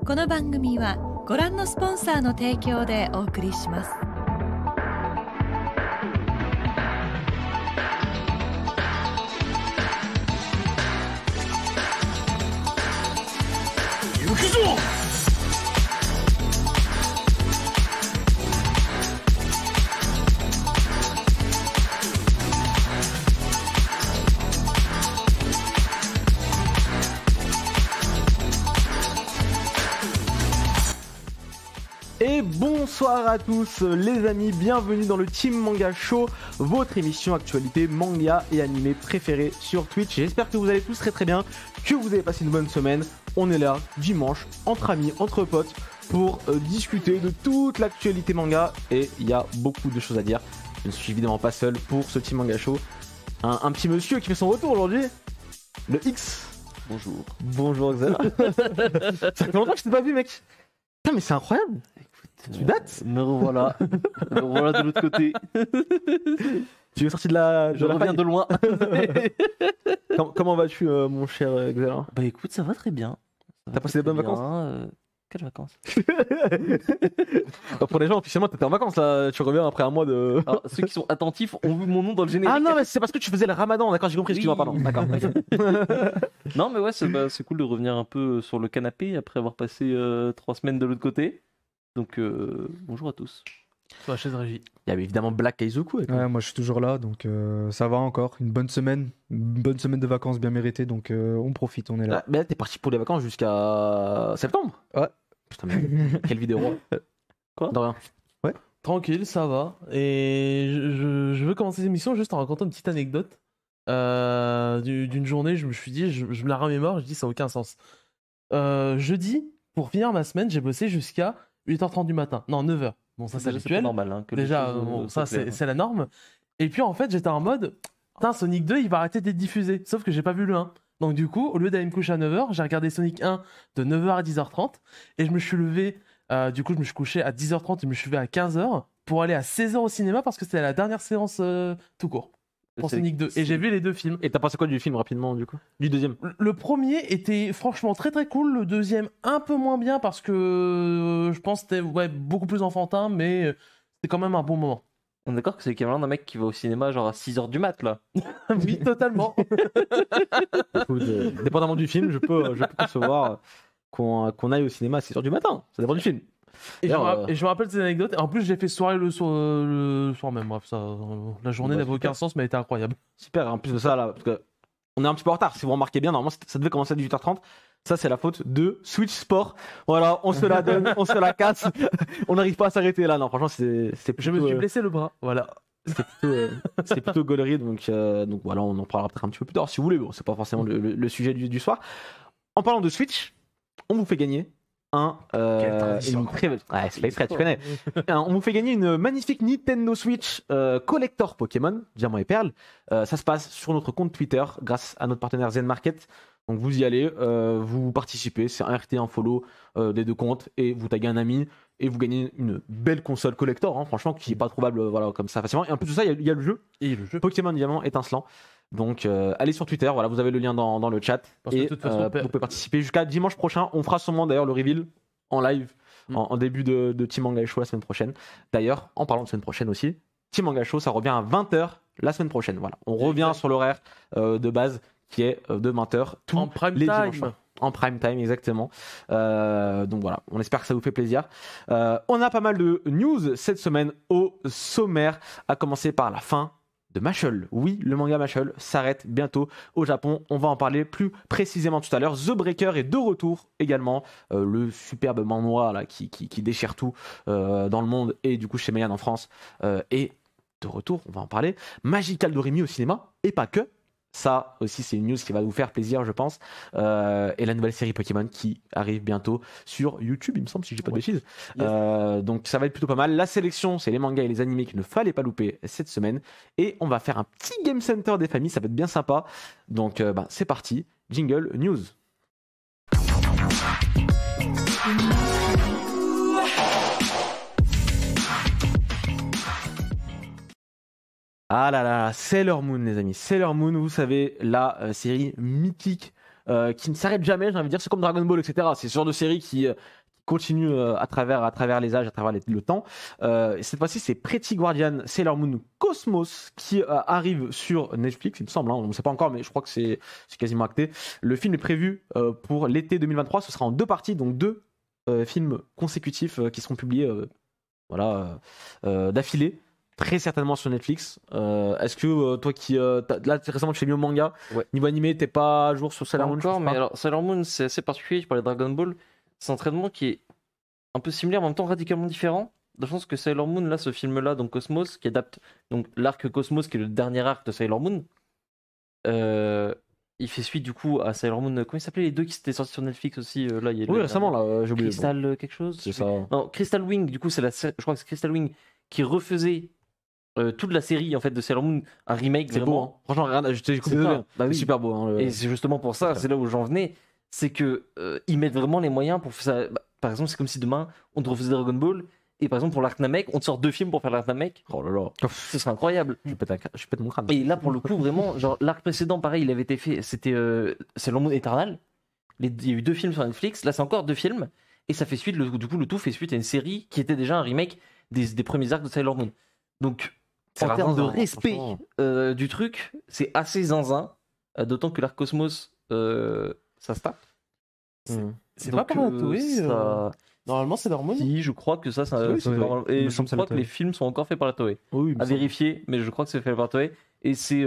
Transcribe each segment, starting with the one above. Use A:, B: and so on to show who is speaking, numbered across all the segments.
A: この番組はご覧のスポンサーの提供でお送りします。
B: 行くぞ。
C: Et bonsoir à tous les amis, bienvenue dans le Team Manga Show, votre émission actualité manga et animé préférée sur Twitch. J'espère que vous allez tous très très bien, que vous avez passé une bonne semaine. On est là dimanche entre amis, entre potes pour discuter de toute l'actualité manga et il y a beaucoup de choses à dire. Je ne suis évidemment pas seul pour ce Team Manga Show. Un petit monsieur qui fait son retour aujourd'hui, le X.
D: Bonjour.
C: Bonjour Xel. Ça fait longtemps que je t'ai pas vu mec. Putain mais c'est incroyable. Tu dates
D: Me revoilà. Me revoilà de l'autre côté.
C: Tu es sorti de la.
D: Je reviens de loin.
C: Comment vas-tu, mon cher Xel?
D: Bah écoute, ça va très bien.
C: T'as passé des bonnes vacances?
D: Quelles vacances?
C: Pour les gens, officiellement, t'étais en vacances là. Tu reviens après un mois de.
D: Alors, ceux qui sont attentifs ont vu mon nom dans le générique.
C: Ah non, mais c'est parce que tu faisais le ramadan, d'accord, j'ai compris ce que tu vas, pardon. D'accord.
D: Non, mais ouais, c'est cool de revenir un peu sur le canapé après avoir passé 3 semaines de l'autre côté. Donc, bonjour à tous.
E: Sur la chaise régie.
C: Il y avait évidemment Black Kaizoku.
F: Ouais, moi je suis toujours là, donc ça va encore. Une bonne semaine de vacances bien méritées, donc on profite, on est là.
C: Ah, mais là, t'es parti pour les vacances jusqu'à septembre?
F: Ouais.
C: Putain, mais quelle vidéo.
D: Quoi?
C: De rien.
E: Tranquille, ça va. Et je veux commencer cette émission juste en racontant une petite anecdote d'une journée. Je me suis dit, je me la remémore, je dis ça n'a aucun sens. Jeudi, pour finir ma semaine, j'ai bossé jusqu'à 8h30 du matin. Non, 9h. Bon, ça c'est
D: Déjà, pas
E: habituel.
D: normal. Hein, que les
E: Déjà,
D: choses,
E: bon, ça
D: s'éclairent.
E: c'est la norme. Et puis en fait, j'étais en mode, putain, Sonic 2, il va arrêter d'être diffusé. Sauf que j'ai pas vu le 1. Donc du coup, au lieu d'aller me coucher à 9h, j'ai regardé Sonic 1 de 9h à 10h30. Et je me suis levé, du coup, je me suis couché à 10h30 et je me suis levé à 15h pour aller à 16h au cinéma parce que c'était la dernière séance tout court pour Sonic 2. Et j'ai vu les deux films.
C: Et t'as pensé quoi du film rapidement du coup? Du deuxième?
E: Le premier était franchement très très cool, le deuxième un peu moins bien parce que je pense que c'était beaucoup plus enfantin, mais c'était quand même un bon moment.
D: On est d'accord que c'est l'équivalent d'un mec qui va au cinéma genre à 6h du mat là.
E: Oui, totalement.
C: Écoute, dépendamment du film, je peux concevoir qu'on aille au cinéma à 6h du matin. Ça dépend du film.
E: Et
C: D'ailleurs,
E: je me rappelle ces anecdotes. Et en plus, j'ai fait soirée le soir même. Bref, ça, la journée
C: Bah,
E: n'avait aucun sens, mais elle était incroyable.
C: Super, en plus de ça, là, parce que on est un petit peu en retard. Si vous remarquez bien, normalement, ça devait commencer à 18h30. Ça, c'est la faute de Switch Sport. Voilà, on se la donne, on se la casse. On n'arrive pas à s'arrêter là. Non, franchement, c'est plutôt,
E: Je me suis blessé le bras. Voilà.
C: c'est plutôt gaulerie. Donc voilà, on en parlera peut-être un petit peu plus tard si vous voulez. Bon, c'est pas forcément le sujet du soir. En parlant de Switch, on vous fait gagner une très belle. Ouais, c'est pas exprès, tu connais. On vous fait gagner une magnifique Nintendo Switch collector Pokémon, Diamant et Perle. Ça se passe sur notre compte Twitter grâce à notre partenaire Zen Market. Donc vous y allez, vous participez, c'est un RT, un follow des deux comptes et vous taguez un ami et vous gagnez une belle console collector, hein, franchement, qui est pas trouvable voilà, comme ça facilement. Et en plus de ça, il y a le jeu.
E: Et le jeu.
C: Pokémon Diamant étincelant. Donc allez sur Twitter, voilà, vous avez le lien dans le chat.
E: Parce que
C: Et
E: de toute façon,
C: vous pouvez participer jusqu'à dimanche prochain. On fera sûrement d'ailleurs le reveal en live en début de Team Manga Show la semaine prochaine. D'ailleurs, en parlant de semaine prochaine aussi, Team Manga Show, ça revient à 20h la semaine prochaine. Voilà, on revient sur l'horaire de base qui est de 20h tous
E: En prime
C: les
E: time.
C: dimanches soirs. En prime time, exactement. Donc voilà, on espère que ça vous fait plaisir. On a pas mal de news cette semaine au sommaire, à commencer par la fin de Mashle. Oui, le manga Mashle s'arrête bientôt au Japon. On va en parler plus précisément tout à l'heure. The Breaker est de retour également. Le superbe manga là, qui déchire tout dans le monde et du coup chez Meian en France. Et de retour, on va en parler. Magical Doremi au cinéma et pas que. Ça aussi, c'est une news qui va vous faire plaisir, je pense. Et la nouvelle série Pokémon qui arrive bientôt sur YouTube, il me semble, si je dis pas de bêtises.
E: Yes.
C: Donc ça va être plutôt pas mal. La sélection, c'est les mangas et les animés qu'il ne fallait pas louper cette semaine. Et on va faire un petit Game Center des familles, ça va être bien sympa. Donc c'est parti. Jingle News. Ah là là, Sailor Moon les amis, Sailor Moon, vous savez, la série mythique qui ne s'arrête jamais, j'ai envie de dire, c'est comme Dragon Ball, etc. C'est ce genre de série qui continue à travers les âges, à travers le temps. Cette fois-ci, c'est Pretty Guardian Sailor Moon Cosmos qui arrive sur Netflix, il me semble. On ne sait pas encore, mais je crois que c'est quasiment acté. Le film est prévu pour l'été 2023. Ce sera en 2 parties, donc 2 films consécutifs qui seront publiés d'affilée. Très certainement sur Netflix. Est-ce que toi qui là récemment tu fais mis au manga, niveau animé, t'es pas à jour sur Sailor Moon?
D: Encore, mais alors Sailor Moon c'est assez particulier. Je parlais de Dragon Ball, c'est un entraînement qui est un peu similaire, mais en même temps radicalement différent. Dans le sens que Sailor Moon, là, ce film-là, donc Cosmos, qui adapte donc l'arc Cosmos, qui est le dernier arc de Sailor Moon, il fait suite du coup à Sailor Moon. Comment ils s'appelaient les deux qui s'étaient sortis sur Netflix aussi là, il y a
C: Oui, récemment là, j'ai oublié.
D: Crystal quelque chose.
C: C'est ça.
D: Non, Crystal Wing. Du coup, je crois que c'est Crystal Wing qui refaisait toute la série en fait de Sailor Moon, un remake
C: C'est beau,
D: vraiment.
C: hein. Franchement, regarde, je t'ai
D: C'est
C: désolé.
D: ça. Bah oui.
C: C'est super beau. Hein,
D: Et c'est justement pour ça, c'est là où j'en venais, c'est que ils mettent vraiment les moyens pour faire ça. Bah, par exemple, c'est comme si demain on te refaisait Dragon Ball et par exemple pour l'arc Namek, on te sort 2 films pour faire l'arc Namek.
C: Oh là là.
D: Ce serait incroyable.
C: Je pète mon crâne.
D: Et là pour le coup vraiment, genre l'arc précédent pareil, il avait été fait, c'était Sailor Moon Eternal. Il y a eu 2 films sur Netflix, là c'est encore 2 films et ça fait suite, du coup le tout fait suite à une série qui était déjà un remake des premiers arcs de Sailor Moon. Donc en termes de respect du truc, c'est assez zinzin, d'autant que l'arc Cosmos ça se tape.
E: C'est
D: Donc,
E: pas par la Toei,
D: ça...
E: Normalement, c'est leur Moon.
D: Si, je crois que ça
F: Oui,
D: c'est
F: c'est
D: normal.
F: vrai. Il
D: Et
F: me
D: je
F: semble que c'est
D: crois
F: la
D: que les
F: Toei.
D: films sont encore faits par la Toei.
C: Oui,
D: À vérifier, mais je crois que c'est fait par la Toei. Et c'est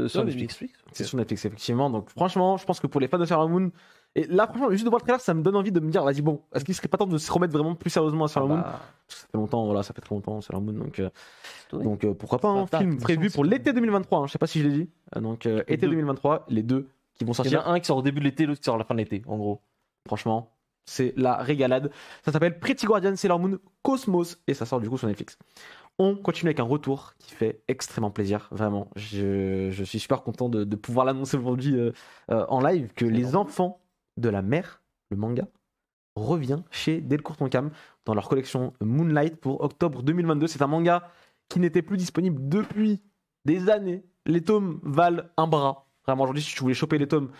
D: sur Netflix.
C: c'est sur Netflix, effectivement. Donc, franchement, je pense que pour les fans de Sailor Moon, et là, franchement, juste de voir le trailer, ça me donne envie de me dire, vas-y, bon, est-ce qu'il serait pas temps de se remettre vraiment plus sérieusement à Sailor Moon? Parce que ça fait longtemps, voilà, ça fait très longtemps, Sailor Moon. Donc, pourquoi pas un
E: Attends,
C: film
E: attention,
C: prévu
E: c'est
C: pour
E: bon.
C: l'été 2023, hein, je sais pas si je l'ai dit. Donc, été 2023, les 2 qui vont
D: Il y en
C: sortir.
D: a un qui sort au début de l'été, l'autre qui sort à la fin de l'été, en gros.
C: Franchement, c'est la régalade. Ça s'appelle Pretty Guardian Sailor Moon Cosmos et ça sort du coup sur Netflix. On continue avec un retour qui fait extrêmement plaisir, vraiment. Je suis super content de pouvoir l'annoncer aujourd'hui en live que Les Enfants de la Mer, le manga, revient chez Delcourt Tonkam dans leur collection Moonlight pour octobre 2022. C'est un manga qui n'était plus disponible depuis des années. Les tomes valent un bras. Vraiment, aujourd'hui, si tu voulais choper les tomes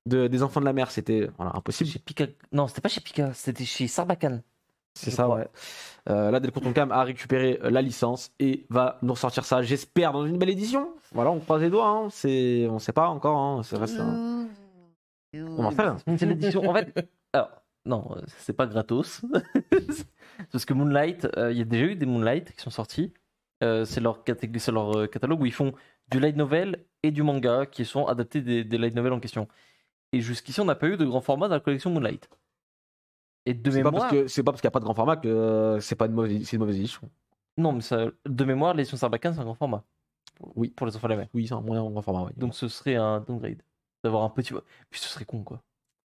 C: des Enfants de la Mer, c'était impossible.
D: Chez Pika... Non, c'était pas chez Pika, c'était chez Sarbacane.
C: C'est
D: je
C: ça,
D: crois.
C: ouais. Là, Delcourt Tonkam a récupéré la licence et va nous ressortir ça, j'espère, dans une belle édition. Voilà, on croise les doigts. Hein. On sait pas encore. Hein. Ça reste un... On en fait rien.
D: C'est l'édition. En fait, alors, non, c'est pas gratos. Parce que Moonlight, il y a déjà eu des Moonlight qui sont sortis. C'est leur catalogue où ils font du light novel et du manga qui sont adaptés des light novels en question. Et jusqu'ici, on n'a pas eu de grand format dans la collection Moonlight. Et de
C: C'est pas
D: mémoire.
C: parce qu'il n'y a pas de grand format que c'est une mauvaise édition.
D: Non, mais ça, de mémoire, l'édition Sarbacane, c'est un grand format.
C: Oui.
D: Pour les enfants de la mer.
C: Oui, c'est un moyen grand format. Ouais.
D: Donc ce serait un downgrade. D'avoir un petit. Puis ce serait con, quoi.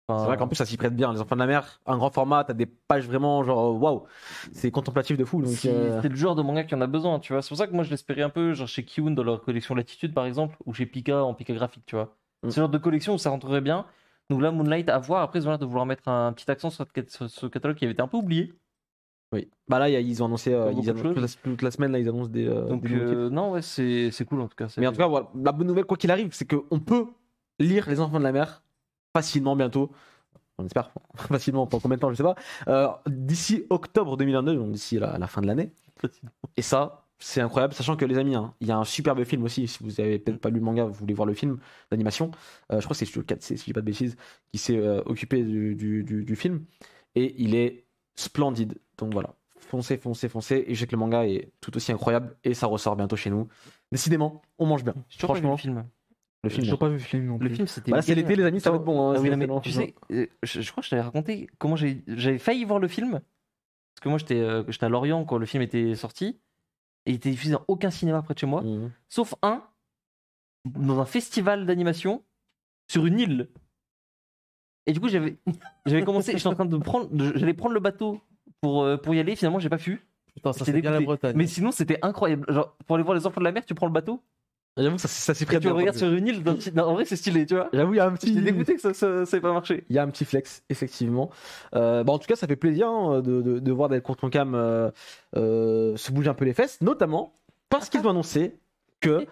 D: Enfin,
C: C'est vrai qu'en plus, ça s'y prête bien. Les Enfants de la Mer, un grand format, t'as des pages vraiment genre waouh. C'est contemplatif de fou. Donc,
D: c'est le genre de manga qui en a besoin, tu vois. C'est pour ça que moi je l'espérais un peu, genre chez Kiun dans leur collection Latitude par exemple, ou chez Pika en Pika graphique, tu vois. C'est le genre de collection où ça rentrerait bien. Donc là, Moonlight à voir. Après, ils ont l'air de vouloir mettre un petit accent sur ce catalogue qui avait été un peu oublié.
C: Oui. Bah là, ils ont annoncé
D: beaucoup de choses.
C: toute la semaine, là, ils annoncent des.
D: Donc
C: des nouveaux titres.
D: non, ouais, c'est cool en tout cas.
C: Mais en tout cas, voilà, la bonne nouvelle, quoi qu'il arrive, c'est qu'on peut lire Les Enfants de la Mer facilement bientôt. On espère facilement, pendant combien de temps, je sais pas. D'ici octobre 2022, donc d'ici la fin de l'année. Et ça, c'est incroyable, sachant que les amis, hein, il y a un superbe film aussi. Si vous avez peut-être pas lu le manga, vous voulez voir le film d'animation. Je crois que c'est Studio 4C, si je dis pas de bêtises, qui s'est occupé du film. Et il est splendide. Donc voilà, foncez. Et je sais que le manga est tout aussi incroyable et ça ressort bientôt chez nous. Décidément, on mange bien.
D: J'ai toujours pas vu
C: Franchement,
D: le film.
C: le film.
F: J'ai toujours pas vu le film non
D: Le
F: plus.
D: film, c'était.
C: Bah là, c'est l'été, les amis, ça va être bon. Hein,
D: Ah oui, non, mais
C: c'est
D: tu sais, je crois que je t'avais raconté comment j'avais failli voir le film. Parce que moi, j'étais à Lorient quand le film était sorti. Et il était diffusé dans aucun cinéma près de chez moi.
C: Mhm.
D: Sauf un, dans un festival d'animation, sur une île. Et du coup, j'avais commencé, j'étais en train j'allais prendre le bateau pour y aller. Finalement, j'ai pas pu.
E: Putain, ça
D: J'étais
E: c'est bien la
D: dégoûté.
E: Bretagne.
D: Mais sinon, c'était incroyable. Genre, pour aller voir les enfants de la mer, tu prends le bateau.
C: J'avoue que ça s'y
D: Et
C: prête
D: tu le
C: bien.
D: regardes sur une île. Non, en vrai, c'est stylé, tu vois.
C: J'avoue, il y a un petit.
D: J'étais dégoûté que ça n'ait pas marché.
C: Il y a un petit flex, effectivement. En tout cas, ça fait plaisir hein, de voir Delcourt Tonkam se bouger un peu les fesses, notamment parce qu'ils ont annoncé que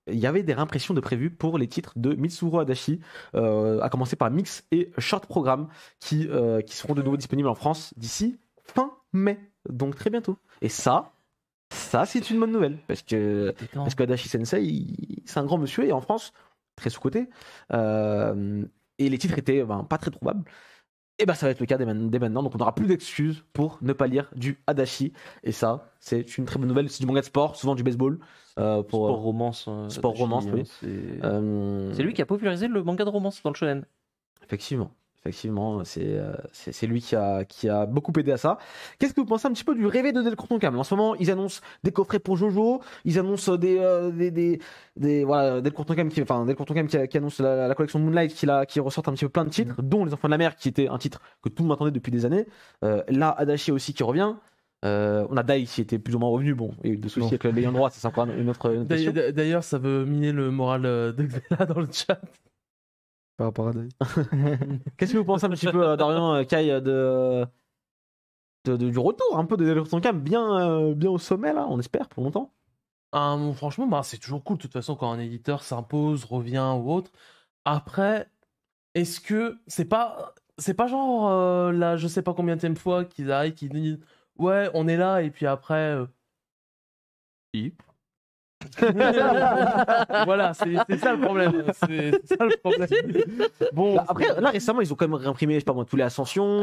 C: il y avait des réimpressions de prévues pour les titres de Mitsuru Adachi, à commencer par Mix et Short Programme, qui seront de nouveau disponibles en France d'ici fin mai, donc très bientôt. Et ça c'est une bonne nouvelle, parce que Adachi Sensei, c'est un grand monsieur, et en France, très sous-coté, et les titres étaient pas très trouvables. Et ça va être le cas dès maintenant, donc on n'aura plus d'excuses pour ne pas lire du Adachi, et ça, c'est une très bonne nouvelle. C'est du manga de sport, souvent du baseball.
D: Sport romance.
C: Sport romance, oui.
D: C'est lui qui a popularisé le manga de romance dans le shonen.
C: Effectivement, c'est lui qui a beaucoup aidé à ça. Qu'est-ce que vous pensez un petit peu du réveil de Delcourt Tonkam? En ce moment, ils annoncent des coffrets pour Jojo, ils annoncent Delcourt Tonkam qui annonce la collection Moonlight qui ressort un petit peu plein de titres, dont Les Enfants de la Mer, qui était un titre que tout le monde attendait depuis des années. Là, Adachi aussi qui revient. On a Dai qui était plus ou moins revenu. Bon, il y a eu des soucis avec l'ayant droit, ça c'est encore une autre question.
E: D'ailleurs, ça veut miner le moral de Xela dans le chat.
F: Par rapport à Dai.
C: Qu'est-ce que vous pensez un petit peu, Dorian, Kai, du retour un peu de Delcourt Tonkam bien au sommet, là, on espère, pour longtemps?
E: Franchement, c'est toujours cool, de toute façon, quand un éditeur s'impose, revient ou autre. Après, est-ce que c'est pas genre là, je sais pas combien de fois qu'ils arrivent, qu'ils disent ouais, on est là, et puis après. Voilà, c'est ça le problème. C'est ça le problème. Bon,
C: après, là récemment, ils ont quand même réimprimé, je sais pas moi, tous les Ascensions,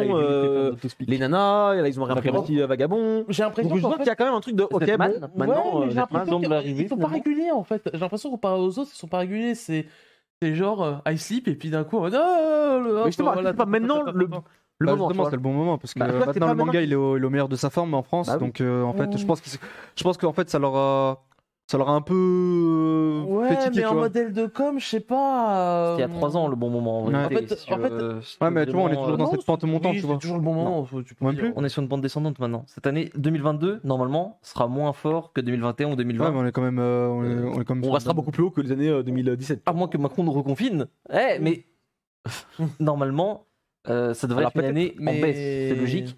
C: les nanas, là, ils ont réimprimé aussi Vagabond.
E: J'ai l'impression
C: Donc je vois qu'il y a quand même un truc de ok, bon, maintenant,
E: j'ai l'impression qu'ils sont pas réguliers en fait. J'ai l'impression qu'on parle aux autres, ils sont pas réguliers. C'est genre I sleep, et puis d'un coup, on va
C: mais justement, c'est pas maintenant le moment.
F: Justement, c'est le bon moment parce que maintenant le manga il est au meilleur de sa forme en France, donc en fait, je pense qu'en fait ça leur a un peu
E: fatigué, mais en modèle de com, je sais pas.
D: C'était il y a 3 ans le bon moment.
F: Ouais. Mais tu vois, on est toujours dans cette pente montante, tu vois.
E: C'est toujours le bon moment.
D: On est sur une pente descendante maintenant. Cette année 2022, normalement, sera moins fort que 2021 ou 2020.
F: Ouais, mais on est quand même.
C: On restera beaucoup plus haut que les années 2017.
D: À moins que Macron nous reconfine. Mais normalement, ça devrait être une année en baisse. C'est logique.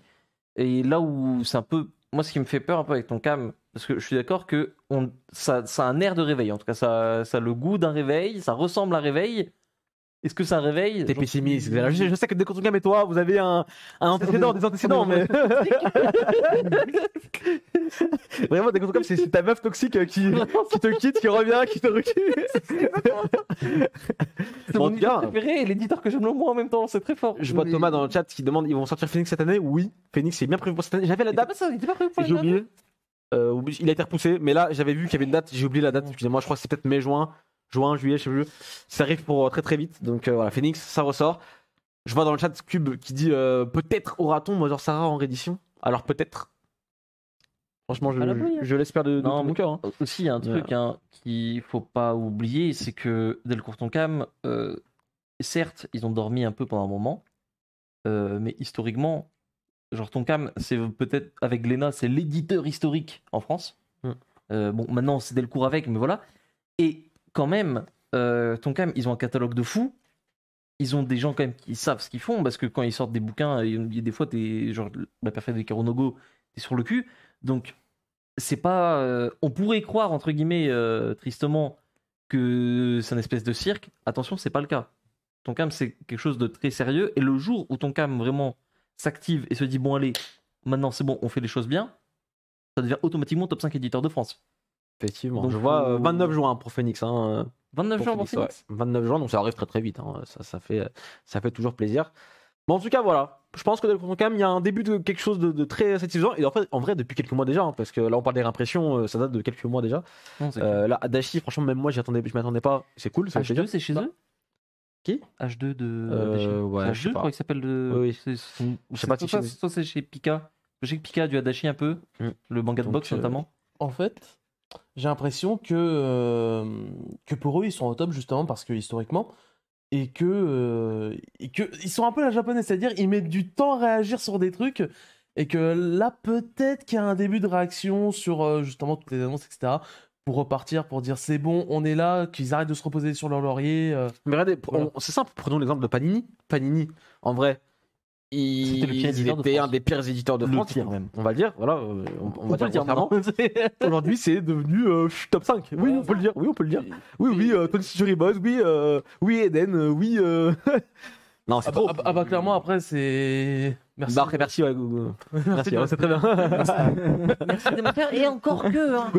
D: Et là où c'est un peu. Moi, ce qui me fait peur un peu avec Tonkam, parce que je suis d'accord que ça a un air de réveil. En tout cas, ça a le goût d'un réveil. Ça ressemble à un réveil. Est-ce que c'est un réveil?
C: T'es pessimiste. Je sais que Delcourt Tonkam et toi, vous avez un antécédent, des antécédents, mais. Vraiment, Delcourt Tonkam, c'est ta meuf toxique qui te quitte, qui revient, qui te recule.
D: C'est mon éditeur préféré et l'éditeur que j'aime le moins en même temps. C'est très fort.
C: Je vois Thomas dans le chat qui demande ils vont sortir Phoenix cette année? Oui, Phoenix c'est bien prévu pour cette année. J'avais la date.
D: Il était pas prévu pour
C: j'ai oublié. Il a été repoussé, mais là j'avais vu qu'il y avait une date, j'ai oublié la date. Excusez-moi, je crois que c'est peut-être mai, juin, juillet, je sais plus. Ça arrive pour très très vite. Donc voilà, Phoenix, ça ressort. Je vois dans le chat Cube qui dit peut-être aura-t-on Mother Sarah en réédition. Alors peut-être. Franchement, je l'espère de tout mon cœur.
D: Aussi, il y a un truc qu'il faut pas oublier, c'est que Delcourt Tonkam, certes, ils ont dormi un peu pendant un moment, mais historiquement, genre Tonkam, c'est peut-être avec Glénat, c'est l'éditeur historique en France. Bon, maintenant c'est Delcourt avec, mais voilà. Et quand même, Tonkam, ils ont un catalogue de fous. Ils ont des gens quand même qui savent ce qu'ils font, parce que quand ils sortent des bouquins, il y a des fois, genre la perfecte de Karunogo, t'es sur le cul. Donc, c'est pas. On pourrait croire, entre guillemets, tristement, que c'est une espèce de cirque. Attention, c'est pas le cas. Tonkam, c'est quelque chose de très sérieux. Et le jour où Tonkam vraiment s'active et se dit bon, allez, maintenant c'est bon, on fait les choses bien, ça devient automatiquement top 5 éditeur de France.
C: Effectivement. Donc, je vois 29 juin pour Phoenix.
D: 29 juin pour Phoenix.
C: Ouais. 29 juin, donc ça arrive très très vite. Ça fait toujours plaisir. Bon, en tout cas, voilà. Je pense que Delcourt Tonkam, il y a un début de quelque chose de très satisfaisant. Et en vrai, depuis quelques mois déjà, parce que là, on parle des réimpressions, ça date de quelques mois déjà. Là, Adachi, franchement, même moi, je m'attendais pas. C'est cool.
D: H2, c'est chez eux?
C: Qui?
D: H2 de.
C: Ouais,
D: H2, je crois qu'il s'appelle de.
C: Oui.
D: Je sais pas si soit c'est chez Pika. Je sais que Pika a du Adachi un peu. Le manga de boxe notamment.
E: En fait, j'ai l'impression que pour eux, ils sont au top justement parce que historiquement. Et que ils sont un peu la japonaise, c'est-à-dire ils mettent du temps à réagir sur des trucs et que là peut-être qu'il y a un début de réaction sur justement toutes les annonces, etc. pour repartir, pour dire c'est bon, on est là, qu'ils arrêtent de se reposer sur leur laurier.
C: Mais regardez, c'est simple, prenons l'exemple de Panini. Panini, en vrai,
D: C'était le pire
C: il
D: éditeur de
C: était
D: France.
C: un des pires éditeurs de
D: Le
C: France,
D: pire, même.
C: on va le dire, voilà, on va
D: peut
C: dire
D: le dire
C: clairement.
D: maintenant.
C: Aujourd'hui, c'est devenu top 5. Oui, on peut le dire. Oui, on peut le dire. Oui, 20th Century Boys, oui, Eden, oui. Non, c'est trop.
E: Clairement, après, c'est. Merci.
C: Bah, après, merci, ouais, merci, ouais, c'est très bien.
D: Merci Demon Slayer. Et encore que, hein.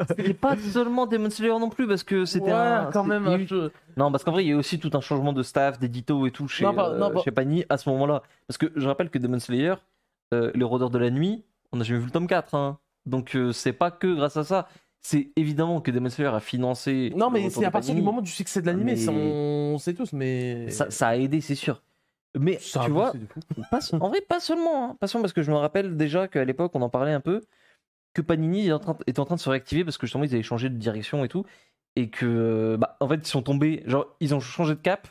D: C'était pas seulement Demon Slayer non plus, parce que c'était
E: quand même.
D: il y a eu- Non, parce qu'en vrai, il y a eu aussi tout un changement de staff, d'édito et tout chez, chez Panini à ce moment-là. Parce que je rappelle que Demon Slayer, les Rôdeurs de la Nuit, on n'a jamais vu le tome 4. Hein. Donc c'est pas que grâce à ça. C'est évidemment que Demon Slayer a financé.
E: Non,
D: le
E: mais
D: retour
E: c'est
D: de
E: à partir
D: Panini.
E: du moment du succès de l'animé,
D: Mais-
E: on sait tous, mais.
D: Ça a aidé, c'est sûr. Mais
E: Ça a
D: tu vois,
E: poussé, du coup.
D: en vrai, pas seulement. Hein. Pas seulement parce que je me rappelle déjà qu'à l'époque, on en parlait un peu, que Panini était en train de se réactiver parce que justement, ils avaient changé de direction et tout. Et que, en fait, ils sont tombés, genre, ils ont changé de cap.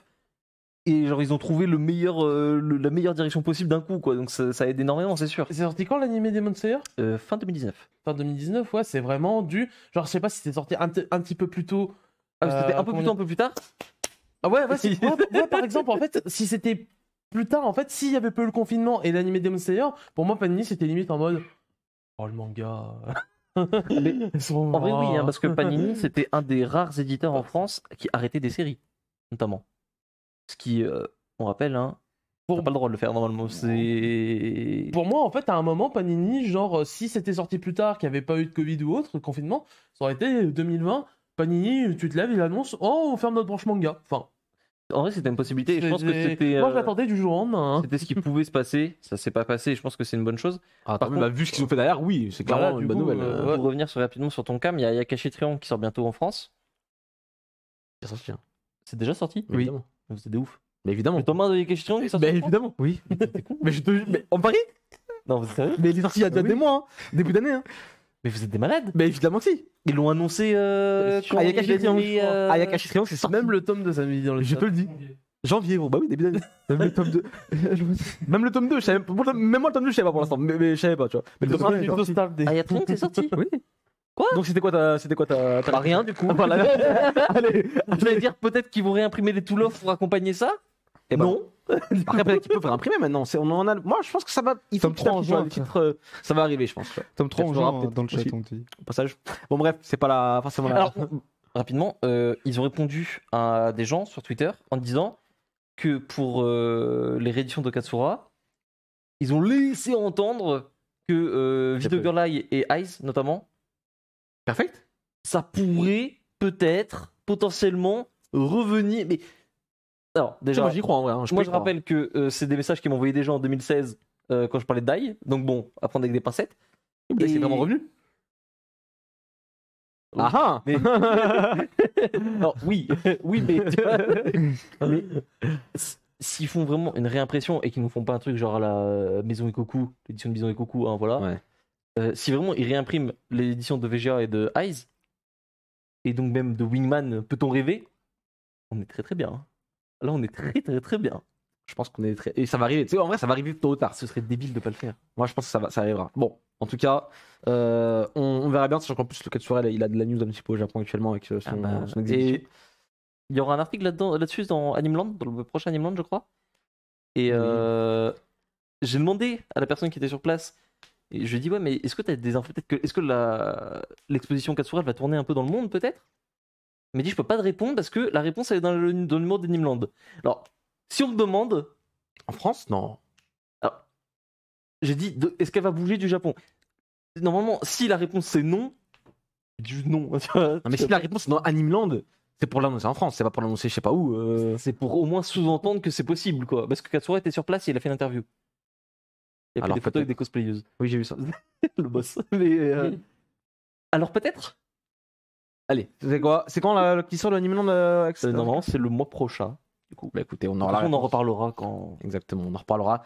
D: Et genre, ils ont trouvé la meilleure direction possible d'un coup, quoi. Donc ça aide énormément, c'est sûr.
E: C'est sorti quand l'animé Demon Slayer?
D: Fin 2019.
E: Fin 2019, ouais, c'est vraiment du. Genre, je sais pas si c'était sorti un petit peu plus tôt.
D: Ah, c'était un peu
E: comment
D: plus tôt, un peu plus tard.
E: Ah ouais, ouais, par exemple, en fait, si c'était plus tard, en fait, s'il y avait pas eu le confinement et l'animé Demon Slayer, pour moi, Panini, c'était limite en mode. Oh, le manga.
D: En vrai, oui, hein, parce que Panini, c'était un des rares éditeurs en France qui arrêtait des séries, notamment. Ce qui, on rappelle, hein, on n'a pas le droit de le faire normalement. C'est.
E: Pour moi, en fait, à un moment, Panini, genre, si c'était sorti plus tard, qu'il n'y avait pas eu de Covid ou autre, confinement, ça aurait été 2020. Panini, tu te lèves, il annonce, oh, on ferme notre branche manga. Enfin.
D: En vrai, c'était une possibilité. Et je pense que c'était.
E: Moi, je l'attendais du jour au lendemain. Hein.
D: C'était ce qui pouvait se passer. Ça s'est pas passé. Et je pense que c'est une bonne chose.
C: Ah,
D: Par contre,
C: vu ce qu'ils ont fait derrière, oui, c'est
E: Voilà,
C: clairement
E: du
C: une bonne
E: coup,
C: nouvelle.
D: Pour revenir rapidement sur ton cam, il y a Yakashi Triangle qui sort bientôt en France.
C: C'est sorti, hein.
D: C'est déjà sorti.
C: Oui. Évidemment.
D: C'est de ouf.
C: Mais évidemment.
D: Le tome 1 de Yakashi Triangle est sorti.
C: Mais
D: en France
C: évidemment, oui.
D: T'es con.
C: Mais je te mais on parie.
D: Non, vous êtes sérieux?
C: Mais il est sorti il y a déjà
D: Oui.
C: des mois, hein. Début d'année. Hein.
D: Mais vous êtes des malades.
C: Mais évidemment que si.
D: Ils l'ont annoncé. Quand
C: Ayakashi
D: il a
C: Triangle,
D: dit,
C: Ayakashi Triangle, c'est sorti.
E: Même le tome de Samedi dans le
C: Je
E: chat.
C: te le dis. Janvier, bon, bah oui, début d'année. Même le tome 2. Même le tome 2, je savais même moi le tome 2, je savais pas pour l'instant. Mais je savais pas, tu vois. Mais le tome 1, il est sorti.
D: Ah, il y a Triangle, c'est sorti.
C: Oui.
D: Quoi?
C: Donc c'était quoi ta.
D: Bah, rien du coup.
C: Voilà. Allez.
D: J'allais dire peut-être qu'ils vont réimprimer les Tool Off pour accompagner ça.
C: Eh ben,
D: Non.
C: Après, peut-être qu'ils peuvent réimprimer maintenant. On en a... Moi, je pense que ça va. Il faut
F: Tome
C: petit à
F: 3 en
C: petit, tu vois,
F: juin,
C: les titres, ça va arriver, je pense. tu vois.
F: Tome 3 en
C: Peut-être
F: juin,
C: peut-être
F: dans le chat,
C: aussi.
F: on te dit.
C: Au passage. Bon, bref, c'est pas forcément la.
D: Alors, rapidement, ils ont répondu à des gens sur Twitter en disant que pour les rééditions de Katsura, ils ont laissé entendre que Video Girl Eye et Eyes, notamment,
C: Perfect.
D: ça pourrait peut-être, potentiellement, revenir. Mais alors, déjà,
C: Moi, j'y crois en vrai. Hein.
D: moi
C: peux y
D: je
C: croire.
D: rappelle que c'est des messages qu'ils m'ont envoyé des gens en 2016 quand je parlais de Dai. Donc bon, à prendre avec des pincettes.
C: Mais c'est
D: Et-
C: vraiment revenu.
D: Oui.
C: Ah ah.
D: Mais... non, oui, oui, mais, tu vois, mais s'ils font vraiment une réimpression et qu'ils ne font pas un truc genre à la Maison Ikoku, l'édition de Maison Ikoku, hein, voilà.
C: Ouais.
D: Si vraiment ils réimpriment l'édition de VGA et de Eyes, et donc même de Wingman, peut-on rêver? On est très très bien. Hein. Là, on est très très très bien.
C: Je pense qu'on est très. Et ça va arriver. Tu sais, en vrai, ça va arriver tôt ou tard.
D: Ce serait débile de pas le faire.
C: Moi, je pense que ça arrivera. Bon, en tout cas, on verra bien. Sachant qu'en plus, le Katsura, il a de la news un petit peu au Japon actuellement avec son exhibition.
D: Et il y aura un article là-dessus dans Animeland, dans le prochain Animeland, je crois. Et j'ai demandé à la personne qui était sur place, et je lui ai dit, ouais, mais est-ce que tu as des infos? Est-ce que l'exposition Katsura elle va tourner un peu dans le monde, peut-être? Il m'a dit, je peux pas te répondre parce que la réponse elle est dans le numéro d'Animeland. Alors, si on me demande,
C: En France, non.
D: j'ai dit, est-ce qu'elle va bouger du Japon? Normalement, si la réponse c'est non, je dis juste non. tu vois.
C: Non, mais si la réponse est dans Animeland, c'est pour l'annoncer en France. C'est pas pour l'annoncer, je sais pas où.
D: C'est pour au moins sous-entendre que c'est possible, quoi. Parce que Katsura était sur place et il a fait l'interview. Il a fait
C: Alors,
D: des photos avec des cosplayeuses.
C: Oui, j'ai vu ça.
D: Le boss. Mais, alors peut-être
C: Allez, c'est quoi? C'est quand qui sort le Animeland
D: Normalement, c'est le mois prochain.
C: Du coup, bah écoutez, on
D: De
C: aura
D: toute
C: la
D: façon, on en
C: réponse.
D: reparlera quand.
C: Exactement, on en reparlera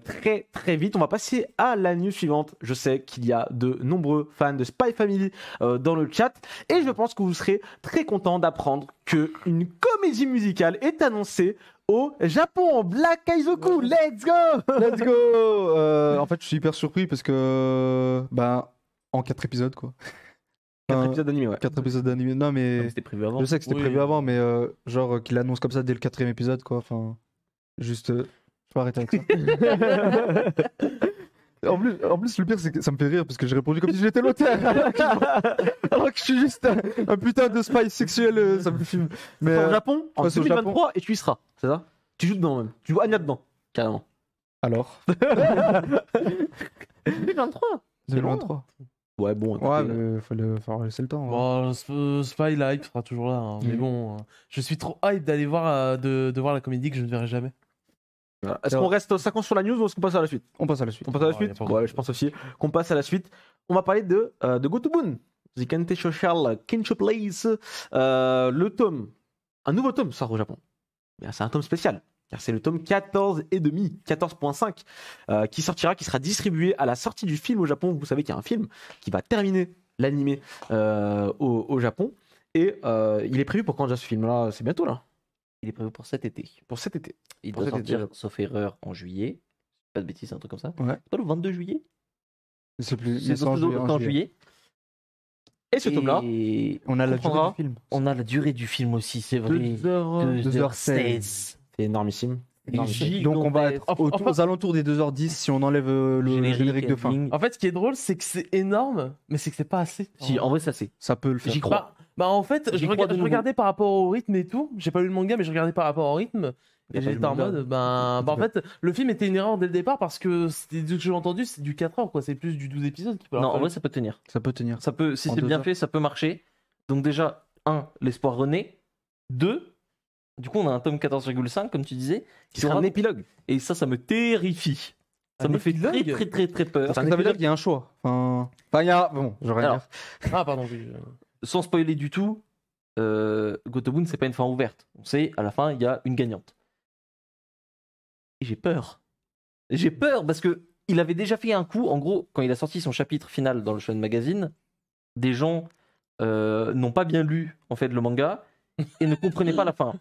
C: très très vite. On va passer à la news suivante. Je sais qu'il y a de nombreux fans de Spy Family dans le chat et je pense que vous serez très contents d'apprendre qu'une comédie musicale est annoncée au Japon. Black Kaizoku, let's go!
F: Let's go. En fait, je suis hyper surpris parce que, ben, en 4 épisodes, quoi.
C: 4 épisodes d'anime, ouais.
F: 4 épisodes d'animé. Non,
D: Non,
F: mais
D: mais c'était prévu avant.
F: je sais que c'était
E: Oui.
F: prévu avant, mais genre qu'il annonce comme ça dès le 4e épisode, quoi. Enfin, juste. peux arrêter avec ça. En plus, le pire, c'est que ça me fait rire parce que j'ai répondu comme si j'étais l'auteur. Alors que je suis juste un putain de spy sexuel, ça me fume. Mais
C: Au Japon, en
F: ouais, c'est au
C: 2023, et tu y seras, c'est ça? Tu joues dedans même. Tu joues Anya dedans, carrément.
F: alors
D: 2023.
F: 2023.
C: Ouais, bon.
F: Ouais,
C: écoutez,
F: mais faut laisser le temps. hein.
E: Bon, Spy, la hype sera toujours là. Hein. Mais bon, je suis trop hype d'aller voir, de voir la comédie que je ne verrai jamais.
C: voilà. Est-ce qu'on reste 5 ans sur la news ou est-ce qu'on passe à la suite?
F: On passe à la suite.
C: On passe à la
E: Ouais, y a
C: suite?
E: pas
C: Ouais, je pense aussi qu'on passe à la suite. On va parler de Gotobun, The Kente Social Kinship Place. Le tome, un nouveau tome sort au Japon. Mais c'est un tome spécial, car c'est le tome 14,5, 14.5, qui sortira, qui sera distribué à la sortie du film au Japon. Vous savez qu'il y a un film qui va terminer l'animé au Japon. Et il est prévu pour quand déjà ce film-là? C'est bientôt là,
D: Il est prévu pour cet été.
C: pour cet été.
D: Il
C: Pour
D: doit
C: cet été.
D: sortir, sauf erreur, en juillet. Pas de bêtises, un truc comme ça.
F: Ouais.
D: C'est pas le 22 juillet?
F: C'est plus.
D: C'est
F: en
D: en juillet.
C: Et ce tome-là,
D: Et
F: On a la durée
C: comprendra.
F: du film.
D: on a la durée du film aussi, c'est vrai.
F: 2h16.
C: c'est énormissime.
D: Gigantesque.
F: Donc on va être aux alentours des 2h10 si on enlève le générique de fin.
D: ending.
E: En fait, ce qui est drôle, c'est que c'est énorme, mais c'est que c'est pas assez.
D: Si, en vrai, ça c'est.
F: Ça peut le faire.
D: J'y crois.
E: Bah, en fait,
D: J'y crois de
E: je
D: nouveau.
E: regardais par rapport au rythme et tout. J'ai pas lu le manga, mais je regardais par rapport au rythme.
D: T'as
E: Et
D: pas lu
E: j'étais
D: le
E: en
D: manga
E: mode, en fait, le film était une erreur dès le départ parce que c'était de ce que j'ai entendu, c'est du 4 heures, quoi. C'est plus du 12 épisodes qui peut
D: Non,
E: leur
D: en
E: faire
D: vrai, ça peut tenir.
F: Ça peut tenir.
D: Ça peut, si
F: En
D: c'est
F: 2
D: bien
F: heures.
D: fait, ça peut marcher. Donc déjà, 1, l'espoir renaît. 2, du coup, on a un tome 14,5, comme tu disais,
C: Qui sera un épilogue.
D: et ça me terrifie. Ça
E: Un
D: me fait très,
E: épilogue
D: très, très, très peur.
F: Parce que ça veut dire qu'il y a un choix. Enfin, il y a. Bon, j'aurais
D: Alors,
F: dire.
E: Ah, pardon, oui.
D: Sans spoiler du tout, Gotobun, c'est pas une fin ouverte. On sait, à la fin, il y a une gagnante. Et j'ai peur. J'ai peur parce que il avait déjà fait un coup. En gros, quand il a sorti son chapitre final dans le Shonen Magazine, des gens n'ont pas bien lu en fait le manga et ne comprenaient pas la fin.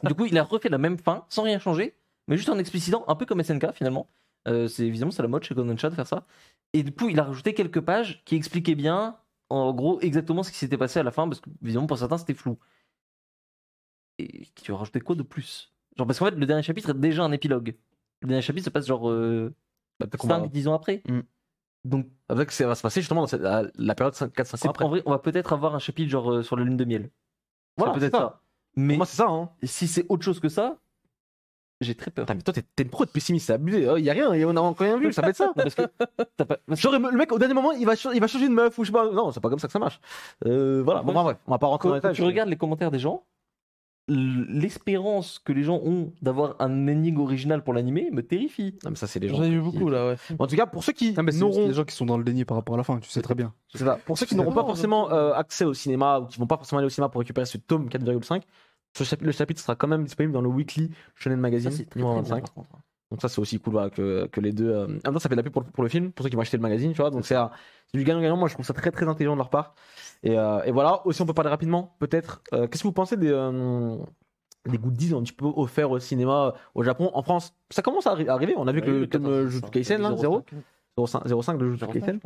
D: Du coup, il a refait la même fin sans rien changer, mais juste en explicitant, un peu comme SNK finalement. C'est évidemment c'est la mode chez Kodansha de faire ça. Et du coup, il a rajouté quelques pages qui expliquaient bien, en gros, exactement ce qui s'était passé à la fin, parce que évidemment pour certains c'était flou. Et tu vas rajouter quoi de plus? Genre parce qu'en fait le dernier chapitre est déjà un épilogue. Le dernier chapitre se passe genre
C: Peut-être qu'on va-
D: 5-10 ans après.
F: Mm.
D: Donc
C: Peut-être que ça va se passer justement dans la période 4-5 ans
D: c'est
C: après.
D: en vrai, on va peut-être avoir un chapitre genre sur la lune de miel.
C: Voilà,
D: C'est
C: c'est
D: peut-être
C: ça.
D: ça. Mais
C: Pour moi, c'est ça. Hein.
D: si c'est autre chose que ça, j'ai très peur.
C: Putain, mais toi, t'es une pro de pessimiste, c'est abusé. Il y a rien, on a encore rien vu, ça va être ça.
D: Non, parce que t'as pas.
C: Genre, le mec, au dernier moment, il va changer de meuf ou je sais pas. Non, c'est pas comme ça que ça marche. Voilà, bon, bref, on va pas rentrer dans les
D: Quand
C: détails.
D: tu regardes les commentaires des gens, l'espérance que les gens ont d'avoir un énigme original pour l'animé me terrifie.
C: Non, mais ça, c'est les gens.
E: J'en ai vu
C: qui-
E: beaucoup là, ouais.
C: En tout cas, pour ceux qui
F: Ah, mais c'est
C: n'auront
F: les gens qui sont dans le déni par rapport à la fin, tu sais très bien.
C: c'est ça. Pour ceux qui n'auront pas forcément accès au cinéma ou qui vont pas forcément aller au cinéma pour récupérer ce tome 4,5, le chapitre sera quand même disponible dans le weekly Shonen
D: Ça,
C: Magazine
D: c'est très,
C: numéro
D: très bien,
C: 25.
D: par contre.
C: Donc ça c'est aussi cool voilà, que les deux. En même temps ça fait de la pub pour le film, pour ceux qui vont acheter le magazine, tu vois. Donc c'est du gagnant-gagnant. Moi je trouve ça très très intelligent de leur part. Et voilà. Aussi on peut parler rapidement peut-être. Qu'est-ce que vous pensez des goodies un petit peu offerts au cinéma au Japon, en France? Ça commence à arriver. On a vu que le tome Jujutsu Kaisen là, 0,5 de Jujutsu Kaisen.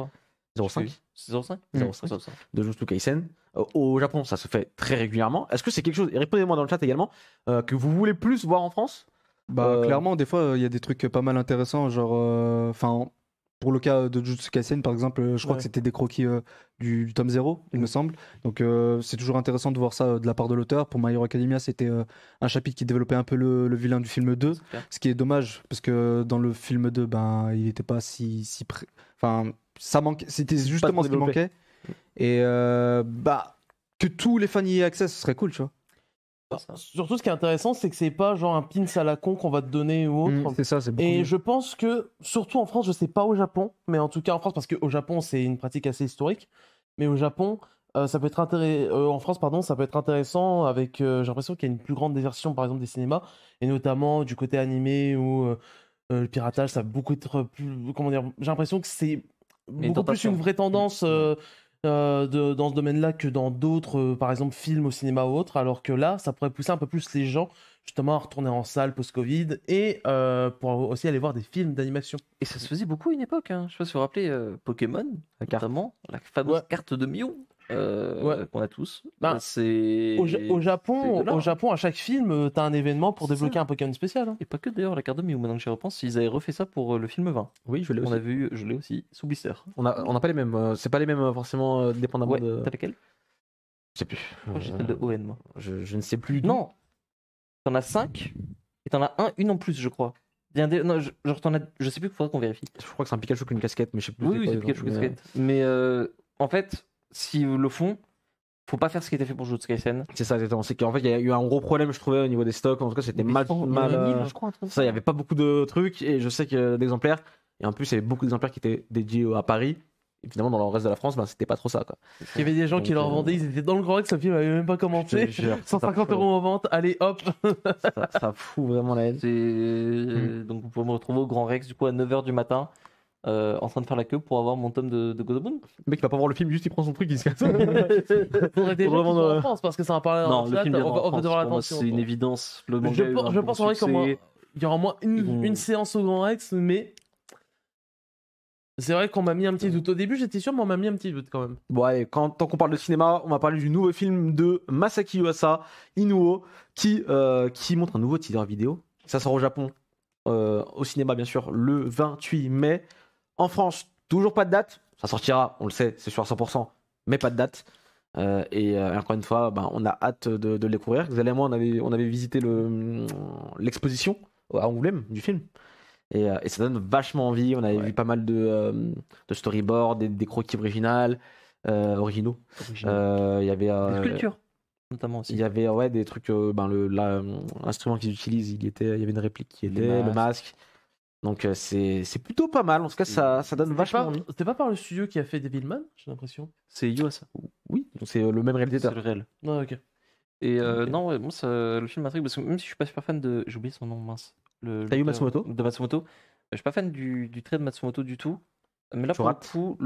C: 0,5
D: C'est 0,5
C: 0,5 de Jujutsu Kaisen. Au Japon, ça se fait très régulièrement. Est-ce que c'est quelque chose, et répondez-moi dans le chat également, que vous voulez plus voir en France?
F: Bah, clairement, des fois, il y a des trucs pas mal intéressants. Genre, enfin, pour le cas de Jujutsu Kaisen, par exemple, je crois que c'était des croquis du tome 0, il me semble. Donc, c'est toujours intéressant de voir ça de la part de l'auteur. Pour My Hero Academia, c'était un chapitre qui développait un peu le vilain du film 2. Ce qui est dommage, parce que dans le film 2, ben, il n'était pas si Enfin, ça manquait. C'était justement ce qui
C: développé.
F: manquait. Et bah, que tous les fans y aient accès, ce serait cool, tu vois.
E: Surtout, ce qui est intéressant, c'est que c'est pas genre un pins à la con qu'on va te donner ou autre.
F: C'est ça, c'est beaucoup
E: Et
F: mieux.
E: je pense que, surtout en France, je sais pas au Japon, mais en tout cas en France, parce qu'au Japon, c'est une pratique assez historique, mais au Japon, ça peut être en France, pardon, ça peut être intéressant avec, j'ai l'impression qu'il y a une plus grande désertion, par exemple, des cinémas, et notamment du côté animé ou le piratage, ça va beaucoup être plus, comment dire, j'ai l'impression que c'est beaucoup plus une vraie tendance dans ce domaine-là que dans d'autres, par exemple, films au cinéma ou autre, alors que là, ça pourrait pousser un peu plus les gens justement à retourner en salle post-Covid et pour aussi aller voir des films d'animation.
D: Et ça se faisait beaucoup à une époque. Hein. Je sais pas si vous vous rappelez Pokémon, notamment la fameuse carte de Mew. qu'on a tous.
E: Bah,
D: C'est
E: Au
D: c'est
E: Japon,
D: de l'art.
E: au Japon, à chaque film, t'as un événement pour
D: C'est
E: débloquer
D: ça.
E: un Pokémon spécial. Hein.
D: Et pas que d'ailleurs, la carte de Mew, maintenant que j'y repense, ils avaient refait ça pour le film 20.
C: Oui, je l'ai
D: On
C: aussi.
D: a vu, je l'ai aussi, sous blister.
C: On n'a pas les mêmes. C'est pas les mêmes forcément dépendamment
D: Ouais,
C: de.
D: t'as laquelle?
C: Je sais plus.
D: Moi j'ai celle de ON, moi.
C: Je ne sais plus.
D: Non, t'en as 5 et t'en as une en plus, je crois. Non, genre t'en as, je sais plus, faudrait qu'on vérifie.
C: Je crois que c'est un Pikachu avec une casquette, mais je sais plus.
D: Oui,
C: c'est
D: oui,
C: quoi,
D: c'est Pikachu
C: mais-
D: Casquette. Mais en fait, s'ils le font, faut pas faire ce qui était fait pour Jujutsu Kaisen.
C: C'est ça, exactement. C'est qu'en fait, il y a eu un gros problème, je trouvais, au niveau des stocks. En tout cas, c'était mal.
D: Il y en
C: mal
D: a 1000, je crois, un truc comme
C: ça, il y avait pas beaucoup de trucs, et je sais que d'exemplaires. Et en plus, il y avait beaucoup d'exemplaires qui étaient dédiés à Paris. Évidemment, dans le reste de la France, ben, c'était pas trop ça, quoi.
E: Il y avait des gens qui
C: Donc,
E: leur vendaient, ils étaient dans le Grand Rex, le film avait même pas commencé.
C: Je te jure,
E: 150
C: ça-
E: € en vente, allez hop.
C: Ça fout vraiment la haine.
D: Donc vous pouvez me retrouver au Grand Rex du coup à 9h du matin en train de faire la queue pour avoir mon tome de Godobun.
C: Le mec, il va pas voir le film, juste il prend son truc, il se casse.
E: Faudrait déjà
C: Faudrait
E: qu'ils
C: vendre,
E: soient en France parce que ça va parler
D: Non, le film
E: on
D: viendra en
E: va
D: France.
E: devoir
D: Pour moi,
E: l'attention.
D: c'est une évidence. Le
E: Mais
D: manga a eu un
E: je
D: bon
E: pense en vrai
D: succès.
E: qu'il y aura au moins
D: Ils vont-
E: une séance au Grand Rex, mais c'est vrai qu'on m'a mis un petit doute. Au début, j'étais sûr, mais on m'a mis un petit doute quand même.
C: Bon, allez, tant qu'on parle de cinéma, on va parler du nouveau film de Masaki Yuasa, Inuo, qui montre un nouveau teaser vidéo. Ça sort au Japon, au cinéma, bien sûr, le 28 mai. En France, toujours pas de date. Ça sortira, on le sait, c'est sûr à 100%, mais pas de date. Encore une fois, ben, on a hâte de le découvrir. Xavier et moi, on avait visité l'exposition à Angoulême du film. Et ça donne vachement envie. On avait vu pas mal de storyboards, des croquis originaux. Il y avait
D: Des sculptures notamment aussi.
C: il y avait ouais, des trucs, l'instrument qu'ils utilisent, il y avait une réplique qui
D: Les
C: était, le
D: masques.
C: masque. Donc c'est plutôt pas mal. En tout cas, ça donne vachement envie.
E: C'était pas par le studio qui a fait Devilman, j'ai l'impression.
D: C'est Yuasa.
C: Oui, donc c'est le même
D: C'est
C: réalisateur.
D: le réel.
E: Non, ok.
D: Et
C: Ok.
D: non, ouais, moi le film m'intrigue parce que même si je suis pas super fan de, j'ai oublié son nom, mince.
C: Tayu
D: l'auteur
C: Matsumoto
D: de Matsumoto. Je suis pas fan du trait de Matsumoto du tout. Mais là
C: Tu
D: pour le
C: rates.
D: coup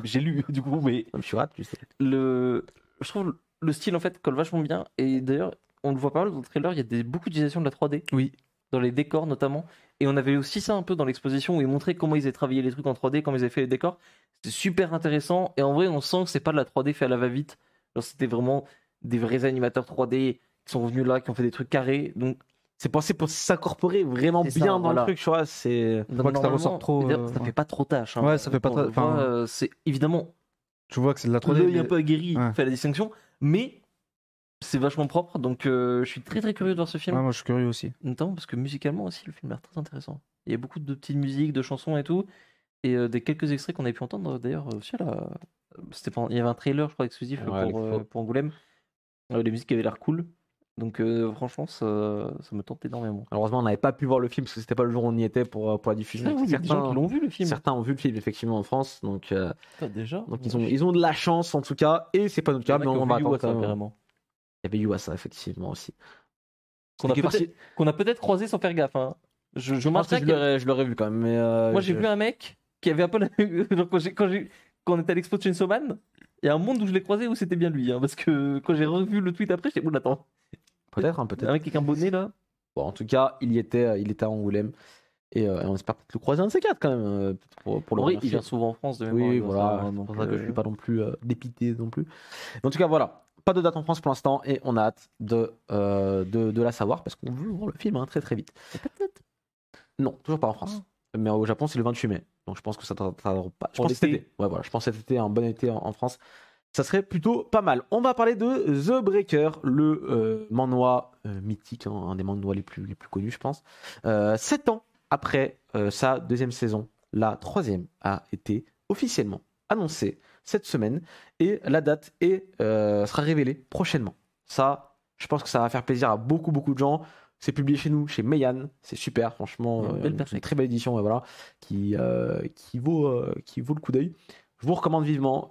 D: j'ai lu du coup, mais
C: Je suis rate, tu sais.
D: je trouve le style en fait colle vachement bien. Et d'ailleurs on le voit pas mal dans le trailer, il y a beaucoup d'utilisation de la 3D.
C: Oui.
D: Dans les décors notamment. Et on avait aussi ça un peu dans l'exposition où ils montraient comment ils avaient travaillé les trucs en 3D, comment ils avaient fait les décors. C'était super intéressant. Et en vrai, on sent que c'est pas de la 3D fait à la va-vite. Genre, c'était vraiment des vrais animateurs 3D qui sont revenus là, qui ont fait des trucs carrés. Donc,
C: C'est pensé pour s'incorporer vraiment
D: C'est
C: bien
D: ça,
C: dans
D: voilà.
C: le truc, tu vois. C'est
F: vois que ça
D: normalement,
F: ressort trop,
D: d'ailleurs, ça
F: ouais.
D: fait pas trop tâche. hein.
F: Ouais, ça fait pas
D: Quand on
F: trop-
D: le voit,
F: enfin-
D: c'est évidemment
F: Tu vois que c'est de la 3D.
D: l'œil
F: mais-
D: un peu aguerri
F: Ouais.
D: fait la distinction, mais c'est vachement propre. Donc, je suis très très curieux de voir ce film.
F: Ouais, moi je suis curieux aussi.
D: Notamment parce que musicalement aussi, le film a l'air très intéressant. Il y a beaucoup de petites musiques, de chansons et tout. Et des quelques extraits qu'on avait pu entendre d'ailleurs aussi là. Il y avait un trailer, je crois, exclusif
C: Ouais,
D: pour Angoulême. Les musiques avaient l'air cool. Donc franchement, ça me tente énormément.
C: Malheureusement, on n'avait pas pu voir le film parce que c'était pas le jour où on y était pour la diffusion.
D: Il y a des gens qui l'ont vu le film.
C: Certains ont vu le film effectivement en France, donc
E: Putain, déjà.
C: ils ont de la chance en tout cas, et c'est pas notre cas, mais on va attendre quand même.
D: carrément.
C: Il y avait Yuasa effectivement aussi.
D: Qu'on a
C: Qui est parti-
D: peut-être croisé sans faire gaffe. Hein. Je
C: Je pense que
D: marquerai
C: je l'aurais vu quand même. Mais
D: Moi, j'ai vu un mec qui avait un peu la genre, quand on était à l'expo de Chainsaw Man, il y a un monde où je l'ai croisé où c'était bien lui. Hein, parce que quand j'ai revu le tweet après, j'étais, attends,
C: Peut-être, hein,
D: un
C: peut-être.
D: mec avec un bonnet là.
C: Bon, en tout cas, il était à Angoulême et on espère peut-être le croiser un de ces quatre quand même, peut-être pour le
D: En vrai, il
C: remercier.
D: vient souvent en France de mémoire.
C: Oui,
D: il doit
C: voilà,
D: savoir,
C: c'est
D: donc,
C: pour ça que je suis pas non plus dépité non plus. Mais en tout cas, voilà, pas de date en France pour l'instant et on a hâte de la savoir parce qu'on veut voir le film hein, très très vite. Non, toujours pas en France. Mais au Japon, c'est le 28 mai. Donc je pense que ça tardera pas. Je
D: Pour
C: pense cet
D: l'été.
C: été. Ouais, voilà, je pense cet été, un bon été en France. Ça serait plutôt pas mal. On va parler de The Breaker, le manhwa mythique, hein, un des manhwas les plus connus, je pense. 7 ans après sa deuxième saison, la troisième a été officiellement annoncée cette semaine et la date sera révélée prochainement. Ça, je pense que ça va faire plaisir à beaucoup de gens. C'est publié chez nous, chez Meian, c'est super, franchement,
D: Ouais, belle
C: une
D: perfect.
C: très belle édition, ouais, voilà, qui vaut le coup d'œil. Je vous recommande vivement.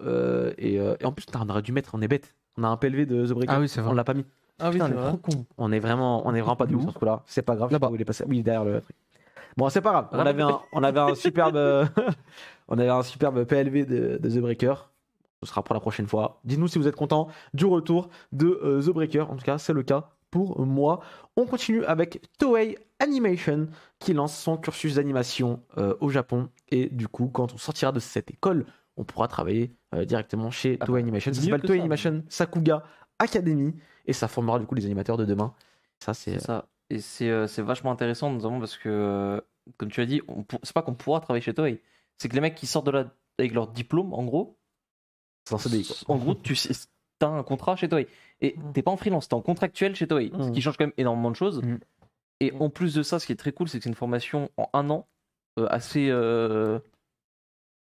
C: Et en plus, on aurait dû mettre, on est bête. On a un PLV de The Breaker.
F: Ah oui, c'est vrai.
C: On l'a pas mis.
E: Ah oui,
D: Putain,
E: c'est
D: on est
E: vrai.
D: trop con.
C: On est vraiment pas de ouf sur ce coup-là. C'est pas grave. je sais
F: Là-bas.
C: pas où il est passé. Oui, derrière le truc. Bon, c'est pas grave. On
D: Là-bas.
C: avait un superbe, on avait un superbe PLV de The Breaker. Ce sera pour la prochaine fois. Dites-nous si vous êtes content du retour de The Breaker. En tout cas, c'est le cas pour moi. On continue avec Toei Animation qui lance son cursus d'animation au Japon. Et du coup, quand on sortira de cette école on pourra travailler directement chez Toei Animation. Ça
D: mieux
C: s'appelle
D: que
C: Toei
D: ça,
C: Animation Sakuga Academy et ça formera du coup les animateurs de demain. Ça, c'est.
D: C'est ça. Et c'est vachement intéressant, notamment parce que, comme tu as dit, c'est pas qu'on pourra travailler chez Toei. C'est que les mecs qui sortent de là avec leur diplôme, en gros,
C: C'est un CDI, quoi.
D: en gros, tu as un contrat chez Toei. Et t'es pas en freelance, t'es en contractuel chez Toei. Ce qui change quand même énormément de choses. Et en plus de ça, ce qui est très cool, c'est que c'est une formation en 1 an, assez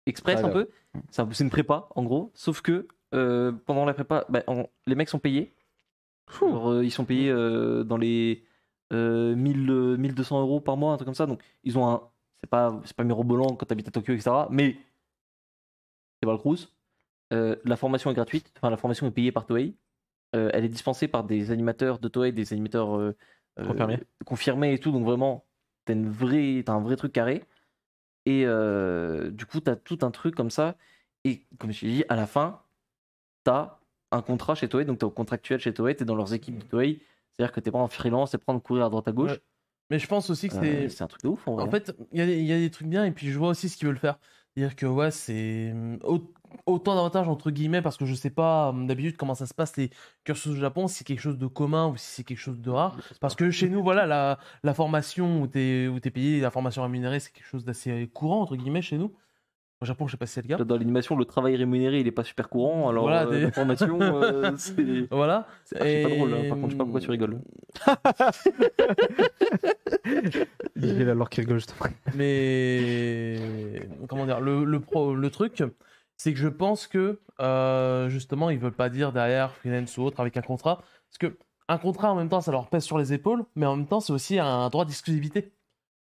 D: express un peu. C'est une prépa, en gros. Sauf que pendant la prépa, les mecs sont payés. Genre, ils sont payés dans les 1200 € par mois, un truc comme ça. Donc, ils ont un. C'est pas mirobolant quand t'habites à Tokyo, etc. Mais c'est pas le cruise. La formation est gratuite. Enfin, la formation est payée par Toei. Elle est dispensée par des animateurs de Toei, des animateurs confirmés et tout. Donc, vraiment, t'as un vrai truc carré. Et du coup, t'as tout un truc comme ça. Et comme je t'ai dit, à la fin, t'as un contrat chez Toei. Donc, t'es au contractuel chez Toei. T'es dans leurs équipes de Toei. C'est-à-dire que t'es pas en freelance, t'es pas en courir à droite à gauche.
E: Ouais. Mais je pense aussi que
D: C'est un truc de ouf. En vrai.
E: En fait, il y a des trucs bien, et puis je vois aussi ce qu'ils veulent faire. C'est-à-dire que, ouais, c'est autant d'avantages, entre guillemets, parce que je sais pas d'habitude comment ça se passe, les cursus au Japon, si c'est quelque chose de commun ou si c'est quelque chose de rare. Parce que chez nous, voilà, la formation où t'es payé, la formation rémunérée, c'est quelque chose d'assez courant, entre guillemets, chez nous. Au Japon, je sais pas si c'est le cas.
D: Dans l'animation, le travail rémunéré, il est pas super courant. Alors,
E: Voilà,
D: la formation, c'est
E: Voilà.
D: c'est pas drôle. Hein. Par contre, je sais pas pourquoi tu rigoles.
F: Il est là alors qu'il rigole justement.
E: Mais comment dire, le truc, c'est que je pense que justement, ils veulent pas dire derrière freelance ou autre avec un contrat, parce que un contrat en même temps, ça leur pèse sur les épaules, mais en même temps, c'est aussi un droit d'exclusivité.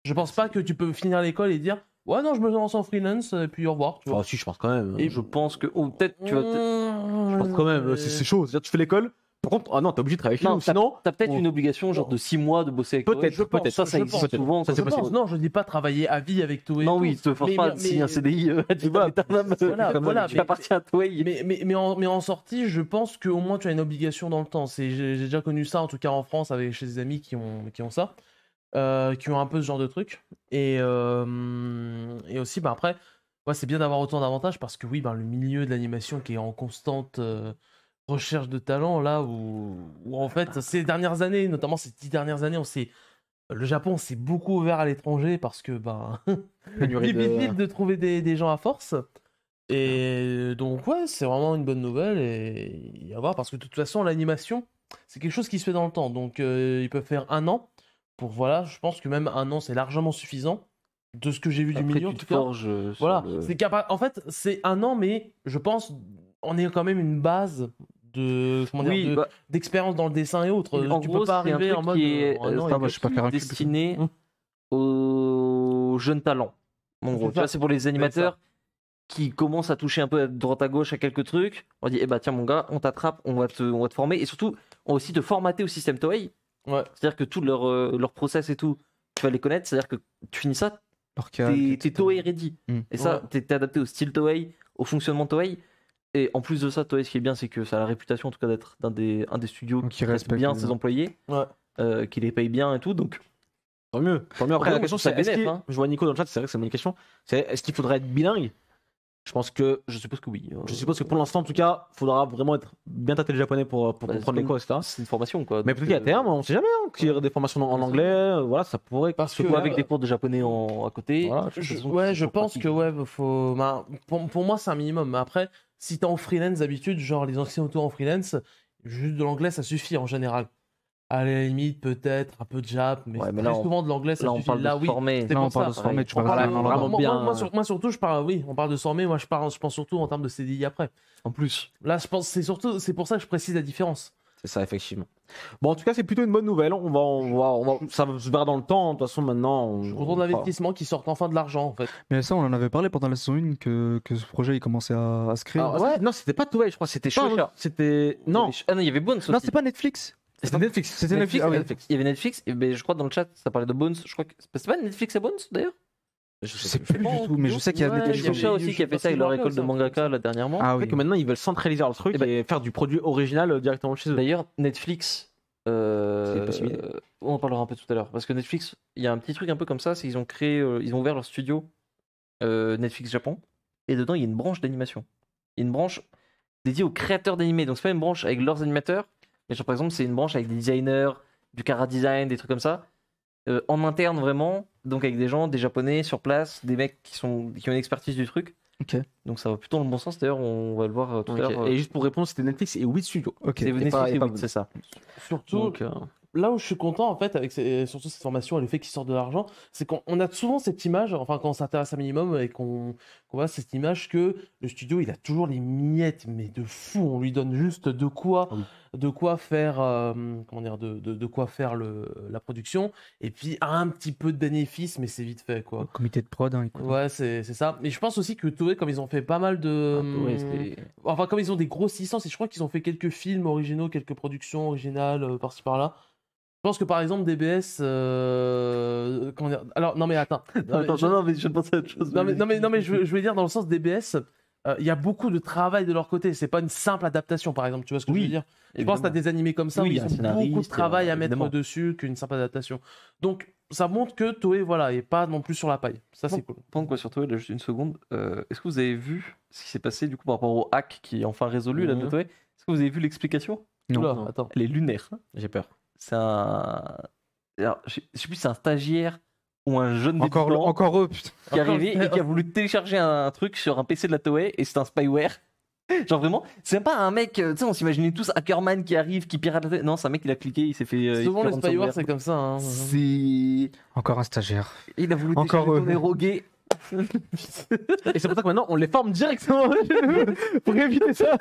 E: Je pense pas que tu peux finir l'école et dire ouais non, je me lance en freelance et puis au revoir. Tu vois.
C: Ah, si, je pense quand même.
D: Et je pense que. Ou peut-être tu vas.
C: Je pense quand même. C'est chaud. C'est-à-dire, tu fais l'école. Par contre, ah non, t'es obligé de travailler chez
D: Non,
C: nous. Sinon,
D: T'as peut-être une obligation genre de 6 mois de bosser avec Toei.
C: Peut-être,
D: Je pense.
C: peut-être.
D: Ça
E: je
D: existe
E: pense.
D: souvent.
C: Ça,
E: Je
C: c'est possible.
E: pense, non, je dis pas travailler à vie avec Toei.
D: Non,
E: et
D: oui,
E: tout.
D: ils te forcent pas de signer un CDI. Tu vas
E: Voilà,
D: tu appartiens à Toei.
E: mais en sortie, je pense qu'au moins tu as une obligation dans le temps. J'ai déjà connu ça, en tout cas en France, avec chez des amis qui ont ça, qui ont un peu ce genre de truc. Et aussi, après, ouais, c'est bien d'avoir autant d'avantages parce que oui, le milieu de l'animation qui est en constante recherche de talent, là où en fait, ces dernières années, notamment ces 10 dernières années, le Japon s'est beaucoup ouvert à l'étranger parce que difficile de trouver des gens à force. Et donc ouais, c'est vraiment une bonne nouvelle et à voir parce que de toute façon l'animation c'est quelque chose qui se fait dans le temps. Donc ils peuvent faire 1 an pour voilà, je pense que même 1 an c'est largement suffisant de ce que j'ai vu du milieu en
D: tu
E: tout
D: te
E: cas.
D: forges.
E: Voilà, en fait c'est 1 an mais je pense on est quand même une base de d'expérience dans le dessin et autres.
D: En
E: Tu
D: gros,
E: peux pas
D: c'est un
E: arriver
D: truc
E: en mode
D: qui est
E: un an et
F: je sais pas faire un cube.
D: destiné aux jeunes talents. En gros,
E: C'est
D: tu vois,
E: ça.
D: c'est pour les animateurs qui commencent à toucher un peu à droite à gauche à quelques trucs. On dit, tiens mon gars, on t'attrape, on va te former. Et surtout, on va aussi te formater au système Toei.
E: Ouais.
D: C'est-à-dire que tout leur process et tout, tu vas les connaître. C'est-à-dire que tu finis ça,
F: Alors qu'il y a-
D: t'es Toei ready. Et ça, t'es adapté au style Toei, au fonctionnement Toei. Et en plus de ça, Toei, ce qui est bien, c'est que ça a la réputation en tout cas d'être un des studios
F: Donc,
D: qui
F: il
D: respecte
F: respecte
D: bien
F: les-
D: ses employés, qui les paye bien et tout. Donc,
C: tant mieux. Tant mieux. Après,
D: Ouais,
C: la question,
D: ça
C: c'est est-ce
D: bénef,
C: qu'il-
D: hein.
C: je vois Nico dans le chat, c'est vrai que c'est une bonne question. C'est est-ce qu'il faudrait être bilingue? Je pense que.
D: je suppose que oui.
C: Je suppose que pour l'instant, en tout cas, il faudra vraiment être bien tâté le japonais pour comprendre les cours, etc.
D: C'est une formation quoi.
C: Mais
D: Donc,
C: peut-être qu'à terme, on sait jamais, qu'il y aurait des formations en anglais, voilà, ça pourrait.
E: Parce
C: se
E: que-
C: faire.
D: avec des cours de japonais à côté.
C: Voilà,
E: Je pense que faut. Pour moi, c'est un minimum. Mais après, si t'es en freelance d'habitude, genre les anciens autos en freelance, juste de l'anglais, ça suffit en général. À la limite, peut-être un peu de jap, mais,
D: Ouais, mais
E: très
D: là,
E: souvent de l'anglais, ça
D: Là, on
E: suffit.
D: parle de
E: Là,
D: se
E: oui.
D: former.
E: C'est
F: Là,
E: pour
F: on parle
E: ça.
F: de se former, tu
E: On
F: vas
E: parle-
F: vraiment
C: vraiment
E: moi,
C: bien.
E: moi, surtout, je parle, oui, on parle de se former. Moi, je pense surtout en termes de CDI après.
D: En plus.
E: Là, je pense, c'est pour ça que je précise la différence.
C: C'est ça, effectivement. Bon, en tout cas, c'est plutôt une bonne nouvelle. Ça va se verra dans le temps. De toute façon, maintenant.
E: Je suis content de l'investissement qui sort enfin de l'argent, en fait.
F: Mais ça, on en avait parlé pendant la saison 1 que ce projet il commençait à se créer.
C: Alors, non, c'était pas Toei, je crois. C'était
D: Shueisha.
C: pas. C'était. Non,
D: Ah non, il y avait Bones aussi.
F: Non, c'est pas Netflix.
C: c'était Netflix.
F: C'était Netflix. Ah oui.
D: Il y avait Netflix. Et ben, je crois dans le chat, ça parlait de Bones. Je crois que c'est pas Netflix et Bones d'ailleurs.
F: Je sais plus du tout, mais je sais qu'il y a
E: Ouais,
F: Netflix.
E: il y a
D: Shueisha aussi qui a fait ça avec leur école de mangaka là dernièrement.
F: Ah
C: En
F: oui.
C: fait, que maintenant, ils veulent centraliser leur truc
D: Eh ben-
C: et faire du produit original directement chez eux.
D: D'ailleurs, Netflix.
C: C'est une possibilité.
D: On en parlera un peu tout à l'heure. Parce que Netflix, il y a un petit truc un peu comme ça, c'est qu'ils ont créé, ils ont ouvert leur studio Netflix Japon. et dedans il y a une branche d'animation. Il y a une branche dédiée aux créateurs d'animés. Donc c'est pas une branche avec leurs animateurs, mais genre, par exemple c'est une branche avec des designers, du chara design, des trucs comme ça. En interne vraiment, donc avec des gens, des japonais sur place, des mecs qui ont une expertise du truc.
F: Ok.
D: Donc ça va plutôt dans le bon sens, d'ailleurs on va le voir tout à
C: Ok.
D: l'heure.
C: Et juste pour répondre, c'était Netflix et 8 Studios.
F: Ok.
D: C'est Netflix
C: pas-
D: et
C: pas
D: oui, c'est ça.
E: Surtout,
C: Donc,
E: là où je suis content en fait avec surtout cette formation et le fait qu'ils sortent de l'argent, c'est qu'on a souvent cette image, enfin quand on s'intéresse un minimum et qu'on voit cette image que le studio il a toujours les miettes, mais de fou, on lui donne juste de quoi,
C: Ah oui.
E: de quoi faire, comment dire, de quoi faire la production et puis un petit peu de bénéfices, mais c'est vite fait quoi.
F: Comité de prod, hein, écoute.
E: Ouais, c'est ça. Mais je pense aussi que Toei, comme ils ont fait pas mal de.
D: Ouais, c'est-
E: Enfin, comme ils ont des grosses licences, et je crois qu'ils ont fait quelques films originaux, quelques productions originales par-ci par-là. Je pense que par exemple, DBS. Comment dire. Alors, non, mais attends.
D: non, mais je pensais à autre chose.
E: Non, mais je veux dire, dans le sens DBS, il y a beaucoup de travail de leur côté. C'est pas une simple adaptation, par exemple. Tu vois ce que je
D: Oui,
E: veux dire? Je pense que tu as des animés comme ça
D: Oui,
E: où
D: il y
E: ils
D: a un
E: ont beaucoup de
D: scénariste,
E: travail à mettre
D: évidemment.
E: dessus qu'une simple adaptation. Donc, ça montre que Toei, voilà, est pas non plus sur la paille. Ça, c'est cool.
D: Pendant quoi sur Toei, là, juste une seconde. Est-ce que vous avez vu ce qui s'est passé du coup par rapport au hack qui est enfin résolu là de
C: Mhm.
D: Toei? Est-ce que vous avez vu l'explication?
F: Non.
E: Oula,
C: non.
E: attends.
D: Elle est lunaire.
C: j'ai peur.
D: C'est un. Alors, je sais plus si c'est un stagiaire ou un jeune
F: Encore,
D: débutant
F: encore eux, putain.
D: qui est
E: Encore
D: arrivé
E: le-
D: et qui a voulu télécharger un truc sur un PC de la Toei et c'est un spyware. Genre vraiment, c'est même pas un mec, tu sais, on s'imaginait tous Hackerman qui arrive, qui pirate la tête. Non, c'est un mec, il a cliqué, il s'est fait. il
E: Souvent,
D: s'est
E: les
D: fait
E: spyware,
D: ransomware.
E: c'est comme ça. Hein.
D: C'est.
F: Encore un stagiaire.
D: Il a voulu
F: Encore
D: télécharger
F: eux.
D: ton érogué.
C: Et c'est pour ça que maintenant on les forme directement pour éviter ça.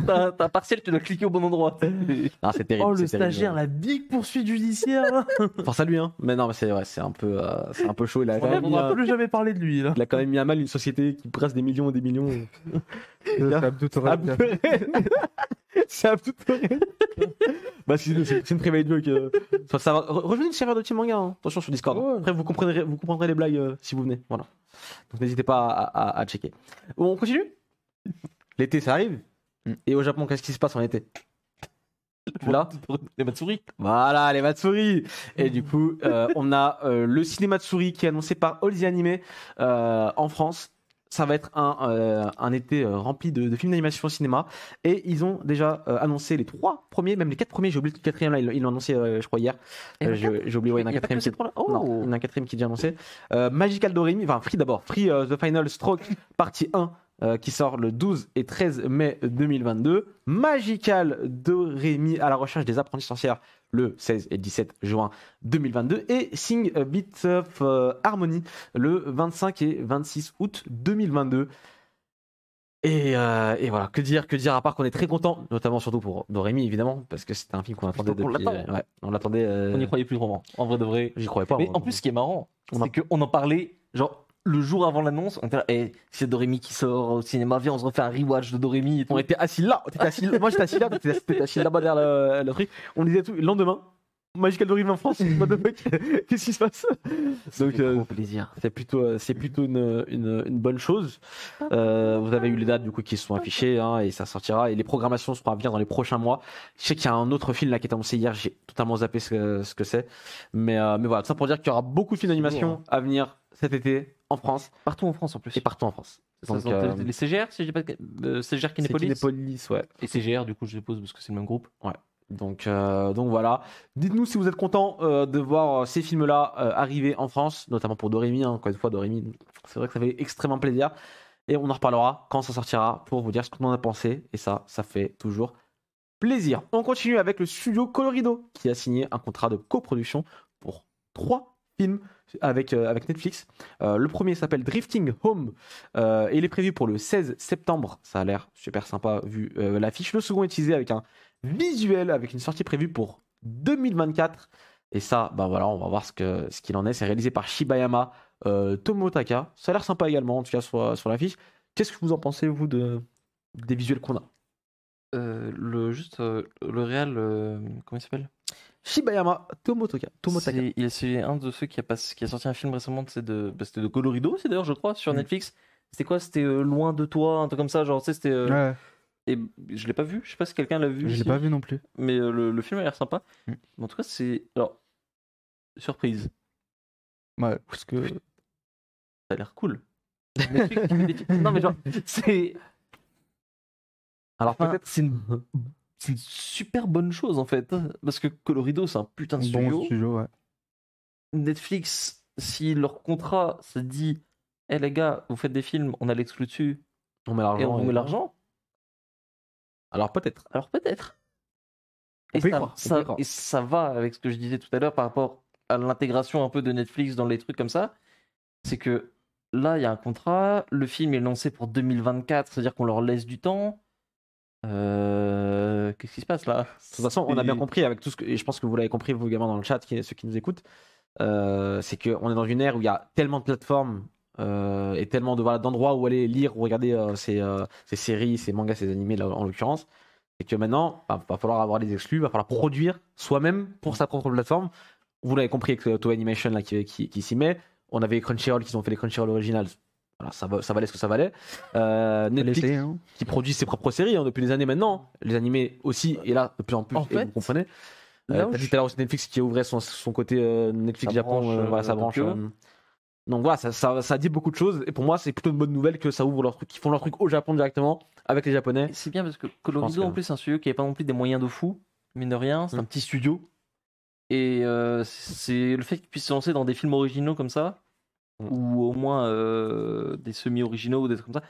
D: T'as un partiel, tu dois cliquer au bon endroit.
C: Non, c'est terrible.
E: Oh, le
C: c'est terrible.
E: stagiaire, la big poursuite judiciaire. Là.
C: Force à lui, hein. Mais non, mais c'est un peu chaud. Il a, quand
E: On
C: même mis,
E: va plus jamais parler de lui. Là.
C: il a quand même mis à mal une société qui brasse des millions et des millions.
F: C'est Abdou Torres.
C: C'est Abdou Torres. Bah, c'est une private joke. Ça va. Rejoignez le serveur de Team Manga, hein. Attention sur Discord.
E: Ouais.
C: Après, vous comprendrez les blagues si vous venez. Voilà. Donc n'hésitez pas à checker. On continue. L'été, ça arrive. Et au Japon, qu'est-ce qui se passe en été? Là,
D: Les Matsuri.
C: voilà, les Matsuri. Et du coup, on a le cinéma Matsuri qui est annoncé par All the Anime en France. Ça va être un été rempli de films d'animation au cinéma. Et ils ont déjà annoncé les 3 premiers, même les 4 premiers. J'ai oublié le 4e là, ils l'ont annoncé, je crois, hier. J'ai oublié, ouais, il y en a un
D: Il y a pas
C: 4e
D: que ces trois-là. Oh.
C: non, il y en a un 4e qui est déjà annoncé. Magical Doremi, enfin Free d'abord. Free The Final Stroke, partie 1. Qui sort le 12 et 13 mai 2022. Magical Doremi à la recherche des apprentis sorcières le 16 et 17 juin 2022. Et Sing a Bit of Harmony le 25 et 26 août 2022. Et voilà, que dire à part qu'on est très content, notamment surtout pour Doremi évidemment, parce que c'était un film qu'on attendait
D: On
C: depuis.
D: l'attend.
C: Ouais, on l'attendait.
D: On n'y croyait plus vraiment. En vrai de vrai.
C: J'y croyais pas.
D: Mais
C: moi.
D: en plus, ce qui est marrant,
C: On a-
D: c'est qu'on en parlait, genre, le jour avant l'annonce, on était là, hey, c'est Doremi qui sort au cinéma, viens, on se refait un rewatch de Doremi et tout.
C: On était assis là, moi j'étais assis là, t'étais assis là-bas derrière le truc. On disait tout. Le lendemain, Magical Doremi en France, what the fuck, qu'est-ce qui se passe? Donc
D: trop plaisir.
C: c'est plutôt une bonne chose. Vous avez eu les dates du coup qui se sont affichées hein, et ça sortira et les programmations seront à venir dans les prochains mois. Je sais qu'il y a un autre film là qui est annoncé hier, j'ai totalement zappé ce que c'est, mais voilà, tout ça pour dire qu'il y aura beaucoup de films d'animation à venir cet été en France
D: Partout en France en plus.
C: et partout en France.
D: Ça,
C: Donc,
D: c'est les CGR, si je dis pas CGR
C: c'est
D: Kinépolis.
C: Kinépolis, ouais.
D: Et CGR, du coup, je suppose, parce que c'est le même groupe.
C: Donc voilà. Dites-nous si vous êtes content de voir ces films-là arriver en France, notamment pour Doremi. Hein. Encore une fois, Doremi, c'est vrai que ça fait extrêmement plaisir. Et on en reparlera quand ça sortira pour vous dire ce qu'on en a pensé. Et ça fait toujours plaisir. On continue avec le studio Colorido qui a signé un contrat de coproduction pour 3 films avec Netflix. Le premier s'appelle Drifting Home et il est prévu pour le 16 septembre. Ça a l'air super sympa vu l'affiche. Le second est teasé avec un visuel avec une sortie prévue pour 2024 et ça bah voilà on va voir ce qu'il en est. C'est réalisé par Shibayama Tomotaka, ça a l'air sympa également en tout cas sur l'affiche. Qu'est-ce que vous en pensez vous des visuels qu'on a?
D: Le réal, comment il s'appelle?
C: Shibayama Tomotaka.
D: C'est un de ceux qui a sorti un film récemment, c'était de Colorido, c'est d'ailleurs, je crois, sur Netflix. C'était quoi? C'était Loin de toi, un truc comme ça, genre, tu sais, c'était.
F: Ouais,
D: Et je l'ai pas vu, je sais pas si quelqu'un l'a vu.
F: je l'ai
D: ici.
F: pas vu non plus.
D: Mais le film a l'air sympa.
F: Mm.
D: Mais en tout cas, c'est. Alors, surprise,
F: Ouais, parce que
D: ça a l'air cool. Netflix qui fait des films. Non, mais genre, c'est.
C: Alors
D: Enfin,
C: peut-être.
D: c'est une super bonne chose en fait. Parce que Colorido, c'est un putain de studio.
F: Bon studio, ouais.
D: Netflix, si leur contrat se dit, hé les gars, vous faites des films, on a l'exclu dessus
C: On met
D: et
C: l'argent.
D: on vous met l'argent,
C: Alors peut-être.
D: alors peut-être.
C: On
D: Et
C: peut y
D: ça,
C: croire, on
D: ça-
C: peut y croire.
D: et ça va avec ce que je disais tout à l'heure par rapport à l'intégration un peu de Netflix dans les trucs comme ça. C'est que là, il y a un contrat, le film est lancé pour 2024, c'est-à-dire qu'on leur laisse du temps. Qu'est-ce qui se passe là?
C: De toute façon, on a bien compris avec tout ce que, et je pense que vous l'avez compris vous également dans le chat, ceux qui nous écoutent, c'est qu'on est dans une ère où il y a tellement de plateformes et tellement de voilà, d'endroits où aller lire ou regarder ces séries, ces mangas, ces animés là, en l'occurrence, et que maintenant, va falloir avoir des exclus, va falloir produire soi-même pour sa propre plateforme. Vous l'avez compris avec Toei Animation là, qui s'y met. On avait Crunchyroll qui ont fait les Crunchyroll Originals. Voilà, ça valait ce que ça valait. Netflix
F: L'été, hein.
C: qui produit ses propres séries depuis des années maintenant. Les animés aussi, et là, de plus en plus,
E: En
C: et
E: fait,
C: vous comprenez.
E: là où
C: T'as dit
E: je-
C: tout à l'heure aussi Netflix qui a ouvert son côté Netflix
D: Sa
C: Japon,
D: branche,
C: voilà, sa branche.
D: Tokyo.
C: Donc voilà, ça dit beaucoup de choses. Et pour moi, c'est plutôt une bonne nouvelle que ça ouvre leur truc, qu'ils font leur truc au Japon directement avec les Japonais.
D: Et c'est bien parce que
C: pense
D: Colorido,
C: que-
D: en plus, c'est un studio qui n'avait pas non plus des moyens de fou, mine de rien, c'est un petit studio. Et c'est le fait qu'ils puissent se lancer dans des films originaux comme ça, ou au moins des semi-originaux ou des trucs comme ça,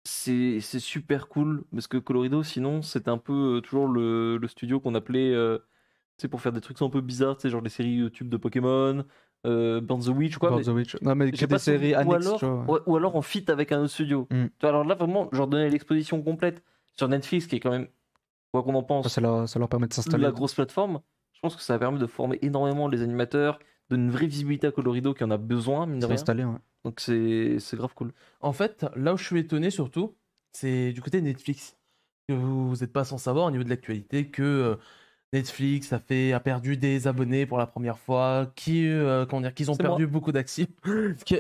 D: c'est super cool parce que Colorido, sinon, c'était un peu toujours le studio qu'on appelait, tu sais, pour faire des trucs un peu bizarres, tu sais, genre les séries YouTube de Pokémon, Burn the Witch, quoi.
F: Burn
D: mais
F: the Witch. Non, mais que
D: j'ai
F: des
D: pas souvenir-
F: séries
D: ou
F: annexes,
D: alors,
F: tu vois, ouais.
D: ouais, ou alors en fit avec un autre studio.
F: Mm.
D: Tu vois, alors là, vraiment, je leur donnais l'exposition complète sur Netflix, qui est quand même, quoi qu'on en pense,
F: Ça leur permet de s'installer.
D: la grosse plateforme. Je pense que ça a permis de former énormément les animateurs, de une vraie visibilité à Colorido qui en a besoin, mine de rien.
F: S'installer, ouais.
D: Donc c'est grave cool.
E: En fait, là où je suis étonné surtout, c'est du côté de Netflix. Que vous n'êtes pas sans savoir au niveau de l'actualité que Netflix a perdu des abonnés pour la première fois, comment dire, qu'ils ont
D: C'est
E: perdu beaucoup d'actions.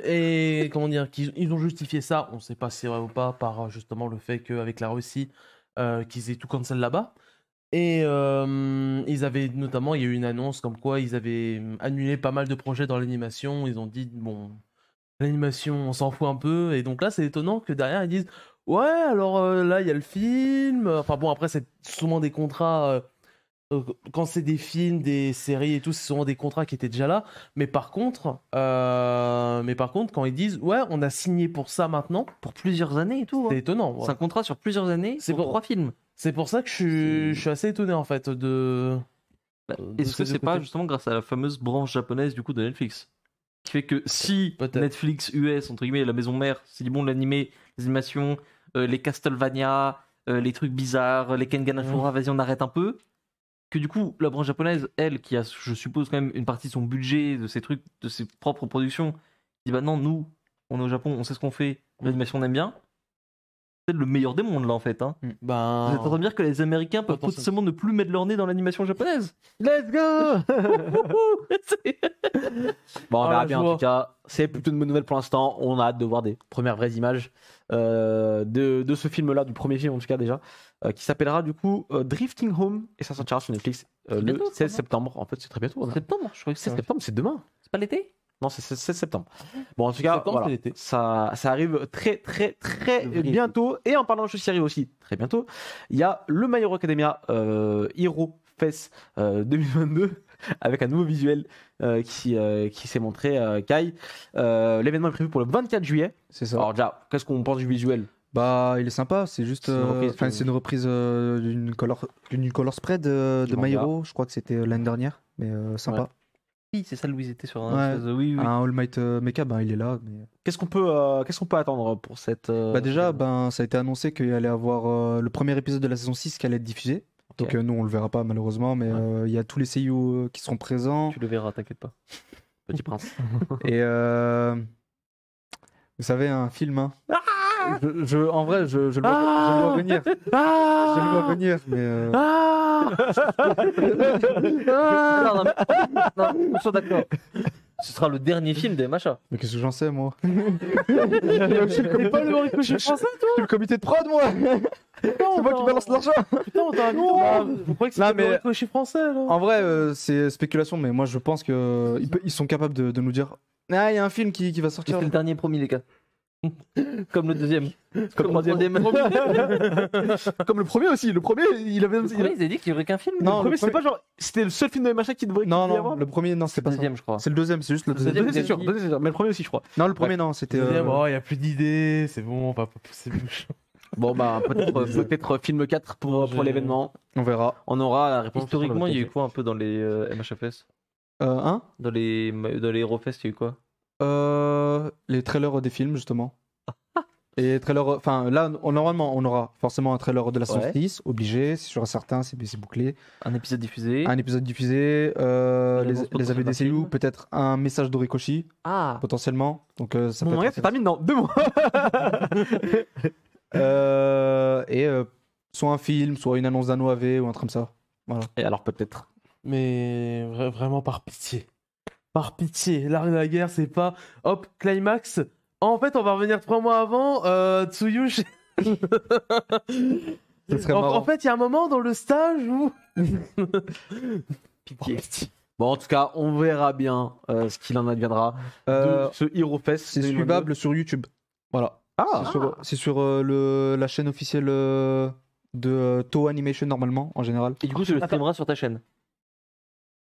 E: Et comment dire, ils ont justifié ça, on ne sait pas si c'est vrai ou pas, par justement le fait qu'avec la Russie, qu'ils aient tout cancel là-bas. Et ils avaient notamment, il y a eu une annonce comme quoi ils avaient annulé pas mal de projets dans l'animation. Ils ont dit, bon, l'animation, on s'en fout un peu. Et donc là, c'est étonnant que derrière, ils disent, ouais, alors là, il y a le film. Enfin bon, après, c'est souvent des contrats. Quand c'est des films, des séries et tout, c'est souvent des contrats qui étaient déjà là. Mais par contre, quand ils disent, ouais, on a signé pour ça maintenant,
D: Pour plusieurs années et tout.
E: c'est
D: Hein.
E: étonnant.
D: C'est un contrat sur plusieurs années,
E: C'est
D: pour
E: pour-
D: 3 films.
E: C'est pour ça que je suis assez étonné en fait de.
D: Bah,
E: de
D: Est-ce
E: ces
D: que
E: deux
D: c'est pas
E: côtés.
D: justement grâce à la fameuse branche japonaise du coup de Netflix qui fait que si
E: Peut-être.
D: Netflix US, entre guillemets, la maison mère, c'est dit bon, l'animé, les animations, les Castlevania, les trucs bizarres, les Kengan Ashura, vas-y, on arrête un peu. Que du coup, la branche japonaise, elle, qui a, je suppose, quand même une partie de son budget, de ses trucs, de ses propres productions, dit bah non, nous, on est au Japon, on sait ce qu'on fait, l'animation, on aime bien. C'est le meilleur des mondes là en fait. Hein.
E: Ben,
D: Vous êtes en train de me dire que les Américains peuvent
E: Potentiellement.
D: potentiellement ne plus mettre leur nez dans l'animation japonaise.
C: Let's go. Bon, on
E: Ah,
C: verra
E: la
C: bien en
E: joie.
C: tout cas. C'est plutôt une bonne nouvelle pour l'instant. On a hâte de voir des premières vraies images de ce film-là, du premier film en tout cas déjà, qui s'appellera du coup Drifting Home et ça sortira sur Netflix le
D: bientôt, ça,
C: 16
D: non
C: septembre. En fait, c'est très bientôt. on a-
D: Septembre, je crois que
C: 16
D: c'est.
C: septembre, c'est demain.
D: C'est pas l'été?
C: Non, c'est 16 septembre. Bon, en tout cas,
E: Septembre,
C: voilà,
E: c'est l'été.
C: ça arrive très, très, très
D: Le vrai
C: bientôt. Et en parlant de choses qui arrivent aussi très bientôt, il y a le My Hero Academia Hero Fest 2022 avec un nouveau visuel qui s'est montré, Kai. L'événement est prévu pour le 24 juillet.
F: C'est ça.
C: Alors, déjà, qu'est-ce qu'on pense du visuel?
F: Bah, il est sympa, c'est juste.
C: C'est une reprise,
F: Enfin, c'est une reprise d'une color spread de
C: Du
F: My
C: manga.
F: Hero, je crois que c'était l'année dernière, mais sympa.
C: Ouais.
D: Oui, c'est ça, Louise était sur un.
F: Ouais.
D: espèce de- Oui, oui.
F: Un All Might Mecha, ben, il est là. Mais...
C: Qu'est-ce qu'on peut attendre pour cette.
F: Bah, déjà, ben, ça a été annoncé qu'il allait avoir le premier épisode de la saison 6 qui allait être diffusé.
C: Ok.
F: Donc, nous, on le verra pas malheureusement, mais il y a tous les seiyuu qui seront présents.
D: Tu le verras, t'inquiète pas.
C: Petit Prince.
F: Et vous savez, un film. Hein. En vrai, je le vois venir. Je le vois venir, mais.
D: non, non, on soit d'accord. Ce sera le dernier film des Macha.
F: Mais qu'est-ce que j'en sais, moi?
E: T'es pas le Horikoshi français,
F: Je suis le comité de prod, moi! C'est moi qui balance l'argent!
E: putain, on t'a invité. Bah, je croyais que
F: Non,
E: c'était le
F: mais-
E: Horikoshi français, là.
F: En vrai, c'est spéculation, mais moi je pense que ils sont capables de nous dire ah, il y a un film qui va sortir.
D: C'est le dernier promis, les gars. Comme le deuxième.
C: Comme le troisième. Comme le premier aussi. Le premier, il avait.
D: Le premier, ils avaient dit qu'il y aurait qu'un film.
F: Non,
C: le premier,
F: le
C: c'était pas genre. C'était le seul film de machin qui devrait.
F: Non,
C: qu'il devait y avoir.
F: non, le premier, non,
D: C'est
F: c'était
D: le
F: pas ça.
D: deuxième, je crois.
F: C'est le deuxième, c'est juste le
D: Le
F: deuxième.
C: Deuxième, c'est sûr.
D: dit.
C: Deuxième, c'est sûr. Mais le premier aussi, je crois.
F: Non, le premier, non, c'était.
E: Deuxième, oh, il n'y a plus d'idées, c'est bon, on va pas pousser bouche.
C: Bon, bah, peut-être film 4 pour l'événement.
F: On verra.
C: On aura la réponse.
D: Historiquement, il y a eu quoi un peu dans les MHFS
F: Hein
D: dans les Eurofest, il y a eu quoi
F: Les trailers des films, justement. Et les trailers. Enfin, là, normalement, on aura forcément un trailer de la saison
D: Ouais.
F: 6, obligé, c'est sûr et certain, c'est bouclé.
D: Un épisode diffusé.
F: Un épisode diffusé,
D: annonce
F: les
D: potentielle d'un
F: AVDCU,
D: film.
F: peut-être un message d'Orikoshi,
D: Ah
F: potentiellement. Donc, ça
C: Mon
F: peut
C: manga
F: être
C: se termine dans 2 mois.
F: soit un film, soit une annonce d'un OAV ou un truc comme ça. Voilà.
C: Et alors, peut-être.
E: Mais vraiment par pitié. Par pitié. L'art de la guerre, c'est pas hop, climax. En fait, on va revenir 3 mois avant. Tsuyushi.
F: Ce serait
E: En
F: marrant.
E: fait, il y a un moment dans le stage où.
D: Pitié.
C: Bon, en tout cas, on verra bien ce qu'il en adviendra
F: Euh,
C: de ce Hero Fest.
F: c'est
C: 2022.
F: suivable sur YouTube. Voilà.
C: Ah,
F: C'est sur la chaîne officielle de Toho Animation, normalement, en général.
D: Et du coup, tu le streameras sur ta chaîne.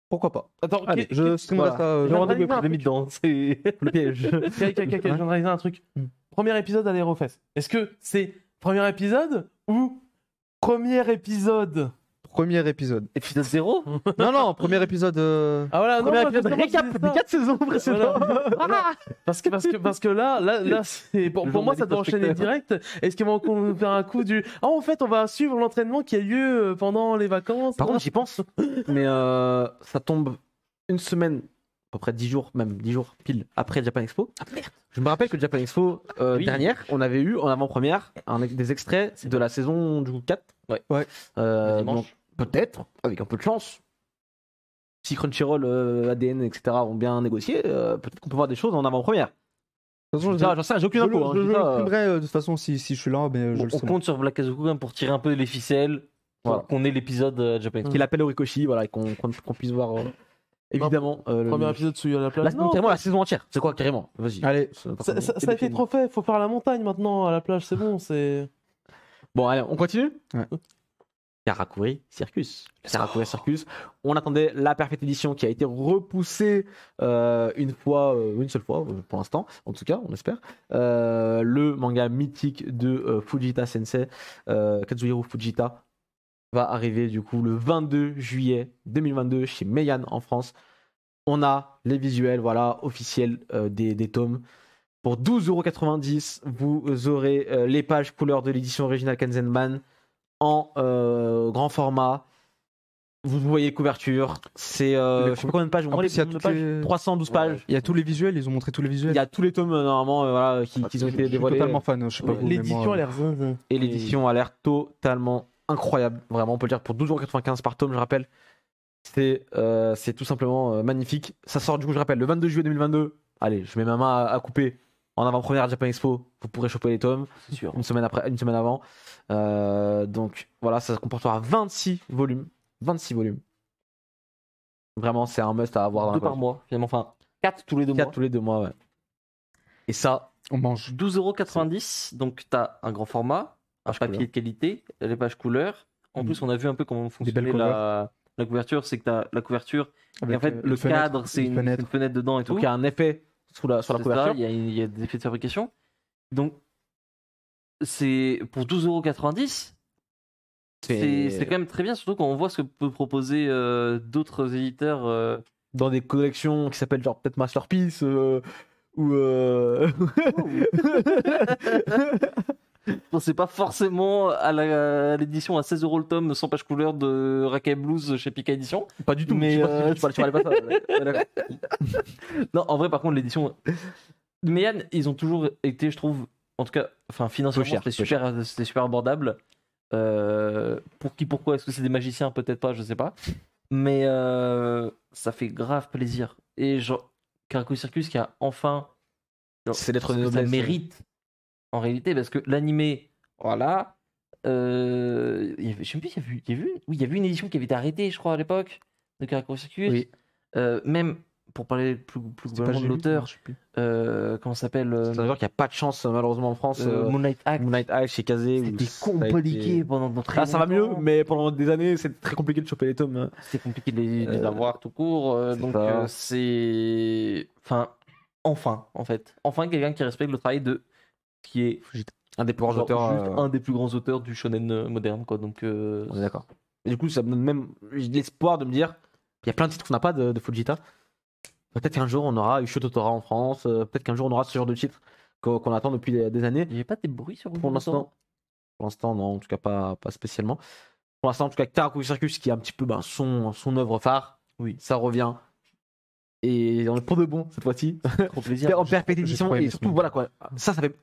F: Pourquoi pas?
E: Attends,
C: Allez,
F: Je streamerai
C: voilà.
F: ça.
E: Je
D: J'ai
E: viens
D: rendez-vous
E: de
D: avec mis dedans. C'est
C: le piège.
E: je viens de réaliser un truc. Premier épisode à l'Aérofest. Est-ce que c'est premier épisode ou premier épisode?
F: Premier épisode.
D: épisode 0
F: Non, non, premier épisode.
E: Ah voilà, non,
C: Premier
E: moi,
C: épisode
E: justement,
C: récap
E: je disais
C: des
E: ça.
C: 4 saisons précédentes.
E: Voilà. Parce que là c'est pour
D: Le
E: moi ça doit
D: journaliste
E: enchaîner direct. Est-ce qu'ils vont nous faire un coup du ah en fait on va suivre l'entraînement qui a lieu pendant les vacances.
C: Par contre, j'y pense. Mais ça tombe une semaine, à peu près 10 jours, même 10 jours pile après Japan Expo. Ah merde. Je me rappelle que Japan Expo
D: Oui.
C: dernière, on avait eu en avant-première des extraits de la saison du coup 4.
D: Ouais.
F: Ouais.
D: Dimanche.
C: Donc peut-être, avec un peu de chance, si Crunchyroll, ADN, etc. ont bien négocié, peut-être qu'on peut voir des choses en avant-première.
F: De toute façon,
C: J'en sais, j'ai aucune info. hein,
F: je
C: je dis
F: le
C: ça,
F: streamerai de toute façon si je suis là, mais je
D: On
F: le streamerai.
D: compte sur Black Kazoku pour tirer un peu les ficelles. Pour
C: Voilà.
D: qu'on ait l'épisode Japan Expo.
C: qu'il appelle Orikoshi, voilà, et qu'on puisse voir évidemment.
E: Premier épisode sous la plage. Non,
C: carrément la saison entière. C'est quoi carrément? Vas-y.
F: Allez,
E: ça a été trop fait. Faut faire la montagne maintenant à la plage. C'est bon. C'est.
C: Bon, allez, on continue.
F: Ouais.
C: Karakuri Circus. Karakuri Circus. On attendait la Perfect Edition qui a été repoussée une seule fois pour l'instant, en tout cas, on espère. Le manga mythique de Fujita Sensei, Kazuhiro Fujita, va arriver du coup le 22 juillet 2022 chez Meian en France. On a les visuels, voilà, officiels des tomes. Pour 12,90 €, vous aurez les pages couleurs de l'édition originale Kanzenban en grand format. Vous voyez couverture. C'est je sais pas combien de pages.
F: En plus, il y a
C: combien de
F: toutes
C: pages
F: les-
C: 312 pages.
F: il y a tous les visuels, ils ont montré tous les visuels.
C: Il y a tous les tomes normalement voilà, qui ont été
F: Je suis
C: dévoilés.
F: totalement fan, je sais pas vous, mais
E: L'édition
F: moi,
E: a l'air zinzin.
C: Et l'édition a l'air totalement incroyable. Vraiment, on peut le dire pour 12,95 € par tome, je rappelle. C'est tout simplement magnifique. Ça sort du coup, je rappelle, le 22 juillet 2022. Allez, je mets ma main à couper. En avant-première à Japan Expo, vous pourrez choper les tomes
D: C'est sûr.
C: une semaine avant. Donc voilà, ça comportera 26 volumes. 26 volumes. Vraiment, c'est un must à avoir dans
D: 2
C: la
D: par
C: collection.
D: mois, finalement. Enfin, 4 tous les 2
C: 4
D: mois.
C: tous les 2 mois, ouais. Et ça,
F: on mange.
D: 12,90 €. Donc, t'as un grand format, un
C: Page
D: papier
C: couleur.
D: de qualité, les pages couleurs. En plus, on a vu un peu comment fonctionnait
F: belles
D: la couverture. C'est que t'as la couverture. Et
F: Avec,
D: en fait, le
F: fenêtre,
D: cadre, c'est une fenêtre dedans et tout.
C: donc il y a un effet sur la
D: C'est ça,
C: couverture.
D: il y a des effets de fabrication. Donc, c'est pour 12,90 €. C'est quand même très bien, surtout quand on voit ce que peut proposer d'autres éditeurs.
C: Dans des collections qui s'appellent genre peut-être Masterpiece ou
D: Non, c'est pas forcément à l'édition à 16 € le tome, 100 pages couleurs de Rakai Blues chez Pika Édition.
C: pas du tout.
D: Mais,
C: Je sais pas si tu parlais pas ça. Ouais, d'accord.
D: Non, en vrai, par contre, l'édition. Meian, ils ont toujours été, je trouve, en tout cas, enfin, financièrement,
C: Peu cher,
D: c'était super abordable. Pour qui, pourquoi? Est-ce que c'est des magiciens? Peut-être pas, je sais pas. Mais ça fait grave plaisir. Et genre, Karakuri Circus qui a enfin. genre,
C: C'est l'être
D: parce
C: de
D: que ça
C: noblesse.
D: mérite en réalité, parce que l'animé, voilà. Je sais plus, il y a vu une édition qui avait été arrêtée, je crois, à l'époque, de Karakuri Circus.
C: Oui.
D: Même pour parler plus
F: C'était pas
D: globalement de
F: J'ai lu,
D: l'auteur,
F: je sais plus.
D: comment ça s'appelle
C: C'est un joueur qui a pas de chance malheureusement en France.
D: Moonlight Act.
C: Moonlight High chez Kazé.
D: C'était compliqué pendant très
C: Ah, ça va mieux,
D: longtemps.
C: mais pendant des années, c'est très compliqué de choper les tomes.
D: C'était compliqué de les avoir tout court.
C: c'est
D: Donc
C: ça.
D: c'est. Enfin, en fait. Enfin, quelqu'un qui respecte le travail de. Qui est
C: Un des plus grands
D: genre
C: auteurs.
D: juste un des plus grands auteurs du shonen moderne, quoi. Donc.
C: On est d'accord. Et du coup, ça me donne même l'espoir de me dire il y a plein de titres qu'on n'a pas de Fujita. Peut-être qu'un jour on aura Ushio Totora en France. Peut-être qu'un jour on aura ce genre de titre qu'on attend depuis des années.
D: Il n'y avait pas des bruits sur
C: Pour l'instant, non, en tout cas pas spécialement. Pour l'instant, en tout cas, Taraku Circus qui est un petit peu son œuvre phare.
D: Oui.
C: Ça revient. Et on est pour de bon cette fois-ci.
D: Trop plaisir.
C: En perpétition.
F: trop aimé
C: Et
F: ce
C: surtout,
F: manga.
C: voilà quoi. Ça fait.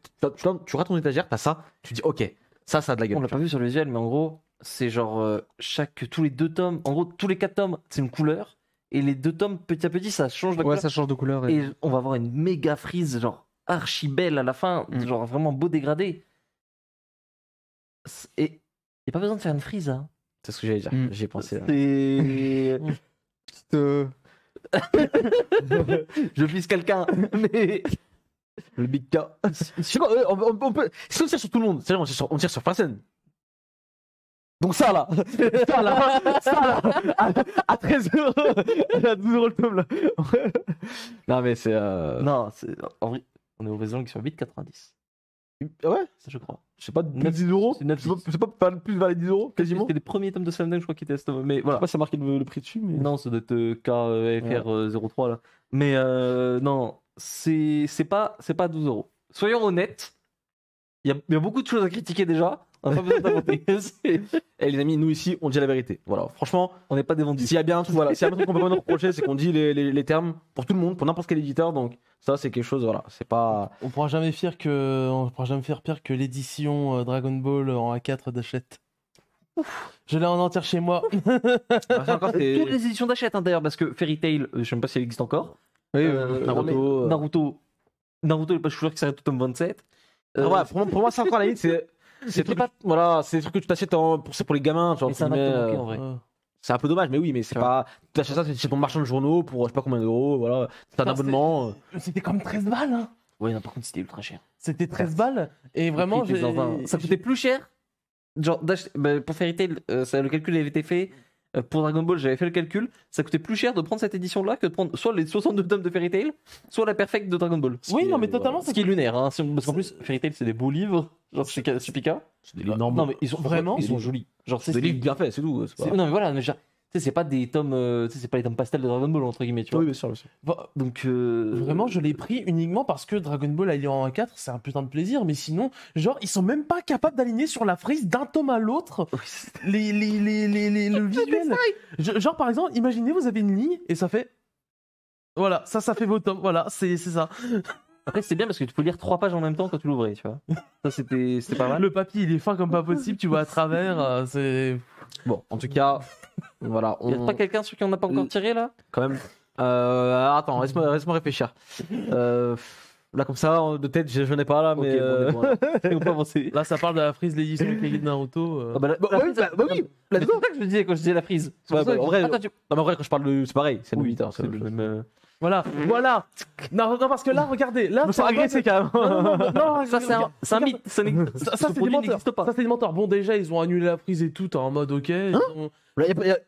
C: Tu rates ton étagère, t'as ça, tu dis ok, ça a de la gueule.
D: On l'a pas vu sur le visuel, mais en gros, c'est genre tous les 2 tomes, en gros, tous les 4 tomes, c'est une couleur. Et les 2 tomes, petit à petit, ça change de
F: Ouais,
D: couleur.
F: ça change de couleur.
D: Et on va avoir une méga frise, genre archi belle à la fin, genre vraiment beau dégradé. Et il n'y a pas besoin de faire une frise, hein.
C: C'est ce que j'allais dire.
F: Mm.
C: J'y ai pensé. Là.
D: C'est. Je vise quelqu'un, mais.
C: Le Big K. Je sais pas, on peut. Si on tire sur tout le monde, c'est-à-dire on tire sur personne. Donc ça là, à 13€, à 12€ le tome là. Non mais c'est.
D: Non, en vrai, on est au raison qui sont 8,90.
C: Ouais,
D: Ça, je crois.
C: je sais pas, plus de
D: 9,
C: 10€.
D: c'est 9,
C: C'est pas plus valait 10€ quasiment.
D: C'était les premiers tomes de Slam Dunk, je crois, qui étaient à ce tome. Mais
C: Je sais
D: voilà.
C: pas si ça marquait le prix dessus, mais.
D: Non, ça doit être KFR 03 là. Mais non, c'est pas 12€. Soyons honnêtes, il y a beaucoup de choses à critiquer déjà. On n'a pas besoin d'inventer.
C: Et les amis, nous ici, on dit la vérité. Voilà, franchement,
D: On n'est pas des vendus.
C: s'il y a bien un truc, voilà, s'il y a un truc qu'on peut pas nous reprocher, c'est qu'on dit les termes pour tout le monde, pour n'importe quel éditeur. Donc ça, c'est quelque chose, voilà, c'est pas.
E: On pourra jamais faire pire que l'édition Dragon Ball en A4 d'Hachette. Je l'ai en entière chez moi.
C: Encore,
D: Toutes les éditions d'Hachette hein, d'ailleurs, parce que Fairy Tail, je sais même pas si elle existe encore.
C: Naruto.
D: Naruto, je suis sûr que ça arrête au tome 27.
C: Ah ouais, pour moi, c'est encore la limite. C'est des trucs, voilà, c'est des trucs que tu t'achètes pour les gamins. Genre,
D: Et ça
C: tu
D: m'a
C: mets,
D: manqué en vrai.
C: c'est un peu dommage, mais oui, mais c'est
D: Tu
C: pas. Tu achètes ça chez ton marchand de journaux pour je sais pas combien d'euros. Voilà, t'as un
E: Putain,
C: abonnement.
E: C'était comme 13 balles. Hein.
D: Ouais, non, par contre, c'était ultra cher.
E: C'était 13 balles. Et vraiment,
D: Le prix était dans un- ça coûtait plus cher. Genre, pour Fairy Tail, le calcul avait été fait. Pour Dragon Ball, j'avais fait le calcul. Ça coûtait plus cher de prendre cette édition-là que de prendre soit les 62 tomes de Fairy Tail, soit la perfecte de Dragon Ball.
E: Oui, non, mais totalement.
D: Ce qui est lunaire, hein. Parce qu'en plus, Fairy Tail, c'est des beaux livres. Genre chez Pika.
C: C'est des énormes.
D: Non, mais ils sont
E: Vraiment
D: ils sont jolis. Genre,
C: C'est des livres bien faits, c'est tout. c'est pas-
D: Non, mais voilà, mais genre, tu sais, c'est pas des tomes. Tu sais, c'est pas les tomes pastels de Dragon Ball, entre guillemets, tu vois.
C: Oui, bien sûr, bien sûr.
D: Donc.
E: Vraiment, je l'ai pris uniquement parce que Dragon Ball allié en 1-4, c'est un putain de plaisir. Mais sinon, genre, ils sont même pas capables d'aligner sur la frise d'un tome à l'autre le visuel. Genre, par exemple, imaginez, vous avez une ligne et ça fait. Voilà, ça fait vos tomes. Voilà, c'est ça.
D: Après, c'est bien parce que tu peux lire 3 pages en même temps quand tu l'ouvrais, tu vois. Ça, c'était pas mal.
E: Le papier, il est fin comme pas possible. Tu vois à travers. C'est.
C: Bon, en tout cas, voilà.
D: Y a pas quelqu'un sur qui on n'a pas encore tiré là
C: Quand même. Attends, laisse-moi réfléchir. Là, comme ça, de tête, je n'ai pas là,
D: Ok,
C: mais.
D: bon, on peut avancer.
E: Là, ça parle de la frise de l'édition de Naruto.
D: Ah bah,
C: Bah, oui, oui,
D: c'est ça que je disais quand je disais la frise. C'est pour
C: Ouais,
D: ça
C: bah,
D: que
C: en vrai,
D: Attends, tu-
C: Non, mais en vrai, quand je parle de. C'est pareil, c'est le
D: Oui,
C: 8 heures.
D: c'est le même.
E: Voilà. Non, parce que là, regardez. Là,
C: Je me sens agressé quand même.
E: Non,
D: Ça, c'est un mythe. Ça
E: Ça,
D: ce
E: c'est des
D: produit
E: menteurs.
D: n'existe pas.
E: Ça, c'est des menteurs. Bon, déjà, ils ont annulé la frise et tout en mode ok. ils ont-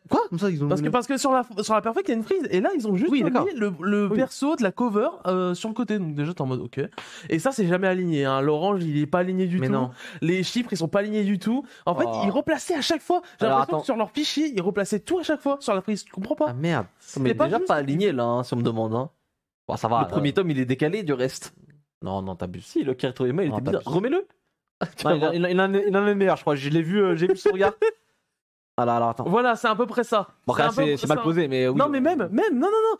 C: Quoi Comme ça, ils ont.
E: Parce que sur la perfect, il y a une frise. Et là, ils ont juste
C: Oui, d'accord.
E: mis le
C: Oui.
E: perso de la cover sur le côté. Donc, déjà, t'es en mode ok. Et ça, c'est jamais aligné. Hein. L'orange, il est pas aligné du
C: Mais
E: tout.
C: non.
E: Les chiffres, ils sont pas alignés du tout. En fait,
C: Oh.
E: ils replaçaient à chaque fois. J'ai
C: Alors,
E: l'impression
C: attends.
E: que sur leur fichier, ils replaçaient tout à chaque fois sur la frise. Tu comprends pas
C: Ah merde.
D: Mais
E: pas
D: déjà
E: juste-
D: pas aligné là, hein, si on me demande. Hein.
C: Bon, ça va.
D: Le premier tome, il est décalé du reste.
C: Non, t'abuses.
D: Si, le Kirito Ema, il
C: Non,
D: était bizarre.
C: t'abuses.
D: Remets-le.
C: Non, il en est meilleur, je crois. Je l'ai vu, j'ai vu son regard. Ah là, alors attends.
E: Voilà, c'est à peu près ça.
C: Bon,
E: C'est
C: là,
E: un peu-
C: c'est mal
E: ça-
C: posé, mais oui.
E: Non, mais même, non.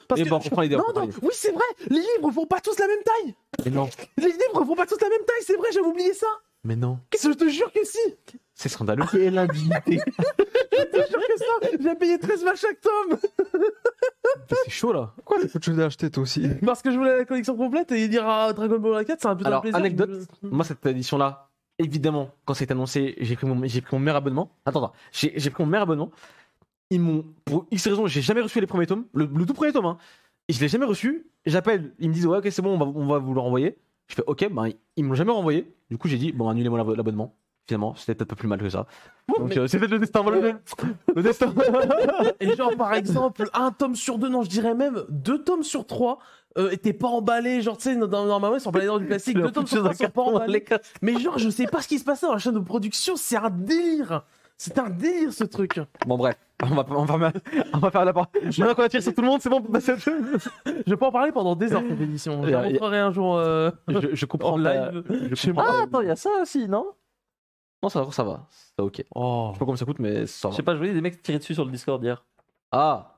E: Parce
C: Mais
E: que
C: bon, on comprend l'idée, on
E: Non,
C: comprend
E: non,
C: l'idée.
E: oui, c'est vrai. Les livres font pas tous la même taille.
C: Mais non.
E: Les livres font pas tous la même taille, c'est vrai, j'avais oublié ça.
C: Mais non.
E: Je te jure que si.
C: C'est scandaleux.
D: Quelle indignité.
E: Je te jure que ça. J'ai payé 13 balles chaque tome.
C: C'est chaud là.
F: Pourquoi t'as peu de choses à acheter toi aussi?
E: Parce que je voulais la collection complète et dire à Dragon Ball 4, c'est un peu
C: Alors,
E: un plaisir.
C: anecdote, moi, cette édition-là, évidemment, quand c'est annoncé, j'ai pris mon meilleur abonnement. Attends, j'ai pris mon meilleur abonnement. Ils m'ont, pour X raisons, j'ai jamais reçu les premiers tomes, le tout premier tome, hein. Et je l'ai jamais reçu. J'appelle, ils me disent ouais, ok, c'est bon, on va vous le renvoyer. Je fais ok, ben ils m'ont jamais renvoyé. Du coup, j'ai dit bon, annulez-moi l'abonnement. Finalement, c'était peut-être pas plus mal que ça. Donc, c'est peut-être le destin. Le destin.
E: Et genre, par exemple, un tome sur 2, non, je dirais même 2 tomes sur 3 étaient pas emballés. Genre, tu sais, normalement, ils sont emballés dans du plastique. 2 tomes sur 3 sont pas emballés. Mais genre, je sais pas ce qui se passait dans la chaîne de production. C'est un délire. C'est un délire, ce truc.
C: Bon, bref, on va faire la part. Maintenant qu'on a tiré sur tout le monde, c'est bon.
E: Je peux en parler pendant des heures, cette édition. Je la montrerai un jour
C: Je comprends
E: en live.
C: chez moi.
D: Ah, attends, il y a ça aussi, non?
C: Non, ça va. C'est ok.
E: Oh.
C: Je sais pas combien ça coûte, mais ça va.
D: Je sais pas, je voyais des mecs tirer dessus sur le Discord hier.
C: Ah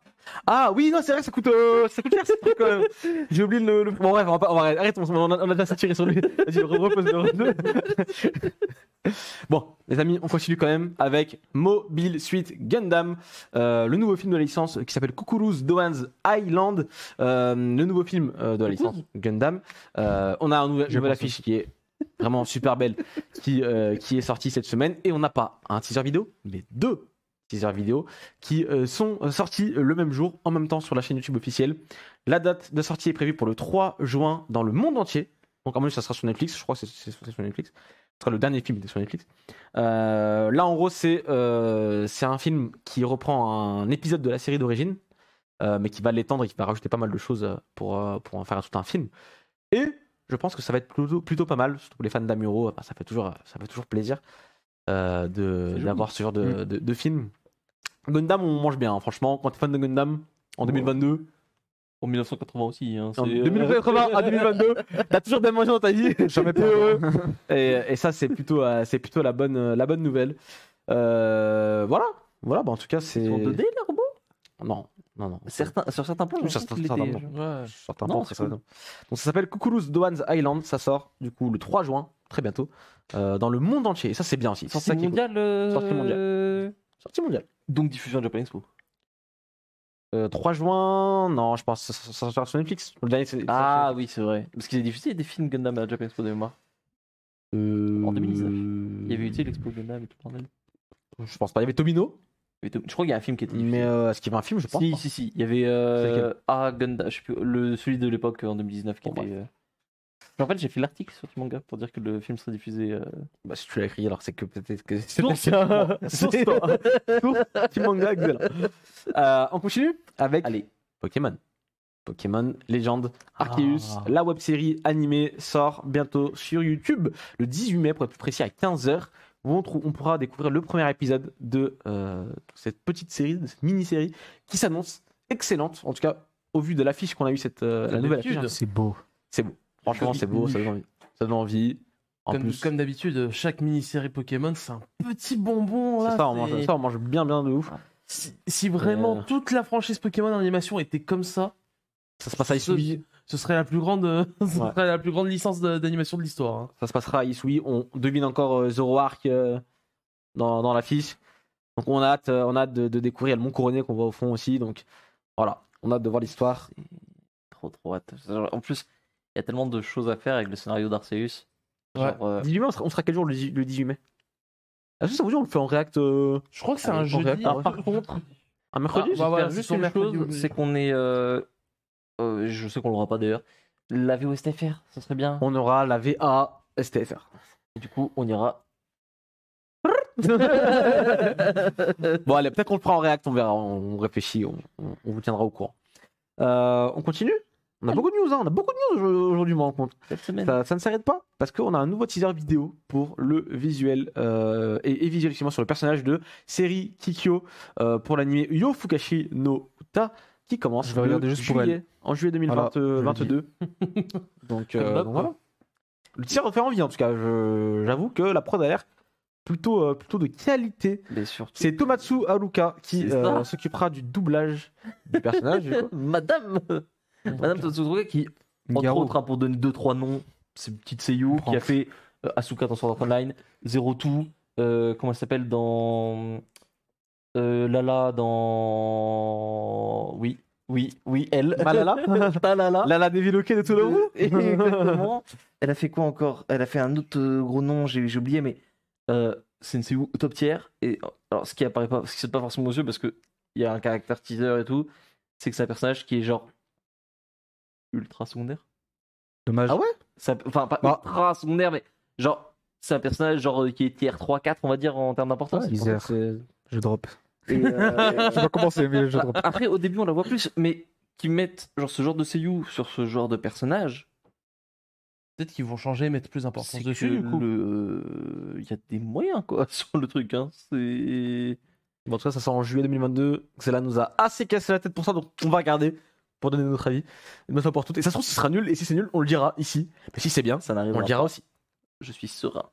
C: oui, non, c'est vrai que ça coûte cher ce truc quand même. J'ai oublié le. Bon, bref, on va arrête, on a déjà assez tiré sur lui. Vas-y, repose. Bon, les amis, on continue quand même avec Mobile Suit Gundam, le nouveau film de la licence qui s'appelle Kukuru's Doan's Island, le nouveau film de la licence Gundam. On a une nouvelle affiche qui est vraiment super belle, qui est sortie cette semaine, et on n'a pas un teaser vidéo, mais 2 teasers vidéo qui sont sortis le même jour, en même temps sur la chaîne YouTube officielle. La date de sortie est prévue pour le 3 juin dans le monde entier. Donc, à mon avis, ça sera sur Netflix. Je crois que c'est sur Netflix. Ce sera le dernier film qui est sur Netflix. Là, en gros, c'est un film qui reprend un épisode de la série d'origine, mais qui va l'étendre et qui va rajouter pas mal de choses pour en faire tout un film. Et je pense que ça va être plutôt pas mal, surtout pour les fans d'Amuro. Ça fait toujours plaisir d'avoir ce genre de film. Gundam, on mange bien, hein. Franchement, quand t'es fan de Gundam en 2022.
D: En 1980 aussi. Hein,
C: En 2080 à 2022, t'as toujours bien mangé dans ta vie. Jamais pas heureux. Et ça, c'est plutôt la bonne nouvelle. Voilà, bah, en tout cas, c'est.
D: Ils sont 2D, les robots?
C: Non.
D: Sur certains plans,
C: Oui,
D: je
C: certains
D: trouve qu'il était-
E: Ouais.
C: Certains
D: Non,
C: points,
D: c'est
C: très
D: cool.
C: cool. Donc ça s'appelle Kukuru's Doan's Island, ça sort du coup le 3 juin, très bientôt, dans le monde entier. Et ça, c'est bien aussi. C'est
D: Sortie
C: ça qui est cool.
D: mondiale.
C: Sortie mondiale. Sortie mondiale.
D: Donc diffusion à Japan Expo.
C: 3 juin, non, je pense que ça sort sur Netflix. Le dernier, c'est.
D: Ah oui, c'est vrai. Parce qu'ils avaient diffusé des films Gundam à Japan Expo de mémoire. En 2019. Il y avait eu tu sais, l'expo Gundam et tout le bordel.
C: Je pense pas. Il y avait Tomino,
D: Je crois qu'il y a un film qui était diffusé.
C: mais est-ce qu'il y avait un film? Je pense.
D: Si. Il y avait Gundam, je sais plus, celui de l'époque en 2019 qui
C: Bon,
D: était. En fait, j'ai fait l'article sur Timanga pour dire que le film serait diffusé.
C: Bah, si tu l'as écrit, alors c'est que peut-être que
D: Source.
C: Source, toi. Source, Timanga, excellent. On continue avec
D: Allez.
C: Pokémon Legend Arceus. La web-série animée sort bientôt sur YouTube le 18 mai, pour être plus précis, à 15h, où on pourra découvrir le premier épisode de cette petite série, de cette mini-série, qui s'annonce excellente, en tout cas au vu de l'affiche qu'on a eu, la nouvelle affiche.
E: d'habitude.
C: C'est beau. Franchement, c'est beau, ça donne envie. En plus,
E: Comme d'habitude, chaque mini-série Pokémon, c'est un petit bonbon. Là,
C: c'est ça, on mange bien de ouf.
E: Si vraiment toute la franchise Pokémon en animation était comme ça,
C: Ça se passe à Isui.
E: ce serait la plus grande, licence d'animation de l'histoire. Hein.
C: Ça se passera à Isui. On devine encore Zoroark dans l'affiche. Donc on a hâte de découvrir le Mont Couronné qu'on voit au fond aussi. Donc voilà, on a hâte de voir l'histoire.
D: Trop hâte. En plus, il y a tellement de choses à faire avec le scénario d'Arceus.
E: Ouais.
D: Genre,
C: 18 mai, on sera quel jour le 18 mai? Est-ce que ça vous dit on le fait en React
E: Je crois que c'est un jeudi.
C: React,
D: alors, par contre,
C: un mercredi?
E: bah, voilà,
D: j'espère juste
E: c'est
D: une
E: mercredi ou
D: chose,
E: jeudi.
D: c'est qu'on est. Je sais qu'on l'aura pas d'ailleurs. La VOSTFR, ça serait bien.
C: On aura la VA STFR.
D: Et du coup, on ira.
C: Bon allez, peut-être qu'on le fera en React, on verra, on réfléchit, on vous tiendra au courant. On continue? On a beaucoup de news, hein. On a beaucoup de news aujourd'hui, je me rends compte.
D: Cette semaine.
C: Ça ne s'arrête pas parce qu'on a un nouveau teaser vidéo pour le visuel et visuel effectivement sur le personnage de Seri Kikyo pour l'anime Yo Fukashi no Uta qui commence
F: Je vais regarder juste pour elle.
C: en juillet
F: Voilà,
C: 2022. Donc voilà. Le teaser fait envie en tout cas. J'avoue que la prod a l'air plutôt de qualité.
D: Mais surtout.
C: C'est Tomatsu Haruka qui
D: C'est ça.
C: s'occupera du doublage du personnage. du coup.
D: Madame Totsutsuga qui, entre
F: Garou.
D: autres, hein, pour donner 2-3 noms, c'est une petite Seiyu qui a fait Asuka dans Sword Art Online, Zero Two, comment elle s'appelle dans. Lala dans. Oui, elle.
C: Malala
D: Malala.
C: Lala Deviloke de tout le monde.
D: Exactement. Elle a fait quoi encore? Elle a fait un autre gros nom, j'ai oublié, mais c'est une Seiyu top tier. Et alors, ce qui apparaît pas, ce qui saute pas forcément aux yeux parce que il y a un caractère teaser et tout, c'est que c'est un personnage qui est genre ultra secondaire.
F: Dommage.
C: Ah ouais
D: Enfin, pas
F: Bah.
D: ultra secondaire, mais genre, c'est un personnage genre qui est tier 3-4, on va dire, en termes d'importance.
F: Ouais, Isère. Je drop.
D: Et,
F: Je vais pas commencer, mais je drop.
D: après, au début, on la voit plus, mais qui mettent genre ce genre de seiyuu sur ce genre de personnage,
E: Peut-être qu'ils vont changer, mettre plus
D: c'est
E: d'importance
D: que
E: dessus, du coup.
D: il y a des moyens, quoi, sur le truc. Hein. C'est...
C: Bon, en tout cas, ça sort en juillet 2022. Celle-là nous a assez cassé la tête pour ça, donc on va regarder pour donner notre avis. Une bonne fois pour toutes. Et ça se trouve, ce sera nul, et si c'est nul, on le dira ici. Mais si c'est bien,
D: Ça
C: on
D: n'arrivera
C: le dira
D: pas.
C: aussi.
D: Je suis serein.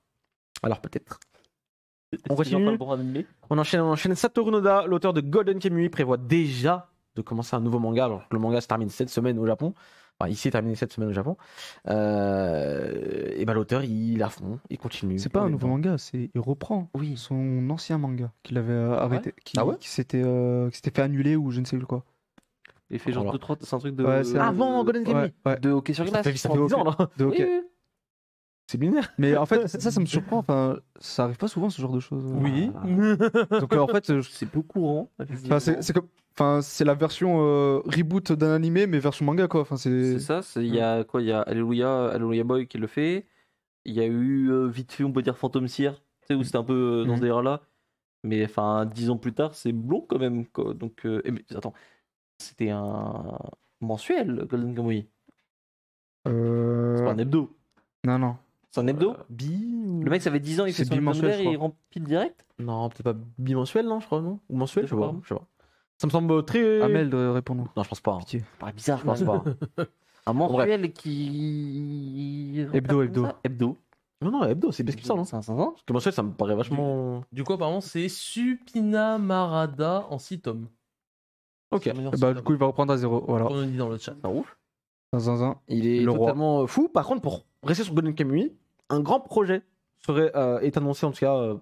C: Alors peut-être.
D: Est-ce
C: On
D: qu'ils ont
C: continue
D: pas le droit d'animer
C: On enchaîne. Satoru Noda, l'auteur de Golden Kamuy, prévoit déjà de commencer un nouveau manga. Alors que le manga se termine cette semaine au Japon. Enfin, ici, est terminé cette semaine au Japon. Et ben l'auteur, il est à fond, il continue.
F: C'est pas un nouveau manga, il reprend
D: Oui.
F: son ancien manga qu'il avait arrêté,
C: Ah ouais
F: qui s'était fait annuler ou je ne sais plus quoi.
D: Il fait genre
C: Alors.
D: 2-3, c'est un truc de.
F: Ouais, c'est
C: Avant Golden Kamuy.
F: Ouais, ouais.
D: De hockey sur glace.
C: Ça fait 10 ans, là.
F: De
D: Oui,
F: hockey.
D: oui.
C: C'est binaire.
F: Mais en fait, ça me surprend. Enfin, ça arrive pas souvent ce genre de choses.
E: Oui.
F: Donc en fait,
D: C'est peu courant.
F: c'est la version reboot d'un animé, mais version manga quoi. Enfin,
D: C'est ça, il y a quoi? Il y a Alléluia Boy qui le fait. Il y a eu vite fait, on peut dire Phantom Seer, tu sais, où c'était un peu dans ce délire-là. Mais enfin, 10 ans plus tard, c'est blond quand même, quoi. Donc, mais, attends, c'était un mensuel, Golden Kamuy. C'est pas un hebdo.
F: Non.
D: C'est un hebdo?
C: Bi.
D: Le mec, ça fait 10 ans, il fait
F: C'est
D: son
F: bimensuel,
D: hebdomadaire
F: je
D: et il remplit le direct?
C: Non, peut-être pas bimensuel, non, je crois, non? Ou mensuel,
D: Je sais pas.
C: je sais pas. Ça me semble très.
F: Amel de répondre.
C: Non, je pense pas. Hein.
F: Pitié.
D: Ça paraît bizarre,
C: Je pense pas.
D: Un mensuel qui.
F: Hebdo.
D: Hebdo.
C: Non, non, hebdo, c'est bien ce qu'il me semble. Hein.
D: C'est un 500.
C: Parce que mensuel, ça me paraît vachement.
E: Du coup, apparemment, c'est Supina Marada en 6 tomes.
C: Ok.
E: Ça veut dire
F: Bah,
E: six
F: du coup, il va reprendre à zéro. Voilà.
E: tomes. On nous dit dans le chat.
D: C'est ouf.
F: Zinzin.
C: Il est
F: Le roi.
C: totalement fou. Par contre, pour rester sur Golden Kamuy, un grand projet est annoncé en tout cas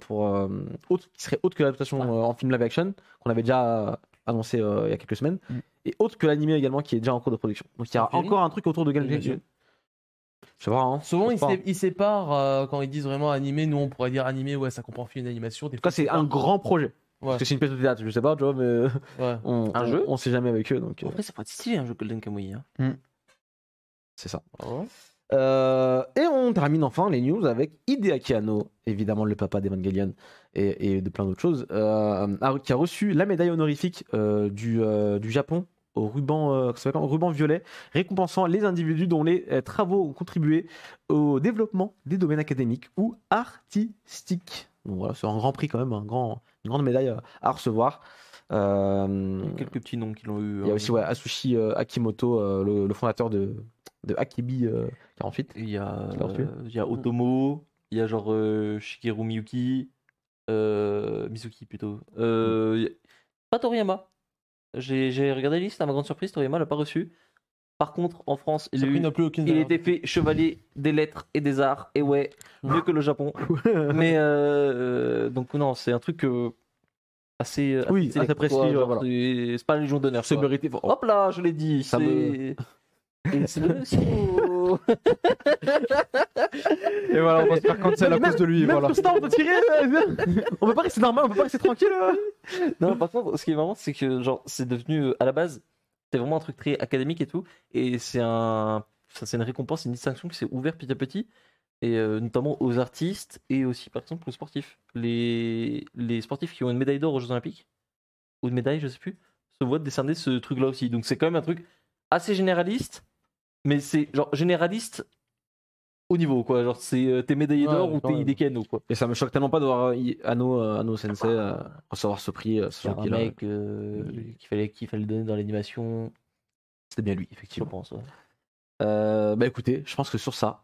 C: qui serait autre que l'adaptation en film live action qu'on avait déjà annoncé il y a quelques semaines et autre que l'animé également qui est déjà en cours de production. Donc il y a
E: Série
C: encore un truc autour de Golden
E: Animation.
C: Kamuy. Je sais pas. Hein.
E: Souvent,
C: Je sais pas.
E: ils séparent quand ils disent vraiment animé. Nous, on pourrait dire animé, ouais, ça comprend film d'animation.
C: En tout cas, c'est un grand projet.
E: Ouais.
C: Parce que c'est une pièce de théâtre, je sais pas, tu vois, mais
E: Ouais.
D: Un jeu
C: on sait jamais avec eux, donc
D: Après, ça pourrait être stylé un jeu Golden Kamuy. Hein.
C: c'est ça.
E: Ouais.
C: Et on termine enfin les news avec Hideaki Anno, évidemment le papa d'Evangelion et de plein d'autres choses, qui a reçu la médaille honorifique du Japon au ruban, ça s'appelle ruban violet, récompensant les individus dont les travaux ont contribué au développement des domaines académiques ou artistiques. Donc voilà, c'est un grand prix quand même, une grande médaille à recevoir.
D: Il y a quelques petits noms qui l'ont eu.
C: Il y a aussi Asushi Akimoto, le fondateur de Akibi 48.
D: Il y a,
C: Tu l'as reçu
D: il y a Otomo, il y a genre Shigeru Miyuki, Mizuki plutôt. Pas Toriyama. J'ai regardé la liste, à ma grande surprise, Toriyama l'a pas reçu. Par contre, en France, il a
E: Surpris
D: eu-
E: n'a plus aucune
D: il
E: valeur.
D: était fait chevalier des lettres et des arts, et ouais, mieux que le Japon. Mais donc non, c'est un truc assez
C: Oui,
D: select,
C: assez
D: quoi,
C: prestigieux,
D: genre,
C: voilà.
D: c'est pas la Légion d'honneur.
C: C'est
D: quoi.
C: mérité. Oh,
D: Hop là, je l'ai dit.
C: Ça
D: C'est Et c'est le monsieur.
F: Et voilà, on va se faire cancel à cause de lui.
C: Même
F: Voilà.
C: pour ça, on peut tirer. On peut pas rester normal, on peut pas rester tranquille.
D: Non, par contre, ce qui est marrant, c'est que genre, c'est devenu à la base, c'était vraiment un truc très académique et tout, et c'est une récompense, une distinction qui s'est ouverte petit à petit, et notamment aux artistes et aussi par exemple aux sportifs. Les sportifs qui ont une médaille d'or aux Jeux Olympiques ou une médaille, je sais plus, se voient décerner ce truc-là aussi. Donc c'est quand même un truc assez généraliste, mais c'est genre généraliste au niveau quoi. Genre c'est t'es médaillé d'or ou t'es
E: ouais.
D: Hidekeno quoi.
C: Et ça me choque tellement pas de voir Anno Sensei recevoir ce prix.
D: C'est un mec qu'il fallait donner dans l'animation,
C: C'était bien lui,
D: je
C: effectivement.
D: pense. Ouais.
C: Bah écoutez, je pense que sur ça,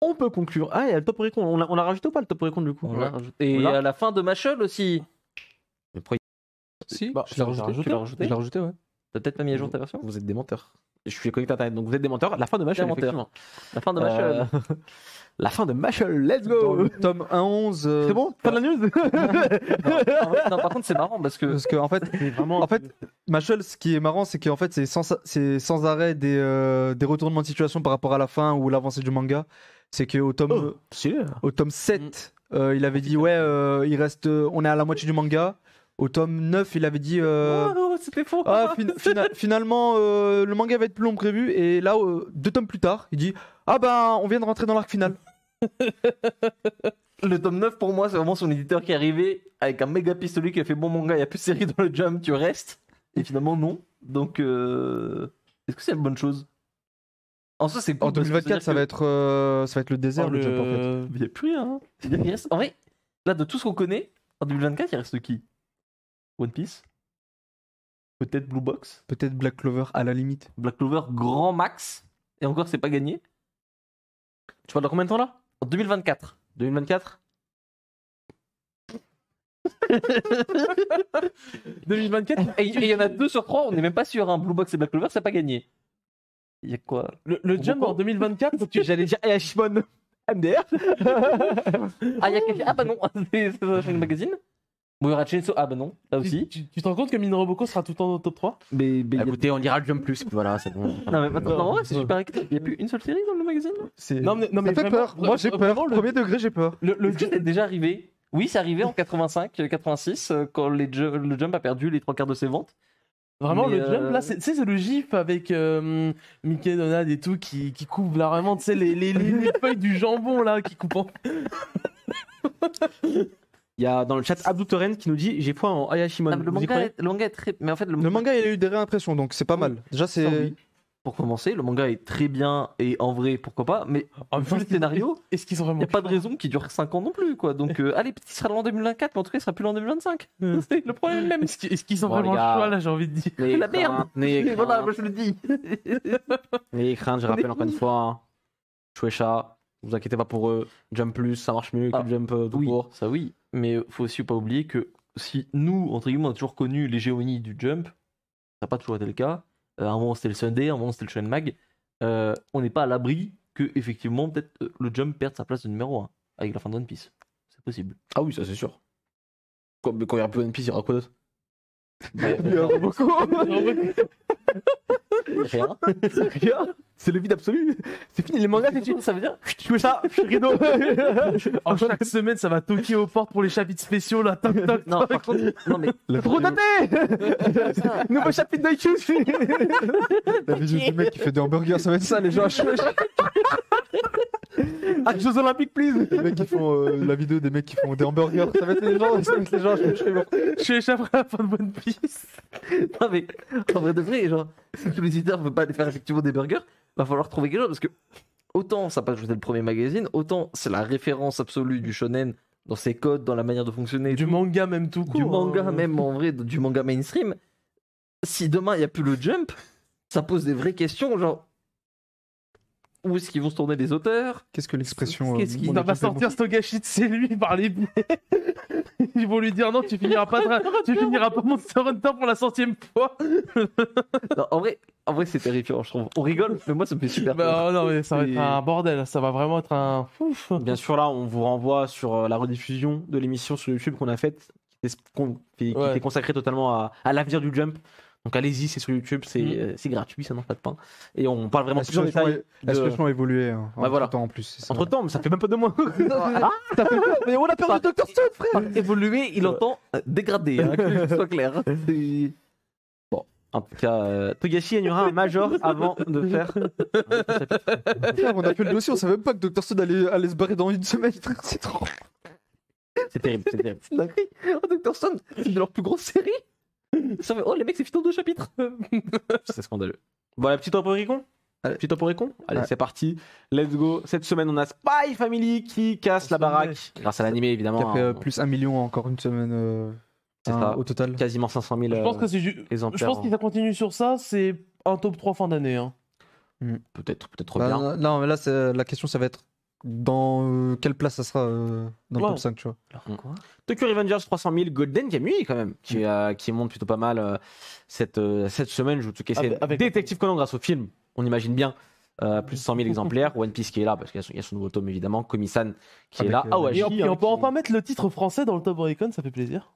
C: on peut conclure. Ah, il y a le top recon. On l'a rajouté ou pas le top recon du coup
D: On l'a rajouté. Et
C: On l'a
D: à la fin de Machel aussi.
C: Mais pourquoi
F: Si,
E: Bah,
F: je l'ai rajouté.
D: Tu l'as rajouté
F: Je l'ai rajouté, ouais.
D: T'as peut-être pas mis à jour ta version.
C: Vous êtes des menteurs. Je suis connecté à internet, donc vous êtes des menteurs. La fin de Machel,
D: Des menteurs.
C: effectivement.
D: La fin de Machel.
C: La fin de Machel, let's
F: Dans
C: go.
F: le tome 1-11.
C: C'est bon, fin de la news.
D: Non, par contre, c'est marrant parce que
F: Parce qu'en fait,
C: Vraiment.
F: Machel, ce qui est marrant, c'est qu'en fait, c'est sans arrêt des retournements de situation par rapport à la fin ou l'avancée du manga. C'est qu'au tome,
C: Stylé.
F: au tome 7, il avait dit ouais, il reste, on est à la moitié du manga. Au tome 9, il avait dit
D: Oh, c'était faux.
F: finalement le manga va être plus long que prévu. Et là, 2 tomes plus tard, il dit ah ben on vient de rentrer dans l'arc final.
D: Le tome 9 pour moi, c'est vraiment son éditeur qui est arrivé avec un méga pistolet qui a fait bon manga, il y a plus de séries dans le Jump, tu restes. Et finalement non. Donc est-ce que c'est une bonne chose? En soi, c'est cool
F: En
D: parce que
F: 2024, ça va
D: c'est-à-dire
F: être le désert le Jump en fait.
D: que il y a plus rien. Hein. Il reste... En vrai, là de tout ce qu'on connaît, en 2024, il reste qui? One Piece? Peut-être Blue Box?
F: Peut-être Black Clover à la limite.
D: Black Clover grand max. Et encore, c'est pas gagné.
C: Tu parles dans combien de temps là?
D: En 2024.
C: 2024?
E: 2024,
D: Et il y en a 2 sur 3, on n'est même pas sûr. Hein. Blue Box et Black Clover, c'est pas gagné. Il y a quoi?
E: le Jump en 2024, faut que tu-
C: J'allais dire Ayashimon MDR.
D: Ah, il y a quelqu'un. Ah bah non, c'est Shonen Magazine. Bon, il y aura Chainsaw. Ah bah non, là aussi.
E: tu te rends compte que Mine Roboko sera tout le temps dans le top 3?
D: Mais il y a-
C: Écoutez, on ira le Jump Plus. Voilà, c'est bon.
D: Non, mais maintenant, en vrai, c'est super écrit. Il n'y a plus une seule série dans le magazine?
E: Non, mais
F: Ça fait
E: vraiment,
F: peur. Moi j'ai peur.
E: vraiment, le-
F: Premier degré, j'ai peur.
E: Le
D: Est-ce que c'est déjà arrivé? Oui, c'est arrivé en 85-86, quand le Jump a perdu les 3 quarts de ses ventes.
E: Vraiment,
D: Mais,
E: le Jump, là, c'est le gif avec Mickey Donald et tout qui coupe là, vraiment, tu sais, les feuilles du jambon là qui coupent en.
C: Il y a dans le chat Abdou Torrent qui nous dit j'ai foi en Ayashimon.
D: Ah, mais
C: Vous y croyez
D: le manga est très. Mais en fait,
F: Le manga, il a eu des réimpressions, donc c'est pas mal. Déjà,
D: Ça,
F: c'est.
D: oui. Pour commencer, le manga est très bien et en vrai, pourquoi pas. Mais
E: En
D: vu le scénario,
E: Est-ce qu'ils sont
D: il
E: vraiment.
D: n'y a pas de raison qu'il dure 5 ans non plus, quoi. Donc, allez, peut-être qu'il sera là en 2024, mais en tout cas, il sera plus là en 2025. C'est le problème même.
E: Est-ce qu'ils sont
C: Bon,
E: vraiment
C: les gars.
E: choix là, j'ai envie de dire.
C: N'ayez
D: La merde.
C: crainte, n'ayez
D: Voilà,
C: crainte.
D: moi je le dis.
C: N'ayez crainte, je rappelle encore une fois. Hein. Shueisha, vous inquiétez pas pour eux. Jump Plus, ça marche mieux que
D: Ah,
C: le Jump tout
D: Oui,
C: court.
D: ça oui. Mais faut aussi pas oublier que si nous, entre guillemets, on a toujours connu les géonies du Jump, ça n'a pas toujours été le cas. À un moment c'était le Sunday, à un moment c'était le Shonen Mag. On n'est pas à l'abri que, effectivement, peut-être le Jump perde sa place de numéro 1 avec la fin de One Piece. C'est possible.
C: Ah oui, ça c'est sûr. Mais quand il y aura plus One Piece, il y aura quoi d'autre?
D: Rien.
C: Rien. C'est le vide absolu. C'est fini, les mangas, c'est fini.
D: Ça veut dire
C: Shueisha, rideau.
E: En chaque semaine, ça va toquer aux portes pour les chapitres spéciaux là. Toc, toc,
D: Non,
E: toc.
D: par contre, non mais.
C: Trop daté. Nouveau chapitre d'IQ.
F: La vidéo du mec qui fait des hamburgers, ça va être ça, les gens.
C: Ah, Jeux Olympiques, please.
F: Les mecs qui font la vidéo des mecs qui font des hamburgers, ça va être les gens. Ça va être les gens.
E: Je suis échappé à la fin de One Piece.
D: Non mais, en vrai de vrai, genre, si tous les éditeurs ne veulent pas aller faire effectivement des burgers, va falloir trouver quelque chose parce que autant ça n'a pas été le premier magazine, autant c'est la référence absolue du shonen dans ses codes, dans la manière de fonctionner, et
E: Du
D: tout.
E: manga même tout court.
D: Du manga
E: hein.
D: même en vrai, du manga mainstream. Si demain il n'y a plus le Jump, ça pose des vrées questions, genre où est-ce qu'ils vont se tourner les auteurs?
F: Qu'est-ce que l'expression
D: Qu'est-ce qui
E: Il va pas sortir Togashi de c'est lui par les pieds. Ils vont lui dire non, tu finiras pas Monster Hunter pour la 100e fois.
D: Non, en vrai c'est terrifiant, je trouve. On rigole, mais moi ça me fait super peur.
E: Bah, non, mais ça va
D: Et-
E: être un bordel. Ça va vraiment être un. Ouf.
C: Bien sûr, là, on vous renvoie sur la rediffusion de l'émission sur YouTube qu'on a faite, qui
E: Ouais.
C: était consacrée totalement à l'avenir du Jump. Donc allez-y, c'est sur YouTube, c'est gratuit, ça n'en pas de pain. Et on parle vraiment
F: La
C: plus en
F: situation,
C: détail.
F: la situation a évolué
C: Ouais, voilà.
F: temps en plus. c'est ça.
C: Entre temps, mais ça fait même pas 2 mois.
D: Ah,
C: Mais on a perdu Dr. Stone, frère.
D: par évoluer, il entend dégrader, hein, que ce soit clair. C'est-
C: En tout cas, Togashi gagnera un major avant de faire.
F: Frère, on a fait le dossier, on savait même pas que Dr. Stone allait se barrer dans une semaine, frère, c'est trop.
C: C'est terrible, c'est terrible.
D: C'est une dinguerie. Oh, Dr. Stone, c'est de leur plus grosse série. Ça fait- Oh, les mecs, c'est fini en 2 chapitres.
C: C'est scandaleux. Bon, la petite Oporicon.
F: Allez.
C: Petit Oporicon. Allez,
F: Ouais.
C: c'est parti. Let's go. Cette semaine, on a Spy Family qui casse la baraque. Grâce à l'animé, évidemment.
F: Qui a fait
C: hein.
F: plus 1 million encore une semaine
C: C'est ça.
F: au total.
C: Quasiment 500 000
E: Je pense que c'est ju-
C: exemplaires.
E: Je pense que si ça continue sur ça, c'est un top 3 fin d'année. Hein.
C: Peut-être trop
F: Bah,
C: bien.
F: non, mais là, la question, ça va être dans quelle place ça sera dans le
E: Ouais.
F: top 5, tu vois.
D: Alors, quoi?
C: Tokyo Revengers 300 000 Golden Kamuy quand même, qui monte plutôt pas mal cette semaine. Je vous c'est
E: Avec-
C: Détective Conan grâce au film, on imagine bien. Plus 100 000 exemplaires. One Piece qui est là parce qu'il y a son nouveau tome évidemment. Komi-san qui est
F: Avec,
C: là. Awashi.
E: Et on peut enfin mettre le titre français dans le top Oricon, ça fait plaisir.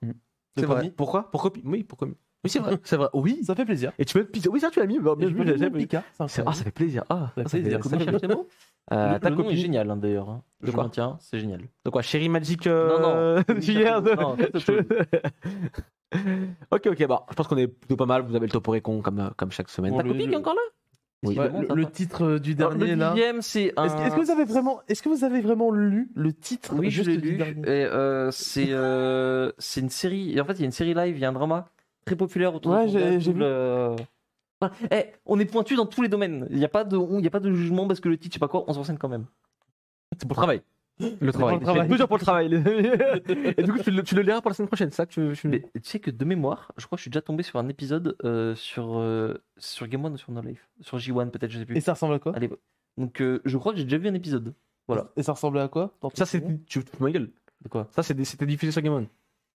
F: C'est
E: Le
F: vrai.
E: premier.
C: Pourquoi Oui, pourquoi Oui, c'est vrai, c'est vrai. Oui.
E: Ça fait plaisir.
C: Et tu peux mettre Pika. Oui, ça, tu l'as mis. Bien
E: Et je
C: vu,
E: peux
C: j'avais
E: mettre
C: pas vu.
E: Pika, c'est
C: Ah,
E: incroyable.
C: ça fait plaisir. Ah,
E: Ça
C: ça
E: fait
C: fait
E: plaisir.
D: Comment cherche les mots
C: Ta
D: Le nom est
C: copine.
D: génial, hein, d'ailleurs. Hein.
C: De
D: Je
C: quoi
D: maintiens, c'est génial.
C: De quoi, Chérie Magic
D: Non,
C: d'hier
D: non, c'est autre
C: Ok, bah, je pense qu'on est plutôt pas mal. Vous avez le toporécon comme chaque semaine.
E: Bon,
D: Ta
E: le-
D: copie qui est encore là
C: Oui.
E: Ouais,
D: Évidemment, ça
E: le
D: va.
E: titre du
D: Alors,
E: dernier
D: le
E: là.
D: 10e, c'est un.
E: Est-ce que vous avez vraiment lu le titre
D: Oui, je
E: juste
D: l'ai
E: du
D: lu.
E: dernier
D: Et c'est une série. Et en fait, il y a une série live, il y a un drama très populaire autour
E: Ouais,
D: de son gars,
E: j'ai
D: tout
E: vu.
D: Voilà. On est pointu dans tous les domaines. Il n'y a pas de jugement parce que le titre, je sais pas quoi, on se renseigne quand même.
C: C'est pour le travail. Le
E: pour le travail.
C: C'est toujours pour le travail. les amis. Et du coup, tu le liras pour la semaine prochaine, c'est ça que tu.
D: Mais tu sais que de mémoire, je crois que je suis déjà tombé sur un épisode sur Game One ou sur No Life. Sur J1 peut-être, je sais plus.
E: Et ça ressemble à quoi
D: Allez, donc je crois que j'ai déjà vu un épisode. Voilà.
E: Et ça ressemblait à quoi dans ton
C: Ça, c'est.
E: souvenir
C: Tu te fous de ma gueule.
D: De quoi
C: Ça, c'était diffusé sur Game On.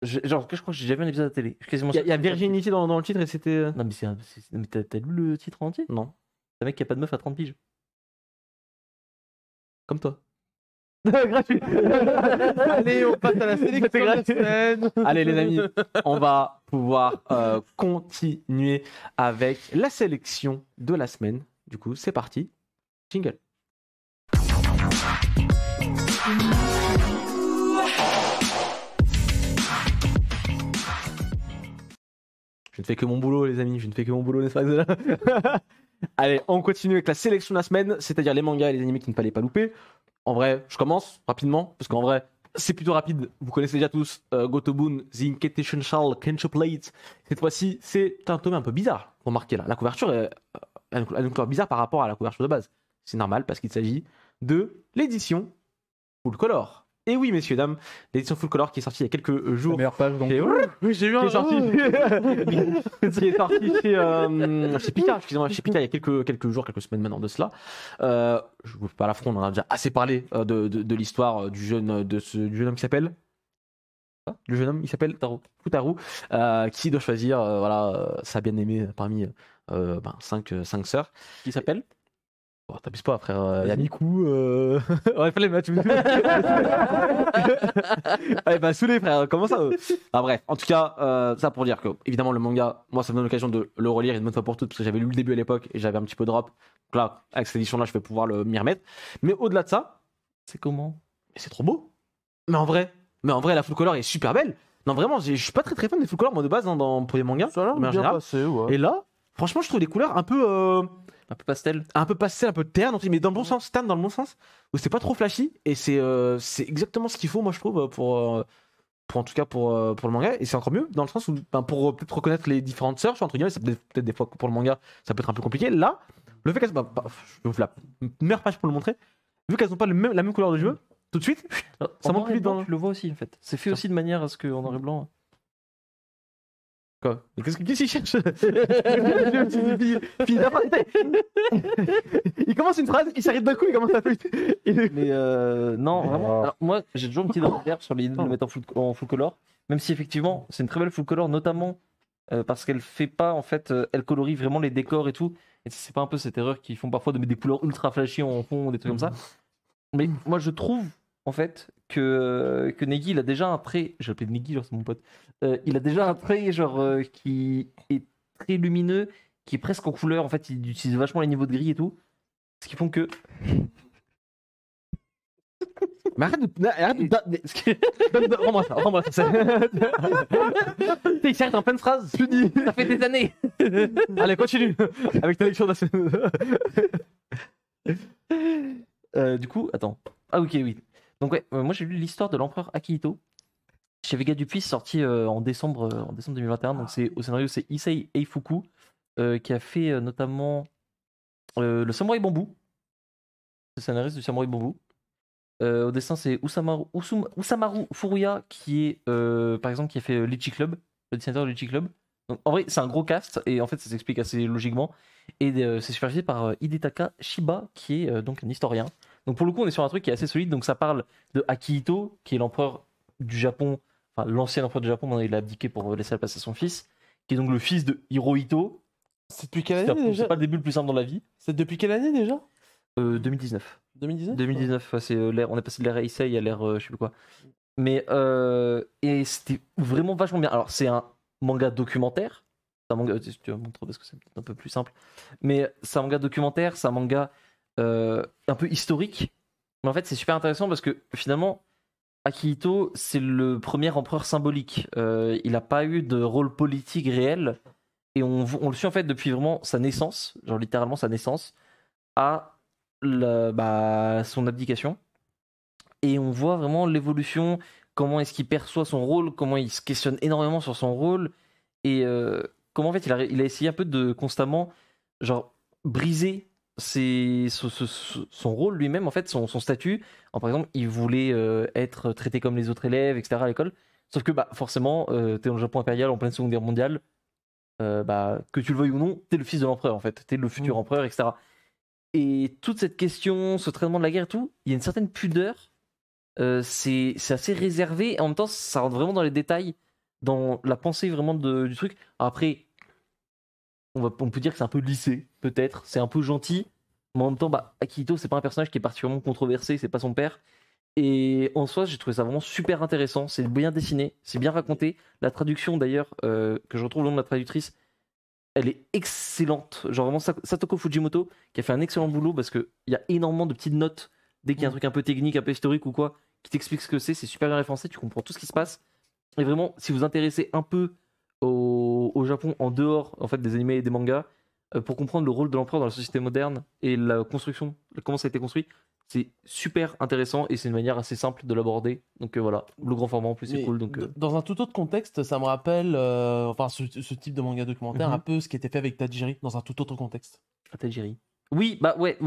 D: Genre, je crois que j'ai déjà vu un épisode à la télé. Je suis quasiment
C: Il y a
D: sûr que c'est
C: Virginity dans le titre et c'était.
D: Non, mais mais t'as lu le titre entier?
C: Non.
D: C'est un mec qui a pas de meuf à 30 piges.
C: Comme toi. Gratuit.
E: Allez, on passe à la sélection de la semaine.
C: Allez les amis, on va pouvoir continuer avec la sélection de la semaine. Du coup, c'est parti. Jingle. Je ne fais que mon boulot les amis, je ne fais que mon boulot, n'est-ce pas? Allez, on continue avec la sélection de la semaine, c'est-à-dire les mangas et les animés qu'il ne fallait pas louper. En vrai, je commence rapidement, parce qu'en vrai, c'est plutôt rapide. Vous connaissez déjà tous Gotobun, The Inquisitional Kenship Plate. Cette fois-ci, c'est un tome un peu bizarre, remarquez là. La couverture est une couleur bizarre par rapport à la couverture de base. C'est normal, parce qu'il s'agit de l'édition Full Color. Et oui, messieurs, dames, l'édition Full Color qui est sortie il y a quelques
F: La
C: jours.
F: meilleure page donc.
C: Et
E: Oui, j'ai eu
C: qui
E: un
C: est sorti, qui est sorti chez Pika, excusez-moi, chez Pika il y a quelques jours, quelques semaines maintenant de cela. Je vous fais pas l'affront, on en a déjà assez parlé de l'histoire du jeune homme qui s'appelle. Le jeune homme, il s'appelle Futaru, qui doit choisir sa bien-aimée parmi 5 sœurs.
D: Qui s'appelle?
C: Bon, t'abuses pas, frère. Il y a Miku. Ouais, fallait mettre. Ouais, bah, saoulé, frère. Comment ça Ah, bref. En tout cas, ça pour dire que, évidemment, le manga, moi, ça me donne l'occasion de le relire une bonne fois pour toutes, parce que j'avais lu le début à l'époque et j'avais un petit peu drop. Donc là, avec cette édition-là, je vais pouvoir m'y remettre. Mais au-delà de ça,
D: C'est comment?
C: c'est trop beau. Mais en vrai, la full color est super belle. Non, vraiment, je suis pas très fan des full color, moi, de base, pour les mangas.
E: Ça a l'air
C: Mais en
E: bien
C: général.
E: passé, ouais.
C: Et là, franchement, je trouve les couleurs un peu
D: pastel.
C: pastel, un peu terne, mais dans le bon sens, terne dans le bon sens, où c'est pas trop flashy, et c'est exactement ce qu'il faut, moi je trouve, pour en tout cas pour le manga, et c'est encore mieux, dans le sens où, pour peut-être reconnaître les différentes sœurs, entre guillemets, ça peut-être des fois pour le manga, ça peut être un peu compliqué. Là, le fait qu'elles je vous la meilleure page pour le montrer, vu qu'elles n'ont pas la même couleur de cheveux, tout de suite, ça monte plus vite dans.
D: Tu le vois aussi en fait. C'est fait aussi de manière à ce qu'en noir et blanc.
C: Quoi? Mais qu'est-ce qu'il cherche? Il commence une phrase, il s'arrête d'un coup, il commence à faire.
D: Mais non, vraiment. Alors, moi, j'ai toujours une petite réserve sur l'idée de le mettre en full color, même si effectivement, c'est une très belle full color, notamment parce qu'elle fait pas, en fait, elle colorie vraiment les décors et tout. Et c'est pas un peu cette erreur qu'ils font parfois de mettre des couleurs ultra flashy en fond ou des trucs comme ça. Mais moi, je trouve, en fait, que Negi, il a déjà un trait. Je l'appelle Negi, genre c'est mon pote. Il a déjà un trait, genre, qui est très lumineux, qui est presque en couleur. En fait, il utilise vachement les niveaux de gris et tout. Ce qui font que.
C: Mais arrête de. Rends-moi ça. Il s'arrête en pleine phrase.
D: Ça fait des années.
C: Allez, continue avec ta lecture de la semaine.
D: Du coup, attends. Ah, ok, oui. Donc, ouais, moi j'ai lu l'histoire de l'empereur Akihito chez Vega Dupuis, sorti en décembre 2021. Donc, au scénario, c'est Issei Eifuku qui a fait notamment le Samouraï Bambou. C'est le scénariste du Samouraï Bambou. Au dessin, c'est Usamaru Furuya qui est, par exemple, qui a fait Litchi Club, le dessinateur de Litchi Club. Donc, en vrai, c'est un gros cast et en fait, ça s'explique assez logiquement. Et c'est supervisé par Hidetaka Shiba qui est donc un historien. Donc, pour le coup, on est sur un truc qui est assez solide. Donc, ça parle de Akihito qui est l'empereur du Japon, enfin l'ancien empereur du Japon. Maintenant, il a abdiqué pour laisser la place à son fils, qui est donc le fils de Hirohito.
E: C'est depuis quelle année déjà?
D: C'est pas le début le plus simple dans la vie.
E: C'est depuis quelle année déjà?
D: 2019.
E: 2019
D: 2019, ouais, c'est l'ère, on est passé de l'ère Heisei à l'ère je sais plus quoi. Mais et c'était vraiment vachement bien. Alors c'est un manga documentaire, C'est un manga, tu vas me montrer parce que c'est peut-être un peu plus simple. Mais c'est un manga documentaire, c'est un manga un peu historique. Mais en fait, c'est super intéressant parce que finalement, Akihito, c'est le premier empereur symbolique. Il n'a pas eu de rôle politique réel. Et on le suit en fait depuis vraiment sa naissance, genre littéralement sa naissance, à son abdication. Et on voit vraiment l'évolution, comment est-ce qu'il perçoit son rôle, comment il se questionne énormément sur son rôle. Et comment en fait il a essayé un peu de constamment genre briser son rôle lui-même, en fait, son statut. Par exemple, il voulait être traité comme les autres élèves, etc. à l'école. Sauf que forcément, t'es dans le Japon impérial en pleine Seconde Guerre mondiale. Que tu le veuilles ou non, t'es le fils de l'empereur en fait. T'es le futur empereur, etc. Et toute cette question, ce traitement de la guerre et tout, il y a une certaine pudeur. C'est assez réservé. Et en même temps, ça rentre vraiment dans les détails, dans la pensée vraiment du truc. Alors après, on peut dire que c'est un peu lissé, peut-être. C'est un peu gentil. Mais en même temps, Akihito, c'est pas un personnage qui est particulièrement controversé. C'est pas son père. Et en soi, j'ai trouvé ça vraiment super intéressant. C'est bien dessiné, c'est bien raconté. La traduction, d'ailleurs, que je retrouve le nom de la traductrice, elle est excellente. Genre vraiment Satoko Fujimoto, qui a fait un excellent boulot parce qu'il y a énormément de petites notes. Dès qu'il y a un truc un peu technique, un peu historique ou quoi, qui t'explique ce que c'est super bien référencé, tu comprends tout ce qui se passe. Et vraiment, si vous vous intéressez un peu au Japon en dehors en fait, des animés et des mangas, pour comprendre le rôle de l'empereur dans la société moderne et la construction, comment ça a été construit, c'est super intéressant et c'est une manière assez simple de l'aborder. Donc voilà, le grand format en plus c'est cool. Donc,
E: Dans un tout autre contexte, ça me rappelle ce type de manga documentaire, un peu ce qui était fait avec Tajiri, dans un tout autre contexte.
D: Tajiri. Oui,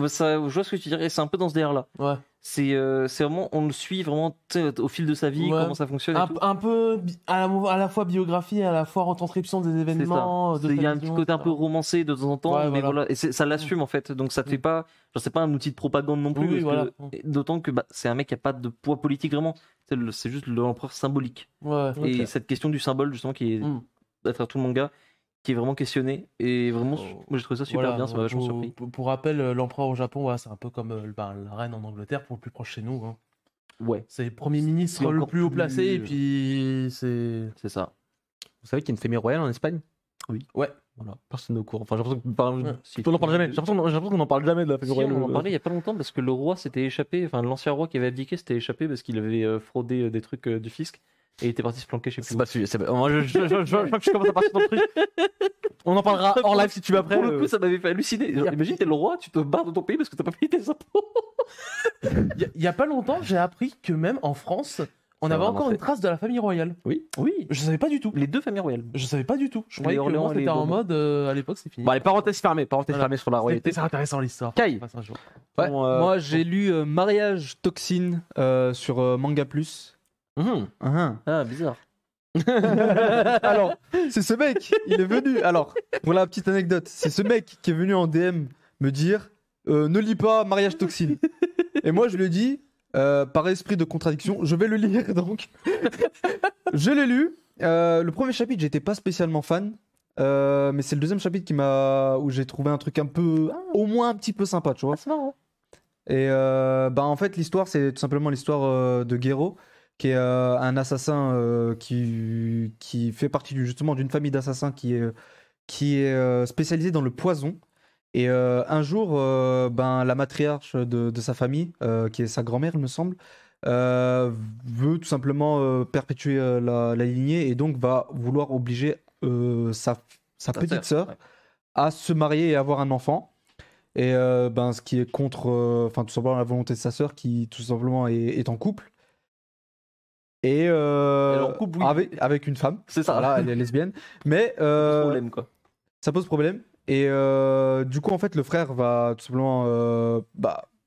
D: ça, je vois ce que tu dirais, c'est un peu dans ce délire-là. Ouais. C'est vraiment, on le suit vraiment au fil de sa vie, comment ça fonctionne.
E: Un peu à la fois biographie et à la fois retranscription des événements.
D: Il y a un petit côté un peu romancé de temps en temps, mais voilà. Et ça l'assume en fait. Donc ça te fait pas, genre c'est pas un outil de propagande non plus. D'autant que c'est un mec qui a pas de poids politique vraiment. C'est juste l'empereur symbolique. Et cette question du symbole justement qui est à travers tout le manga, qui est vraiment questionné et vraiment moi j'ai trouvé ça super bien, ça m'a vachement surpris.
E: Pour rappel, l'empereur au Japon, c'est un peu comme la reine en Angleterre, pour le plus proche chez nous. Hein.
D: Ouais.
E: C'est le premier ministre le plus haut placé et puis c'est
D: ça.
C: Vous savez qu'il y a une famille royale en Espagne?
D: Oui.
E: Ouais.
C: Voilà. Personne n'est au courant. Enfin, j'ai l'impression qu'on en parle jamais. J'ai l'impression qu'on en parle jamais de la famille royale.
D: On en parlait il y a pas longtemps parce que le roi s'était échappé, enfin l'ancien roi qui avait abdiqué s'était échappé parce qu'il avait fraudé des trucs du fisc. Et il était parti se planquer, je sais plus.
C: C'est pas celui. Moi, je crois que je commence à partir dans le truc. On en parlera hors live si tu veux après.
D: Pour le coup, ça m'avait fait halluciner. Genre, imagine, t'es le roi, tu te barres de ton pays parce que t'as pas payé tes impôts.
E: Il y a pas longtemps, j'ai appris que même en France, on avait encore une trace de la famille royale.
D: Oui.
E: Je savais pas du tout.
D: Les deux familles royales.
E: Je savais pas du tout. Je croyais que c'était en mode à l'époque, c'est fini.
C: Bon, allez, parenthèse fermée sur la royauté.
E: C'est intéressant l'histoire.
C: Kai.
F: Ouais. Moi, j'ai lu Mariage Toxine sur Manga Plus.
D: Ah, bizarre.
F: Alors, c'est ce mec, il est venu. Alors, pour la petite anecdote, c'est ce mec qui est venu en DM me dire ne lis pas Mariage Toxine. Et moi, je lui ai dit, par esprit de contradiction, je vais le lire donc. Je l'ai lu. Le premier chapitre, j'étais pas spécialement fan. Mais c'est le deuxième chapitre où j'ai trouvé un truc un peu, au moins un petit peu sympa, tu vois.
D: C'est marrant.
F: Et en fait, l'histoire, c'est tout simplement l'histoire de Gero, qui est un assassin qui fait partie justement d'une famille d'assassins qui est spécialisée dans le poison. Et un jour, la matriarche de sa famille, qui est sa grand-mère, il me semble, veut tout simplement perpétuer la lignée et donc va vouloir obliger sa petite sœur à se marier et avoir un enfant. Et ce qui est contre tout simplement la volonté de sa sœur qui tout simplement est en couple. Et avec une femme.
D: C'est ça.
F: Voilà, elle est lesbienne. Mais
D: ça pose problème, quoi.
F: Ça pose problème. Et du coup, en fait, le frère va tout simplement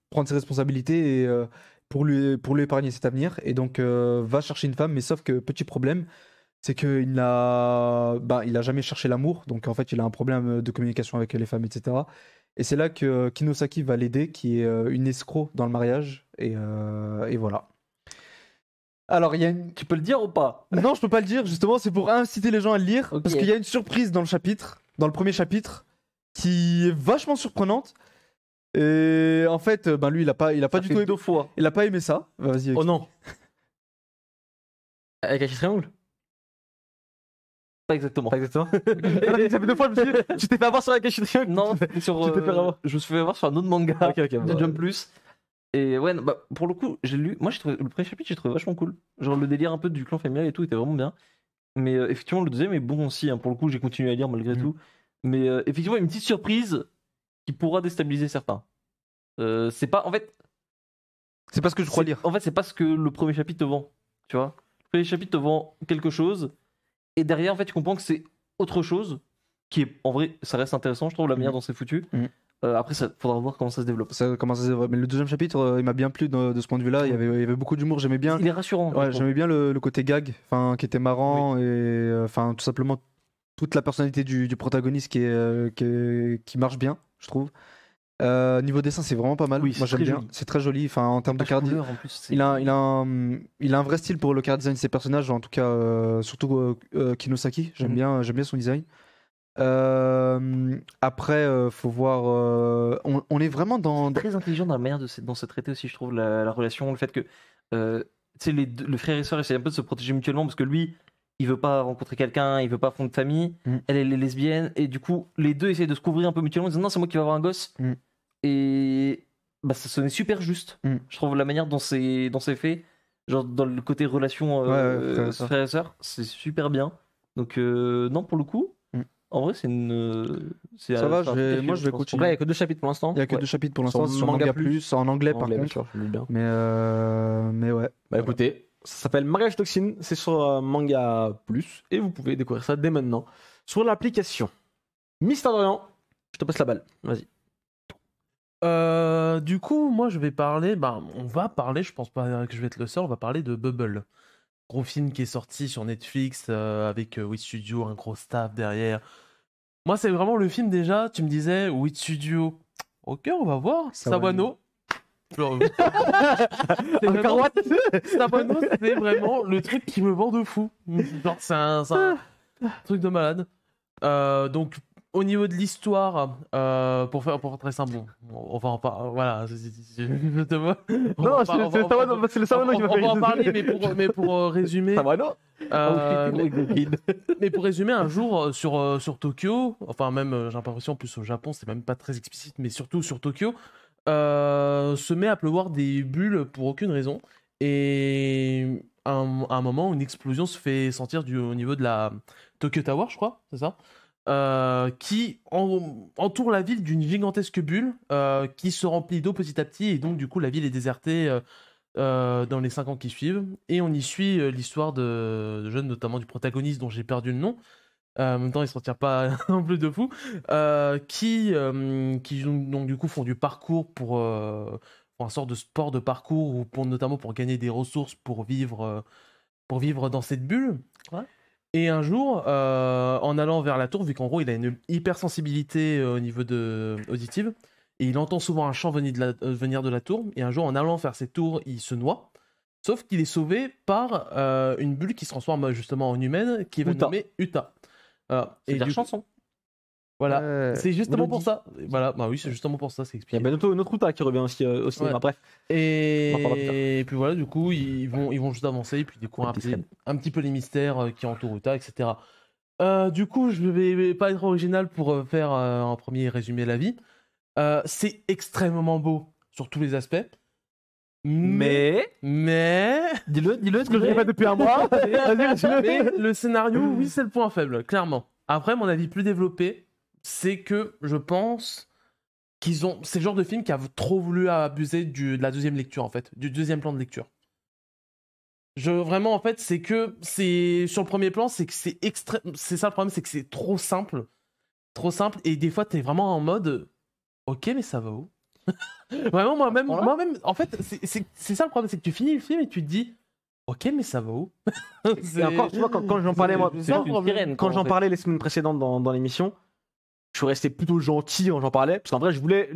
F: prendre ses responsabilités et, pour lui épargner cet avenir. Et donc, va chercher une femme. Mais sauf que, petit problème, c'est qu'il n'a jamais cherché l'amour. Donc, en fait, il a un problème de communication avec les femmes, etc. Et c'est là que Kinosaki va l'aider, qui est une escroc dans le mariage. Et voilà. Alors,
D: Tu peux le dire ou pas?
F: Non, je peux pas le dire. Justement, c'est pour inciter les gens à le lire. Okay. Parce qu'il y a une surprise dans le premier chapitre, qui est vachement surprenante. Et en fait, lui, il a pas du tout
D: deux fois.
F: Il a pas aimé ça. Vas-y.
C: Oh non. Avec un triangle.
D: Pas exactement.
C: Pas exactement. Ça fait 2 fois, je me suis dit, tu t'es fait avoir sur la question.
D: Non, sur,
C: Tu t'es fait avoir.
D: je me suis fait avoir sur un autre manga
C: Ok, ok.
D: de Jump Plus. Et ouais, non, bah, pour le coup, j'ai lu. Moi, j'ai trouvé le premier chapitre, j'ai trouvé vachement cool. Genre le délire un peu du clan familial et tout était vraiment bien. Mais effectivement, le deuxième est bon aussi. Hein. Pour le coup, j'ai continué à lire malgré tout. Mais effectivement, une petite surprise qui pourra déstabiliser certains. C'est pas. En fait,
F: C'est pas ce que je crois
D: c'est-
F: lire.
D: En fait, c'est pas ce que le premier chapitre te vend. Tu vois, le premier chapitre te vend quelque chose. Et derrière, en fait, tu comprends que c'est autre chose. Qui est, en vrai, ça reste intéressant, je trouve, la manière dont c'est foutu.
F: Mhm.
D: Après, ça faudra voir comment ça se développe.
F: Ça commence à se développer. Mais le deuxième chapitre, il m'a bien plu de ce point de vue-là. Il y avait beaucoup d'humour. J'aimais bien.
D: Il est rassurant. je
F: Ouais,
D: trouve.
F: j'aimais bien le côté gag, enfin, qui était marrant et enfin tout simplement toute la personnalité du protagoniste qui marche bien, je trouve. Niveau dessin, c'est vraiment pas mal.
D: Oui,
F: Moi
D: c'est
F: j'aime
D: très
F: bien.
D: joli.
F: C'est très joli. Enfin, en termes de
D: Page
F: card design,
D: couleur, en plus, c'est-
F: il a un vrai style pour le card design de ses personnages, en tout cas surtout Kinosaki. J'aime bien son design. Après, faut voir. On est vraiment dans.
D: très intelligent dans la manière dont c'est traité aussi, je trouve, la relation, le fait que tu sais, le frère et sœur essayent un peu de se protéger mutuellement parce que lui, il veut pas rencontrer quelqu'un, il veut pas fonder de famille, elle est lesbienne, et du coup, les deux essayent de se couvrir un peu mutuellement en disant non, c'est moi qui vais avoir un gosse. Et bah, ça sonnait super juste, je trouve, la manière dont c'est fait, genre dans le côté relation frère et sœur, c'est super bien. Donc, non, pour le coup. En vrai, c'est une.
F: Ça va, moi je vais
C: Donc
F: continuer.
C: là, il n'y a que 2 chapitres pour l'instant.
F: Il y a que 2 chapitres pour l'instant
C: Sur
F: sur
C: Manga
F: Manga
C: Plus.
F: Plus, en anglais par
C: Bien
F: contre.
C: sûr, je le dis bien.
F: Mais ouais.
C: Bah écoutez, ça s'appelle Mariage Toxine, c'est sur Manga Plus et vous pouvez découvrir ça dès maintenant sur l'application. Mister Dorian, je te passe la balle, vas-y.
E: Du coup, moi, je vais parler. On va parler, je pense pas que je vais être le seul, on va parler de Bubble. Gros film qui est sorti sur Netflix avec Wit Studio, un gros staff derrière. Moi, c'est vraiment le film déjà. Tu me disais, Wit Studio. Ok, on va voir. Sawano. Genre, c'est vraiment- Sawano, c'est vraiment le truc qui me vend de fou. Genre, c'est un truc de malade. Donc, au niveau de l'histoire, pour faire très simple, bon, on va en parler. Voilà, je te vois.
C: Non, c'est le Sawano qui m'a
E: On
C: fait
E: va en
C: rire.
E: parler, mais pour résumer.
C: Sawano
E: Mais pour résumer, un jour sur Tokyo, enfin même j'ai l'impression plus au Japon, c'est même pas très explicite, mais surtout sur Tokyo, se met à pleuvoir des bulles pour aucune raison. Et à un moment, une explosion se fait sentir au niveau de la Tokyo Tower, je crois, c'est ça, qui entoure la ville d'une gigantesque bulle qui se remplit d'eau petit à petit, et donc du coup la ville est désertée dans les 5 ans qui suivent. Et on y suit l'histoire de jeunes, notamment du protagoniste dont j'ai perdu le nom. En même temps, il se retient pas non plus de fou. Qui donc du coup font du parcours pour un sort de sport de parcours, ou notamment pour gagner des ressources pour vivre dans cette bulle.
D: Ouais.
E: Et un jour, en allant vers la tour, vu qu'en gros il a une hypersensibilité au niveau auditive, et il entend souvent un chant venir de la tour, et un jour en allant vers cette tour, il se noie. Sauf qu'il est sauvé par une bulle qui se transforme justement en humaine, qui va
C: Uta.
E: nommer Uta.
D: C'est la chanson.
E: Voilà,
F: Ouais.
E: c'est justement pour
D: Mélodie.
E: ça. Voilà, bah oui, c'est justement pour ça, c'est
C: Il y a
E: expliqué.
C: Benotto, notre Uta qui revient aussi au cinéma.
E: Ouais.
C: Bref, On en parlera plus tard.
E: Et puis voilà, du coup, ils vont juste avancer, et puis découvrir un petit peu les mystères qui entourent Uta, etc. Du coup, je vais pas être original pour faire en premier résumer la vie. C'est extrêmement beau sur tous les aspects. Mais
C: dis-le, ce que je
E: Mais-
C: répète depuis un mois. Vas-y, dis-le.
E: mais le scénario, oui, c'est le point faible, clairement. Après, mon avis plus développé, c'est que je pense c'est le genre de film qui a trop voulu abuser de la deuxième lecture, en fait, du deuxième plan de lecture. Vraiment, en fait, c'est que sur le premier plan, c'est que c'est ça le problème, c'est que c'est trop simple, et des fois, t'es vraiment en mode, ok, mais ça va où? Vraiment, moi-même, en fait, c'est ça le problème, c'est que tu finis le film et tu te dis, ok, mais ça va où?
C: Et encore, tu vois, quand j'en parlais, moi,
E: c'est ça le
D: une
E: problème.
D: sirène,
C: quand
D: quoi,
C: j'en
D: en fait.
C: parlais les semaines précédentes dans l'émission, je suis resté plutôt gentil quand j'en parlais, parce qu'en vrai, je voulais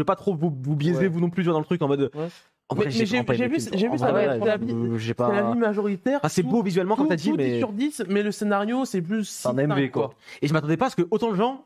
C: pas trop vous biaiser,
F: Ouais.
C: vous non plus, tu vois, dans le truc en mode.
E: Ouais.
C: En vrai,
E: Mais j'ai
C: vraiment pas aimé
E: vu
C: le film.
E: j'ai vu
C: En
E: ça,
C: vrai,
E: c'est l'avis
C: j'ai
E: c'est
C: pas.
E: l'avis majoritaire.
C: Ah, c'est beau visuellement, comme t'as dit,
E: tout 10
C: mais.
E: sur 10, mais le scénario, c'est plus 6,
D: un MB, quoi.
C: Et je m'attendais pas à ce que autant de gens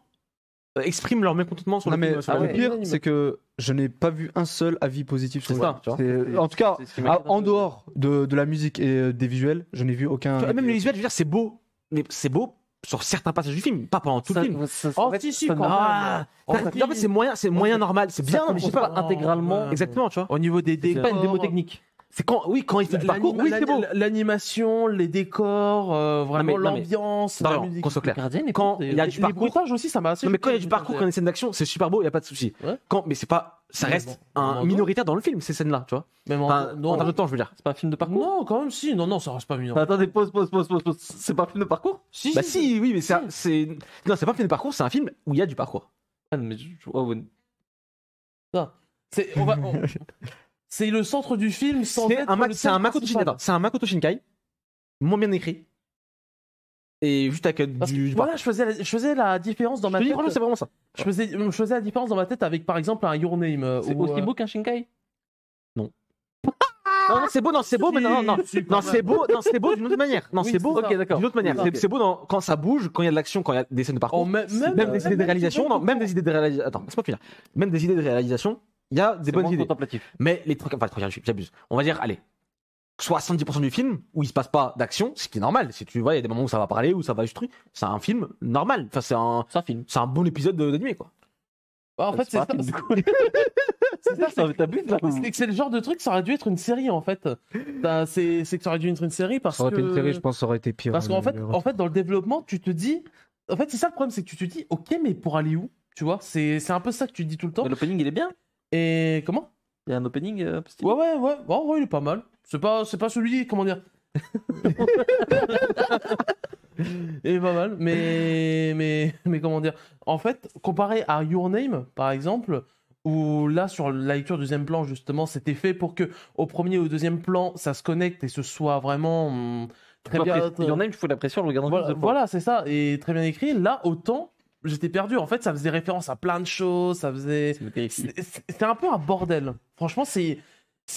C: expriment leur mécontentement sur
F: Non,
C: le
F: mais
C: film. sur
F: le
C: le-
F: pire, c'est que je n'ai pas vu un seul avis positif sur
C: C'est
F: le
C: ça,
F: film.
C: tu vois.
F: En tout cas,
D: C'est ce qui m'étonne un
F: en
D: peu.
F: dehors de la musique et des visuels, je n'ai vu aucun.
C: Tu vois, même les visuels, je veux dire, c'est beau, mais c'est beau sur certains passages du film, pas pendant tout le film.
E: Oh, si, si, quand même.
C: Ah,
E: En
C: en
E: fait,
C: fait, c'est moyen normal, c'est bien, mais je sais pas.
D: intégralement.
E: Ouais.
C: Exactement, tu vois.
E: Au niveau des
D: C'est
E: décors.
D: pas une démo technique.
C: C'est quand il fait du parcours, oui, c'est beau.
E: L'animation, les décors, vraiment
C: non, mais-
E: l'ambiance,
C: Non,
E: la
C: non,
E: musique.
C: qu'on soit clair.
D: Gardien est
C: Quand il y a du
E: Les
C: parcours,
E: bruitages aussi, ça m'a assez.
C: non, mais quand il y a
E: choqué,
C: du parcours, quand il y a des scènes d'action, c'est super beau, il y a pas de souci.
E: Ouais.
C: Mais c'est pas, ça
E: Mais
C: reste
E: bon,
C: un
E: bon,
C: minoritaire dans le film ces scènes-là, tu vois.
E: Même en,
C: Enfin,
E: non,
C: en termes de temps, je veux dire.
D: C'est pas un film de parcours.
E: non, quand même, si. Non, non, ça reste pas mignon.
D: Attendez, pause. C'est pas un film de parcours?
E: Si,
C: Bah si, oui, mais c'est non, c'est pas un film de parcours, c'est un film où il y a du parcours.
D: Ah, non, mais oh, ouais.
E: C'est c'est le centre du film sans
C: C'est
E: être
C: un,
E: le
C: c'est un
E: thème
C: Makoto
E: principal.
C: Shinkai. C'est un Makoto Shinkai, moins bien écrit. Et juste avec
E: Parce que,
C: du
E: voilà, je faisais la différence dans ma
C: Je te dis,
E: tête.
C: franchement, c'est vraiment ça.
E: Je faisais la différence dans ma tête avec, par exemple, un Your Name.
D: C'est
E: où,
D: aussi beau qu'un Shinkai?
C: Non, non, c'est beau, mais non, c'est beau d'une autre manière. Non,
E: Oui,
C: c'est beau
E: c'est ça.
D: Ok, d'accord.
C: d'une autre manière.
E: Ok.
C: C'est beau quand ça bouge, quand il y a de l'action, quand il y a des scènes de parcours.
E: Oh, même
C: Même des idées de réalisation, non, même des idées de réalisation. Attends, laisse-moi finir. Même des idées de réalisation, il y a des
D: C'est
C: bonnes
D: moins
C: idées.
D: contemplatif.
C: Mais les trucs, enfin, j'abuse. On va dire, allez, 70% du film où il se passe pas d'action, ce qui est normal. Si tu vois, il y a des moments où ça va parler, où ça va juste truc. C'est un film normal. Enfin,
D: C'est un film.
C: c'est un bon épisode d'animé, quoi.
E: Bah, en fait, c'est
D: pas
E: ça.
D: un film, du coup.
E: C'est ça, c'est-
D: T'abuses là.
E: c'est que c'est le genre de truc, ça aurait dû être une série en fait. C'est que ça aurait dû être une série parce
F: Ça aurait été
E: que.
F: une série, je pense, ça aurait été pire.
E: Parce qu'en fait, dans le développement, tu te dis. En fait, c'est ça le problème, c'est que tu te dis, ok, mais pour aller où? Tu vois, c'est un peu ça que tu te dis tout le temps.
D: Mais l'opening il est bien.
E: Et comment?
D: Il y a un opening stylé.
E: Ouais. Oh, ouais, il est pas mal. C'est pas celui, comment dire. Il est pas mal, mais comment dire. En fait, comparé à Your Name, par exemple, où là, sur la lecture du deuxième plan, justement, c'était fait pour que au premier et au deuxième plan, ça se connecte et ce soit vraiment très bien.
D: Il y en a une, tu fous la pression en le regardant.
E: Voilà,
D: plusieurs fois.
E: voilà, c'est ça, et très bien écrit. Là, autant, j'étais perdu. En fait, ça faisait référence à plein de choses, ça faisait. C'est un peu un bordel. Franchement, c'est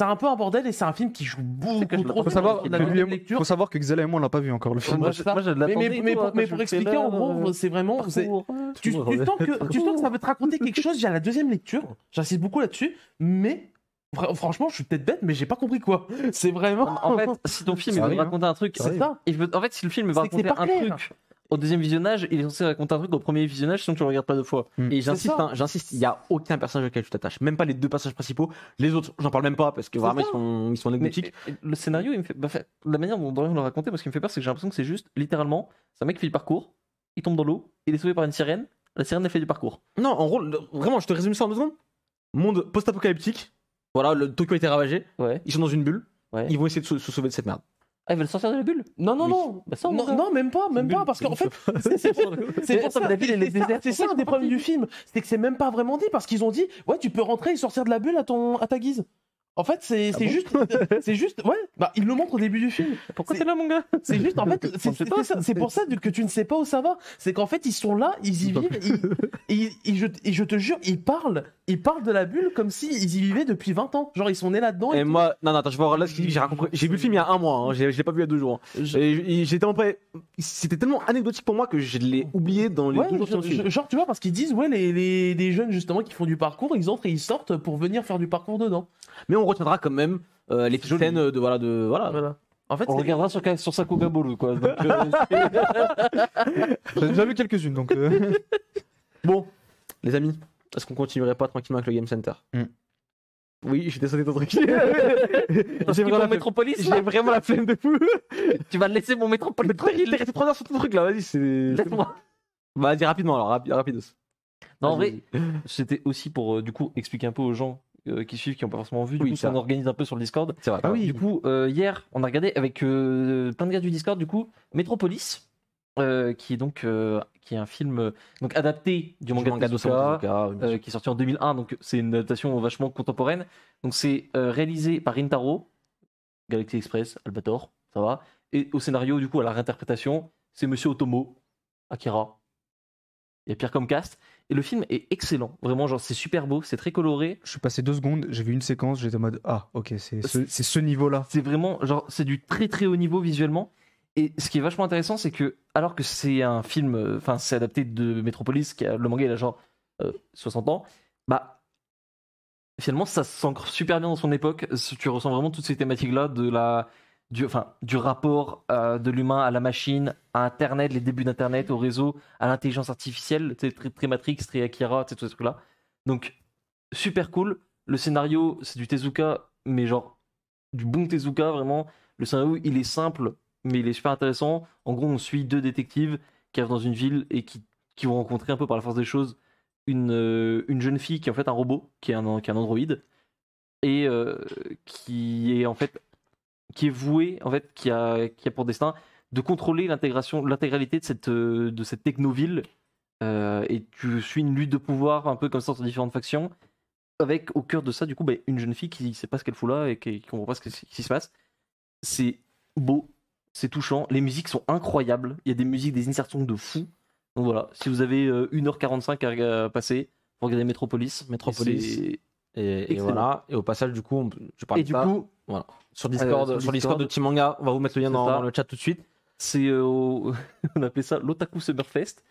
E: un peu un bordel et c'est un film qui joue beaucoup
D: que je
E: trop
F: Faut
E: sur
F: savoir,
E: la deuxième lecture.
F: faut savoir que Xela et moi, on l'a pas vu encore le film.
D: Moi, je l'attendais.
E: Mais pour expliquer, en gros, c'est vraiment. Tu sens que ça veut te raconter quelque chose à la deuxième lecture. J'insiste beaucoup là-dessus, mais franchement, je suis peut-être bête, mais j'ai pas compris quoi. C'est vraiment.
D: En fait, si ton film
F: Ça
D: il veut
F: arrive,
D: te raconter un truc,
E: c'est ça.
D: en fait, si le film veut
E: C'est que c'est
D: raconter
E: pas
D: un
E: clair.
D: truc au deuxième visionnage, il est censé raconter un truc au premier visionnage, sinon tu le regardes pas deux fois.
C: Et j'insiste,
E: ça.
C: j'insiste, il y a aucun personnage auquel tu t'attaches. Même pas les deux personnages principaux. Les autres, j'en parle même pas parce que vraiment,
E: ça.
C: ils sont
D: Mais
C: anecdotiques.
D: le scénario, il me fait, la manière dont Dorian l'a raconté, parce qu'il me fait peur, c'est que j'ai l'impression que c'est juste, littéralement, c'est un mec qui fait du parcours, il tombe dans l'eau, il est sauvé par une sirène, la sirène elle fait du parcours.
C: Non, en gros, vraiment, je te résume ça en 2 secondes. Monde post-apocalyptique. Voilà, le Tokyo a été ravagé.
D: Ouais.
C: Ils sont dans une bulle.
D: Ouais.
C: Ils vont essayer de se sauver de cette merde.
D: Ah, ils veulent sortir de la bulle?
E: Non,
C: Oui.
E: non.
D: Bah ça, on
E: Non,
D: va.
E: non, même pas, parce qu'en fait, c'est pour ça,
D: la ville, elle est déserte.
E: c'est ça un des problèmes du film, c'est que c'est même pas vraiment dit parce qu'ils ont dit, ouais, tu peux rentrer et sortir de la bulle à ta guise. En fait, c'est juste, ouais, bah ils le montrent au début du film.
D: Pourquoi
E: C'est-
D: t'es là, mon gars?
E: C'est juste, en fait,
D: On sait pas.
E: c'est pour ça que tu ne sais pas où ça va. C'est qu'en fait, ils sont là, ils y vivent, et je te jure, ils parlent de la bulle comme si ils y vivaient depuis 20 ans. Genre, ils sont nés là-dedans.
C: Et moi, non, attends, je vais voir là ce qu'il dit. J'ai vu le film il y a 1 mois. Hein, je l'ai pas vu il y a 2 jours. Hein. Et j'étais en prêt. C'était tellement anecdotique pour moi que je l'ai oublié dans les
E: Ouais,
C: 2 jours qui ont suivi.
E: genre, tu vois, parce qu'ils disent, ouais, les jeunes justement qui font du parcours, ils entrent et ils sortent pour venir faire du parcours dedans.
C: Mais on retiendra quand même les petites scènes de voilà.
E: Voilà. En fait,
D: On
E: c'est-
D: regardera sur Sakuga Bolo, quoi. Donc,
F: J'ai déjà vu quelques-unes, donc.
C: Bon, les amis, est-ce qu'on continuerait pas tranquillement avec le Game Center Oui, j'ai sauté ton truc. J'ai vraiment, la
D: Métropolis,
C: j'ai vraiment la flemme de fou.
D: tu vas laisser mon Métropolis
C: Mais t'es resté 3 heures sur ton truc là, vas-y, c'est.
D: Laisse-moi.
C: Bah, dis rapidement alors, rapidos.
D: Non, en vrai,
C: Vas-y.
D: c'était aussi pour du coup expliquer un peu aux gens qui suivent, qui n'ont pas forcément vu. Du
C: Oui,
D: coup,
C: ça.
D: ça on organise un peu sur le Discord.
C: C'est vrai.
E: Ah oui.
D: Du coup, hier, on a regardé avec plein de gars du Discord, du coup, Metropolis, qui est donc qui est un film donc adapté du manga de Tezuka, qui est sorti en 2001. Donc, c'est une adaptation vachement contemporaine. Donc, c'est réalisé par Rintaro, Galaxy Express, Albator, ça va. Et au scénario, du coup, à la réinterprétation, c'est Monsieur Otomo, Akira. Il y a Pierre comme cast. Et le film est excellent. Vraiment, genre, c'est super beau, c'est très coloré.
F: Je suis passé 2 secondes, j'ai vu une séquence, j'étais en mode ah, ok, c'est ce niveau-là.
D: C'est vraiment, genre, c'est du très très haut niveau visuellement. Et ce qui est vachement intéressant, c'est que, alors que c'est un film, enfin, c'est adapté de Metropolis, le manga, il a genre 60 ans, bah, finalement, ça s'ancre super bien dans son époque. Tu ressens vraiment toutes ces thématiques-là, de la du rapport de l'humain à la machine, à Internet, les débuts d'Internet, au réseau, à l'intelligence artificielle, tu sais, très Matrix, très Akira, tu sais, tous ces trucs-là. Donc, super cool. Le scénario, c'est du Tezuka, mais genre du bon Tezuka, vraiment. Le scénario, il est simple, mais il est super intéressant. En gros, on suit 2 détectives qui arrivent dans une ville et qui vont rencontrer un peu par la force des choses une jeune fille qui est en fait un robot, qui est un androïde, et qui est en fait qui est voué, en fait, qui a pour destin de contrôler l'intégralité de cette technoville. Et tu suis une lutte de pouvoir un peu comme ça entre différentes factions, avec au cœur de ça, du coup, une jeune fille qui sait pas ce qu'elle fout là et qui comprend pas ce qui se passe. C'est beau, c'est touchant, les musiques sont incroyables, il y a des musiques, des insertions de fou. Donc voilà, si vous avez 1h45 à passer, vous regardez Metropolis.
C: Et voilà, et au passage, du coup, je parle
D: Et
C: de
D: du
C: ça.
D: coup,
C: Voilà. Sur Discord
D: Discord
C: de Team Manga, on va vous mettre le lien
D: c'est
C: dans
D: ça.
C: le chat tout de suite.
D: c'est on appelait ça l'Otaku Summerfest.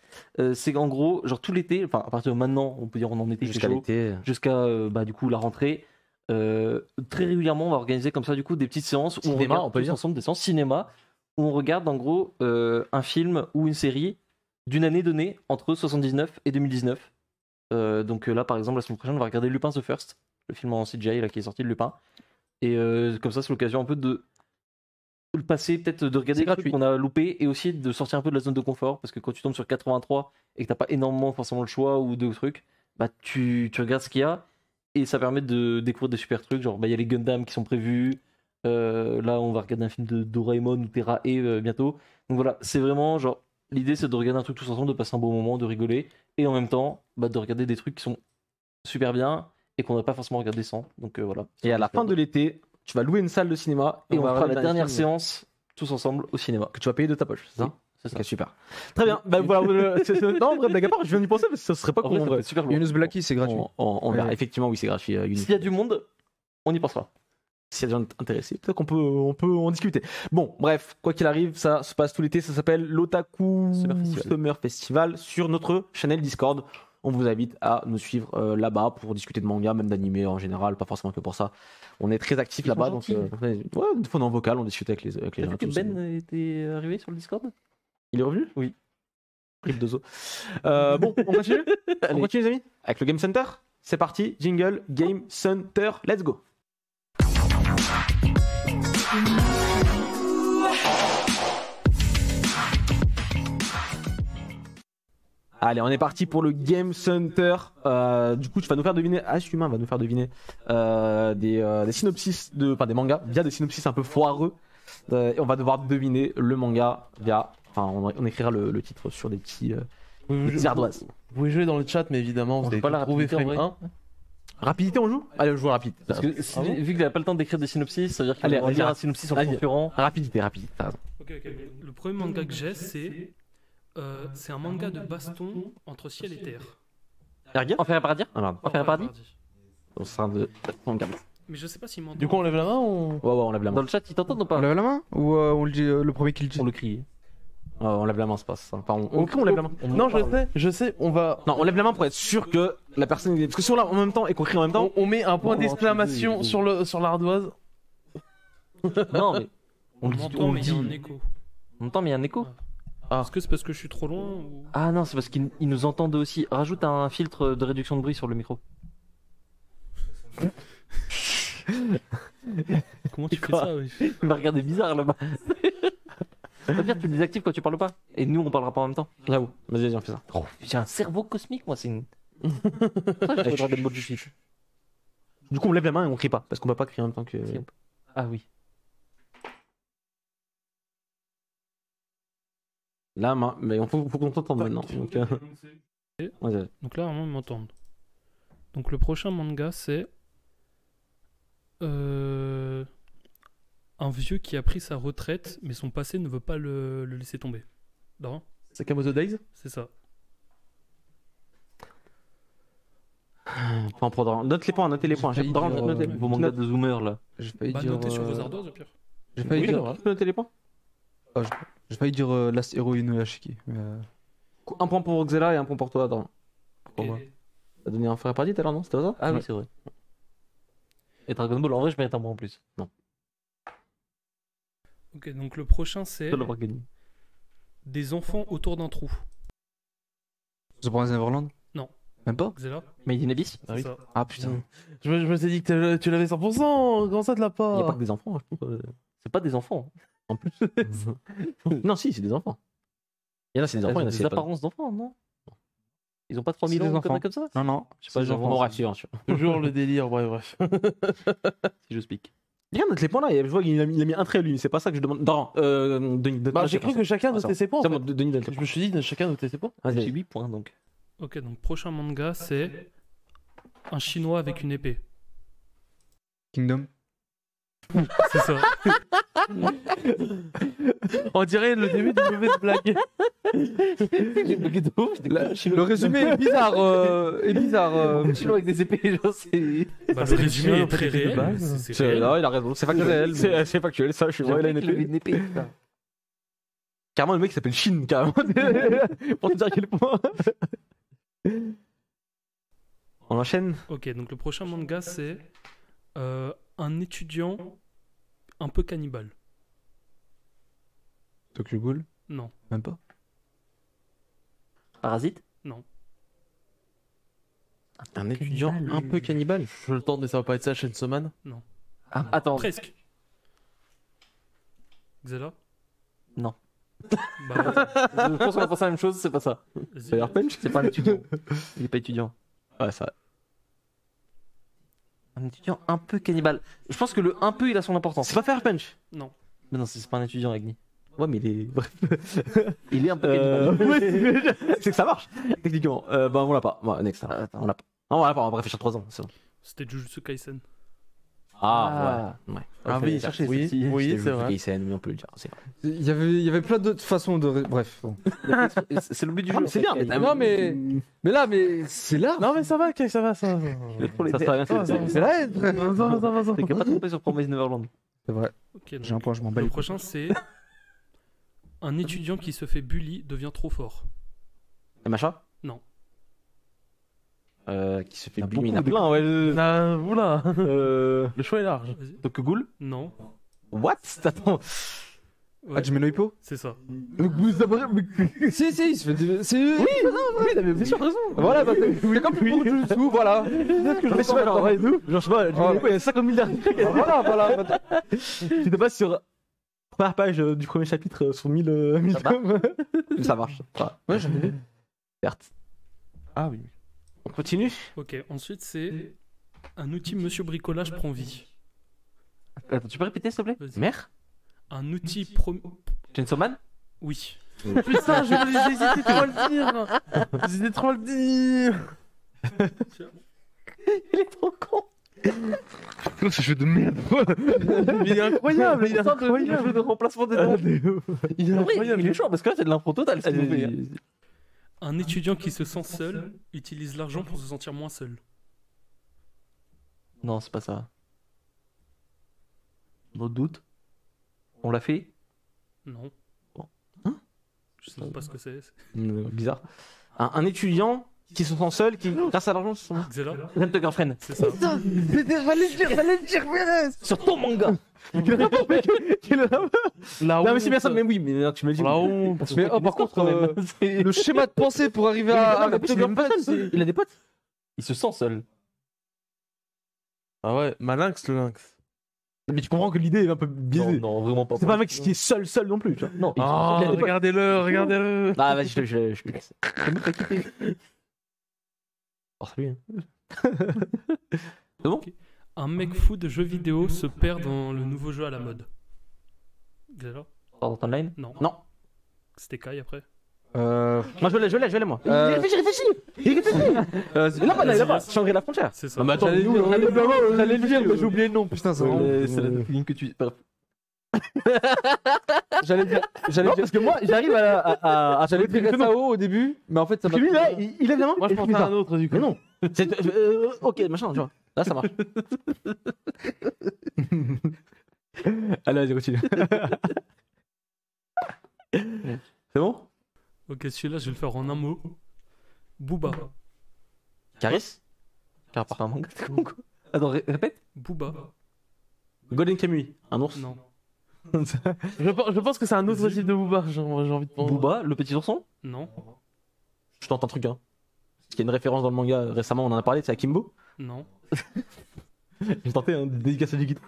D: C'est en gros, genre tout l'été, enfin à partir de maintenant, on peut dire on en était
C: Jusqu'à l'été.
D: jusqu'à du coup la rentrée. Très régulièrement, on va organiser comme ça du coup des petites séances où on
C: Cinéma,
D: regarde
C: on peut
D: tous
C: dire.
D: ensemble des séances cinéma où on regarde en gros un film ou une série d'une année donnée entre 79 et 2019. Donc là, par exemple, la semaine prochaine, on va regarder Lupin the First, le film en CGI là, qui est sorti de Lupin. Et comme ça, c'est l'occasion un peu de le passer, peut-être de regarder
C: C'est
D: les trucs
C: gratuit.
D: qu'on a loupé et aussi de sortir un peu de la zone de confort. Parce que quand tu tombes sur 83 et que t'as pas énormément forcément le choix ou de trucs, tu regardes ce qu'il y a et ça permet de découvrir des super trucs. Genre, il y a les Gundam qui sont prévus. Là, on va regarder un film de Doraemon ou Terra et bientôt. Donc voilà, c'est vraiment genre. L'idée, c'est de regarder un truc tous ensemble, de passer un bon moment, de rigoler, et en même temps, de regarder des trucs qui sont super bien et qu'on n'a pas forcément regardé sans. Donc voilà.
C: Et à la fin de l'été, tu vas louer une salle de cinéma
D: Et on
C: va
D: fera
C: regarder
D: la
C: un
D: dernière
C: film
D: séance tous ensemble au cinéma.
C: que tu vas payer de ta poche, c'est ça
D: Oui, c'est ça.
C: Ok, super. Très bien. Voilà, non, vrai, blague à part, je viens d'y penser, mais ce serait pas
D: En vrai,
C: con.
D: ça
C: en
D: peut
C: vrai.
D: être super lourd.
F: Yunus Blacky, c'est gratuit.
C: On verra.
D: Ouais.
C: Effectivement, oui, c'est gratuit. Unity.
D: S'il y a du monde, on y pensera.
C: S'il y a des gens intéressés, peut-être on peut en discuter. Bon, bref, quoi qu'il arrive, ça se passe tout l'été, ça s'appelle l'Otaku Summer Festival sur notre channel Discord. On vous invite à nous suivre là-bas pour discuter de manga, même d'animé en général, pas forcément que pour ça. On est très actifs
D: Ils
C: là-bas,
D: sont
C: donc
D: gentils.
C: ouais, des fois on est en vocal, on discute avec les
D: T'as
C: gens.
D: vu que
C: tout ça.
D: Ben était arrivé sur le Discord?
C: Il est revenu
D: Oui.
C: Rip de zo. Bon, on continue On
D: Allez.
C: continue les amis avec le Game Center. C'est parti, jingle, Game Center, let's go. Allez, on est parti pour le Game Center. Du coup, tu vas nous faire deviner, Humain va nous faire deviner des synopsis, enfin des mangas via des synopsis un peu foireux. Et on va devoir deviner le manga via. Enfin, on écrira le titre sur des petits ardoises.
E: Vous pouvez jouer dans le chat, mais évidemment, vous
D: joue
E: allez
D: pas la
E: trouver
D: rapidité,
E: frame
D: en
E: 1.
C: Rapidité, on joue Allez, on joue rapide.
D: Parce que vu qu'il a pas le temps d'écrire des synopsis, ça veut dire qu'il
C: Allez,
D: va lire
C: vas-y,
D: un synopsis en
C: vas-y.
D: concurrent.
C: Rapidité. T'as raison.
B: Ok. Le premier manga que j'ai, c'est un manga de baston entre ciel et terre.
C: Ergia
D: On fait un paradis?
C: Ah, merde.
D: On fait un paradis?
C: Au sein de. On garde.
B: Mais je sais pas s'il m'entend.
E: Du coup, on lève la main ou...
C: Ouais, on lève la
D: Dans
C: main.
D: le chat, ils t'entendent ou
F: On
D: pas?
F: lève la main ou on le dit le premier qui le dit?
D: On le crie.
C: On lève la main, c'est pas ça. Enfin, on lève la main.
E: Non, je sais, on va...
C: Non, on lève la main pour être sûr que la personne. Parce que si on l'a en même temps et qu'on crie en même temps.
E: On met un point
D: Oh,
E: d'exclamation
D: tu
E: sur l'ardoise.
D: Non, mais
B: On
D: on le
B: m'entend, mais il y a un
D: dit.
B: écho.
D: On entend, mais il y a un écho.
B: Est-ce que c'est parce que je suis trop loin ou...
D: Ah non, c'est parce qu'ils nous entendent aussi. Rajoute un filtre de réduction de bruit sur le micro.
B: Comment tu fais
D: Quoi
B: ça oui.
D: Il m'a regardé bizarre là-bas. Ça veut dire que tu le désactives quand tu parles pas. Et nous, on parlera pas en même temps.
C: J'avoue. Vas-y, on fait ça.
D: J'ai un cerveau cosmique, moi, c'est une. Ça, je faudra des mots de suite.
C: Du coup, on lève la main et on crie pas. Parce qu'on peut pas crier en même temps que.
D: Ah oui.
C: La main. Mais faut qu'on t'entende maintenant. Donc, vas-y.
B: Donc là, vraiment, ils m'entendent. Donc le prochain manga, c'est... un vieux qui a pris sa retraite, mais son passé ne veut pas le laisser tomber. Non,
E: Sakamoto Days.
B: c'est ça.
C: Pas en prendre. Note les points, notez les points.
F: failli
C: J'adore
F: dire,
C: noter.
D: Vos mangas de zoomer là.
F: J'ai failli
B: Bah,
F: dire.
B: notez sur vos ardoises, au pire.
F: J'ai failli
C: Oui,
F: dire.
C: tu peux noter les points.
F: J'ai failli dire Last Hero Inuyashiki. Mais,
C: Un point pour Xela et un point pour toi. Attends. Pour
B: Ok.
C: moi. T'as donné un frère paradis tout à l'heure, non C'était pas ça
D: Ah oui,
C: Ouais.
D: c'est vrai. Et Dragon Ball, en vrai, je mets un point en plus.
B: Ok, donc le prochain c'est
D: de l'avoir gagné.
B: des enfants autour d'un trou.
F: The Promised Neverland?
B: Non.
F: Même pas?
B: Xela,
D: Made in Abyss?
B: c'est ça.
C: Ah putain.
E: Je me suis dit que tu l'avais 100%. Comment ça, tu l'as
C: Il n'y a pas
E: pas?
C: que des enfants, je trouve.
D: C'est pas des enfants.
C: En plus. Non, si, c'est des enfants. Il y en a, c'est des enfants, il y en a,
D: Des
C: c'est pas.
D: apparences d'enfants, non? Ils ont pas 3000
F: C'est des
D: ans,
F: enfants.
D: comme ça?
F: Non, non.
D: Je sais pas,
F: C'est des
D: genre,
F: enfants.
C: Bon, bref, suivant.
E: Toujours le délire, bref.
D: si je speak.
C: Regarde les points là, je vois qu'il a mis un trait lui, c'est pas ça que je demande. Non, Denis, donne-
E: Bah,
C: donne-
E: j'ai cru que chacun
C: Attends.
E: notait ses points. En
C: C'est
E: fait.
C: bon, Denis, donne-
E: Je me suis dit, chacun notait ses points.
C: Vas-y.
D: J'ai 8 points donc.
B: Ok, donc prochain manga c'est un chinois avec une épée.
F: Kingdom.
B: C'est ça.
E: On dirait le début d'une mauvaise blague.
D: J'ai bloqué de ouf.
F: Le résumé est bizarre.
D: Chinois avec des épées, genre c'est.
B: Bah,
E: c'est
B: le
E: les Chinois
B: résumé est
E: n'ont pas
B: très
E: d'épée de
B: réel.
E: base.
B: C'est
C: C'est
B: réel.
C: là, il a raison, c'est factuel. C'est factuel, ça, je suis vrai, il a une épée. Carrément, le mec s'appelle Shin, carrément. Pour te dire à quel point. On enchaîne.
B: Ok, donc le prochain manga c'est un étudiant un peu cannibale.
F: Tokyo Ghoul?
B: Non,
F: Même pas.
D: Parasite?
C: Un étudiant un peu cannibale.
E: Je le tente, mais ça va pas être ça, Chainsaw Man.
D: Ah, attends.
B: presque. Xela
D: Non.
B: Bah,
D: Je pense qu'on a pensé à la même chose, c'est pas ça.
B: vas-y.
C: Fire Punch.
D: C'est pas un étudiant. Il est pas étudiant.
C: Ouais, ça.
D: Un étudiant un peu cannibale. Je pense que le un peu il a son importance.
C: C'est pas Fire Punch.
B: Non.
D: Mais non, c'est pas un étudiant, Agni.
C: Ouais, mais il est. Bref.
D: Il est un peu cannibale.
C: Ouais, c'est que ça marche, techniquement. Bah, on l'a pas. Ouais, next.
D: Attends.
C: On l'a pas. Non, on l'a pas, on va réfléchir 3 ans. C'est bon.
B: C'était Jujutsu Kaisen.
C: Ah, ouais.
E: Ah oui,
D: chercher
E: oui,
D: celle-ci.
E: oui, c'est vrai.
C: Kaisen, oui, on peut le dire. C'est vrai.
F: Il y avait plein d'autres façons de. Bref. Bon.
D: C'est le but du
C: Ah,
D: jeu.
C: mais c'est bien, mais t'as-
F: Non, mais c'est là.
E: Non, mais ça va, Kay, ça va, ça va.
D: Il a trop les
C: Ça sera bien,
E: Ça va, ça va,
F: C'est là.
E: ça va.
D: T'es capable de tromper sur Promise Neverland.
F: C'est vrai.
B: Ok, donc,
F: J'ai un point, je m'en bats
B: le
F: les couilles.
B: prochain c'est un étudiant qui se fait bully devient trop fort.
C: Et Macha
B: Non.
C: Qui se fait
F: Il y a
C: bully, il y en a
F: beaucoup
C: plein, ouais.
E: Ah, oula, le choix est large.
B: Vas-y.
D: Tokyo Ghoul?
B: Non.
C: What? Attends.
B: Ouais,
F: Hajime no Ippo?
B: c'est ça.
F: Si, il se fait. C'est.
C: Oui, t'avais bien sûr raison.
F: Voilà, bah, c'est comme pour Jujutsu, voilà.
C: Mais c'est pas genre, ouais, nous, genre, je sais pas, il y a 50 000 derniers.
F: Voilà.
C: Tu te bases sur première page du premier chapitre sur 1000
D: Ça va
C: tomes. Ça marche.
F: Ouais, j'en ai vu.
C: Certes.
E: Ah oui.
C: On continue.
B: Ok, ensuite c'est un outil Monsieur Bricolage prend vie.
D: Attends, tu peux répéter s'il te plaît?
B: Vas-y.
C: Mère
B: Un outil
D: Chainsaw Man?
B: Oui.
E: Putain, j'hésitais trop à le dire. J'hésitais trop à le dire.
D: Il est trop con.
F: Ce jeu de merde.
E: Mais il est incroyable, il est
D: Le jeu
E: incroyable.
D: de remplacement des noms.
E: Il est
D: Oui,
E: incroyable.
D: il est chaud parce que là c'est de l'impro totale. s'il vous plaît.
B: Un étudiant qui se sent seul utilise l'argent pour se sentir moins seul.
D: Non, c'est pas ça. Nos doutes. On l'a fait?
B: Non.
D: Bon.
B: Je sais même pas ce que c'est.
C: Bizarre. Un étudiant qui se sent seul, qui, grâce à l'argent, se sent.
B: Xela
D: Rent a Girlfriend.
B: C'est ça.
F: Fallait le dire, Pérez.
D: Sur ton manga.
E: La
C: Non, mais c'est bien
E: honte.
C: ça, mais oui, mais non, tu me le dis.
E: La honte.
F: Mais oh, par contre, le schéma de pensée pour arriver à.
C: Il a des potes.
D: Il se sent seul.
E: Ah ouais, Malinx le lynx.
C: Mais tu comprends que l'idée est un peu biaisée.
D: Non, vraiment pas.
C: C'est pas un mec qui est seul non plus, tu vois.
D: Non,
E: Ah,
C: il a des potes.
E: regardez-le.
C: Ah, vas-y, je te laisse. C'est bon, t'as quitté. Oh, salut. C'est bon?
B: Un mec fou de jeux vidéo se perd dans le nouveau jeu à la mode. Xela
D: Sword Art Online?
B: Non.
C: Non.
B: C'était Kai après.
C: Moi, je l'ai, moi.
F: Euh,
C: Il réfléchit. Là-bas, Chandrier la frontière.
B: C'est ça.
C: Non, mais attends,
F: J'allais
C: nous,
F: le dire, mais j'ai oublié le nom. Putain, ça.
D: C'est la ligne que tu.
F: J'allais dire.
C: Non, parce que moi, j'arrive à
F: J'allais dire Sao au début, mais en fait, ça
C: Parce que lui, là, il lève la main.
E: Moi, je
C: et il
E: pensais
C: fait
E: à
C: ça.
E: un autre du coup.
C: Mais non. Ok, machin, tu vois. Là, ça marche. Allez, vas-y, continue. C'est bon?
B: Ok, celui-là, je vais le faire en un mot. Booba.
C: Caris?
D: Car par un manga. Attends, répète.
B: Booba.
C: Golden Kamuy, un ours.
B: Non.
E: Je pense que c'est un autre type de Booba, j'ai envie de penser.
D: Booba, le petit ourson?
B: Non.
C: Je tente un truc, hein. Il y a une référence dans le manga récemment, on en a parlé, c'est Akimbo.
B: Non.
C: J'ai tenté un dédicace du guide.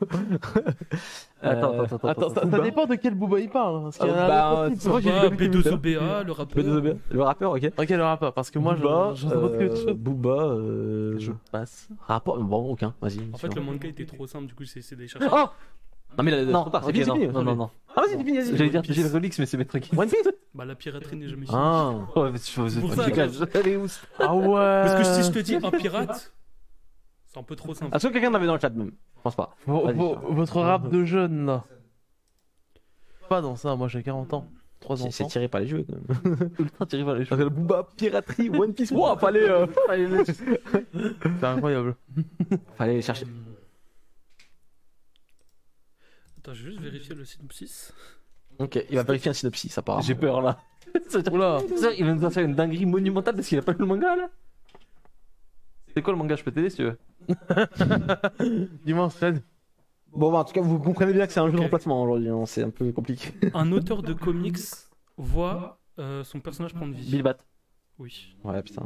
E: Attends, ça dépend de quel Booba il parle. Parce qu'il y en a
C: Bah,
E: un autre type.
C: c'est vrai, j'ai
B: Booba,
C: vu
B: B2OBA, le rappeur.
C: Le rappeur, ok.
E: Ok, le rappeur, parce que moi,
C: Booba,
E: je sais pas autre chose.
C: Booba,
E: Je passe.
C: rapport, bon, aucun, vas-y.
B: En fait, le manga était trop simple, du coup, c'est des chercheurs.
C: Oh non, mais
D: Non,
C: trop tard, c'est
D: ok,
C: fini, c'est fini.
D: non.
C: Ah, vas-y, c'est fini, vas-y.
D: J'allais dire Gilles Relix, mais c'est mes trucs.
C: One Piece.
B: Bah, la piraterie n'est jamais finie.
C: Ah.
D: Ouais, mais tu
B: Pour ça,
D: Elle est où?
E: Ah ouais.
B: Parce que si je te dis un pirate, c'est un peu trop simple.
C: Est-ce que quelqu'un en avait dans le chat même? Je pense pas. Vas-y.
E: Votre rap de jeune, là. Pas dans ça, moi j'ai 40 ans. 3
C: C'est
E: enfants.
C: tiré par les jeux quand même.
D: Ultra tiré vers les cheveux.
C: Le Booba, piraterie, One Piece. Wow,
E: C'est incroyable.
C: fallait chercher.
B: Attends, je vais juste vérifier le synopsis.
C: Ok, il va vérifier un synopsis, apparemment.
D: J'ai peur là.
E: Oula.
D: Ça, il va nous faire une dinguerie monumentale parce qu'il a pas lu le manga là. C'est quoi le manga? Je peux t'aider si tu veux.
E: Dis-moi, Fred.
C: Bon, bah, en tout cas, vous comprenez bien que c'est un jeu de
B: Ok.
C: remplacement aujourd'hui, hein, c'est un peu compliqué.
B: Un auteur de comics voit son personnage prendre vie.
D: Bill Bat.
B: Oui.
C: Ouais, putain.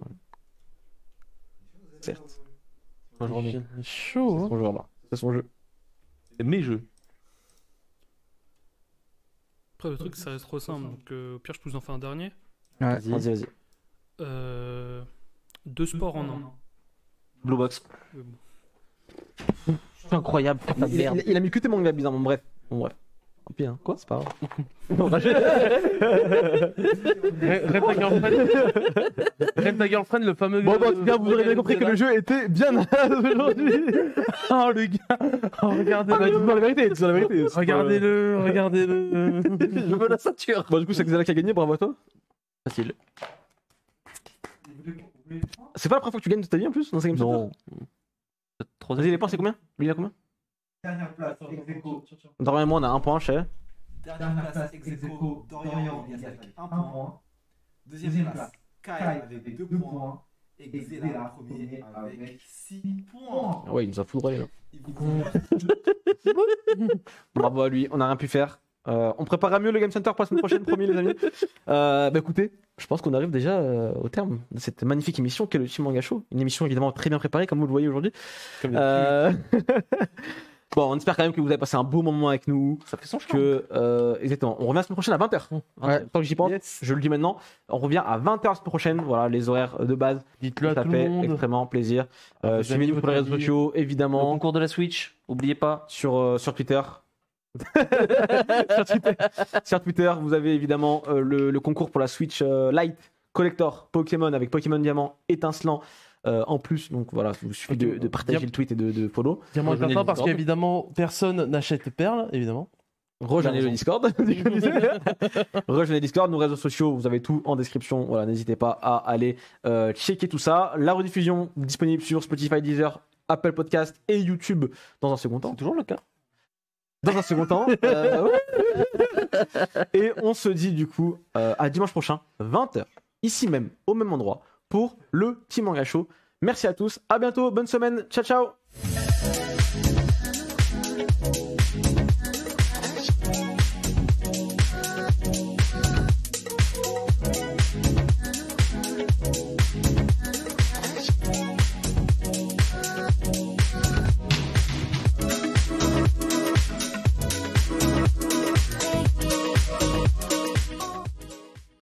C: Certes.
D: Moi je remets.
E: Chaud,
C: C'est
E: hein.
C: son jeu là. C'est son jeu.
D: C'est mes jeux.
B: Après, le truc, ça reste trop simple. Donc, au pire, je peux vous en faire un dernier.
F: Ouais.
C: Vas-y.
B: Deux sports en un.
D: Blue Box.
B: Bon.
D: C'est incroyable. putain de merde.
C: Il a mis que tes mangas bizarrement, bref. Bon, bref. Tant pis, hein. Quoi? C'est pas grave.
E: Rent ta girlfriend. Rent ta girlfriend, le fameux.
C: Bon, bah, en tout cas, vous aurez bien compris que le jeu était bien aujourd'hui.
E: Oh, le gars. Oh, regardez-le.
C: Ah, dis-moi la vérité, dis-moi la vérité.
E: Regardez-le, regardez-le.
D: Je veux la ceinture.
C: Bon, du coup, c'est Xela qui a gagné, bravo à toi.
D: Facile.
C: C'est pas la première fois que tu gagnes de ta vie en plus dans ces games?
D: Non.
C: Vas-y, les points, c'est combien? Lui, il a combien?
G: Dernière place, ex-aequo.
C: Dorian et moi, on a un point, cher.
G: Dernière place, ex-aequo. Dorian, il y a avec 1 point. Deuxième place, Kai avec 2 points. Et Xela, premier avec 6 points.
C: Ouais, il nous a foudroyé là.
G: Il vous
C: Bravo à lui, on n'a rien pu faire. On préparera mieux le Game Center pour la semaine prochaine, promis les amis. Bah écoutez, je pense qu'on arrive déjà au terme de cette magnifique émission qu'est le Team Manga Show. Une émission évidemment très bien préparée comme vous le voyez aujourd'hui. Bon, on espère quand même que vous avez passé un beau moment avec nous.
D: Ça fait son charme.
C: Que, exactement, on revient la semaine prochaine à 20h.
F: Ouais.
C: Tant que j'y pense, je le dis maintenant. On revient à 20h la semaine prochaine. Voilà les horaires de base.
E: Dites-le à
C: Ça
E: tout le
C: fait
E: monde.
C: extrêmement plaisir.
E: vos
C: Suivez-nous
E: amis,
C: sur les réseaux
E: votre
C: sociaux,
D: Le
C: évidemment.
D: concours de la Switch. Oubliez pas.
C: Sur Twitter. Sur Twitter, vous avez évidemment le concours pour la Switch Lite Collector Pokémon avec Pokémon Diamant étincelant en plus. Donc voilà, il vous suffit de partager le tweet et de follow.
E: Diamant est
C: Rejoignez
E: important
C: le
E: parce
C: Discord.
E: qu'évidemment, personne n'achète Perle, évidemment.
C: Rejoignez le Discord. Rejoignez le Discord, nos réseaux sociaux, vous avez tout en description. Voilà, n'hésitez pas à aller checker tout ça. La rediffusion disponible sur Spotify, Deezer, Apple Podcast et YouTube dans un second temps.
D: C'est toujours le cas.
C: Dans un second temps. Et on se dit du coup à dimanche prochain, 20h, ici même, au même endroit, pour le Team Manga Show. Merci à tous, à bientôt, bonne semaine, ciao ciao.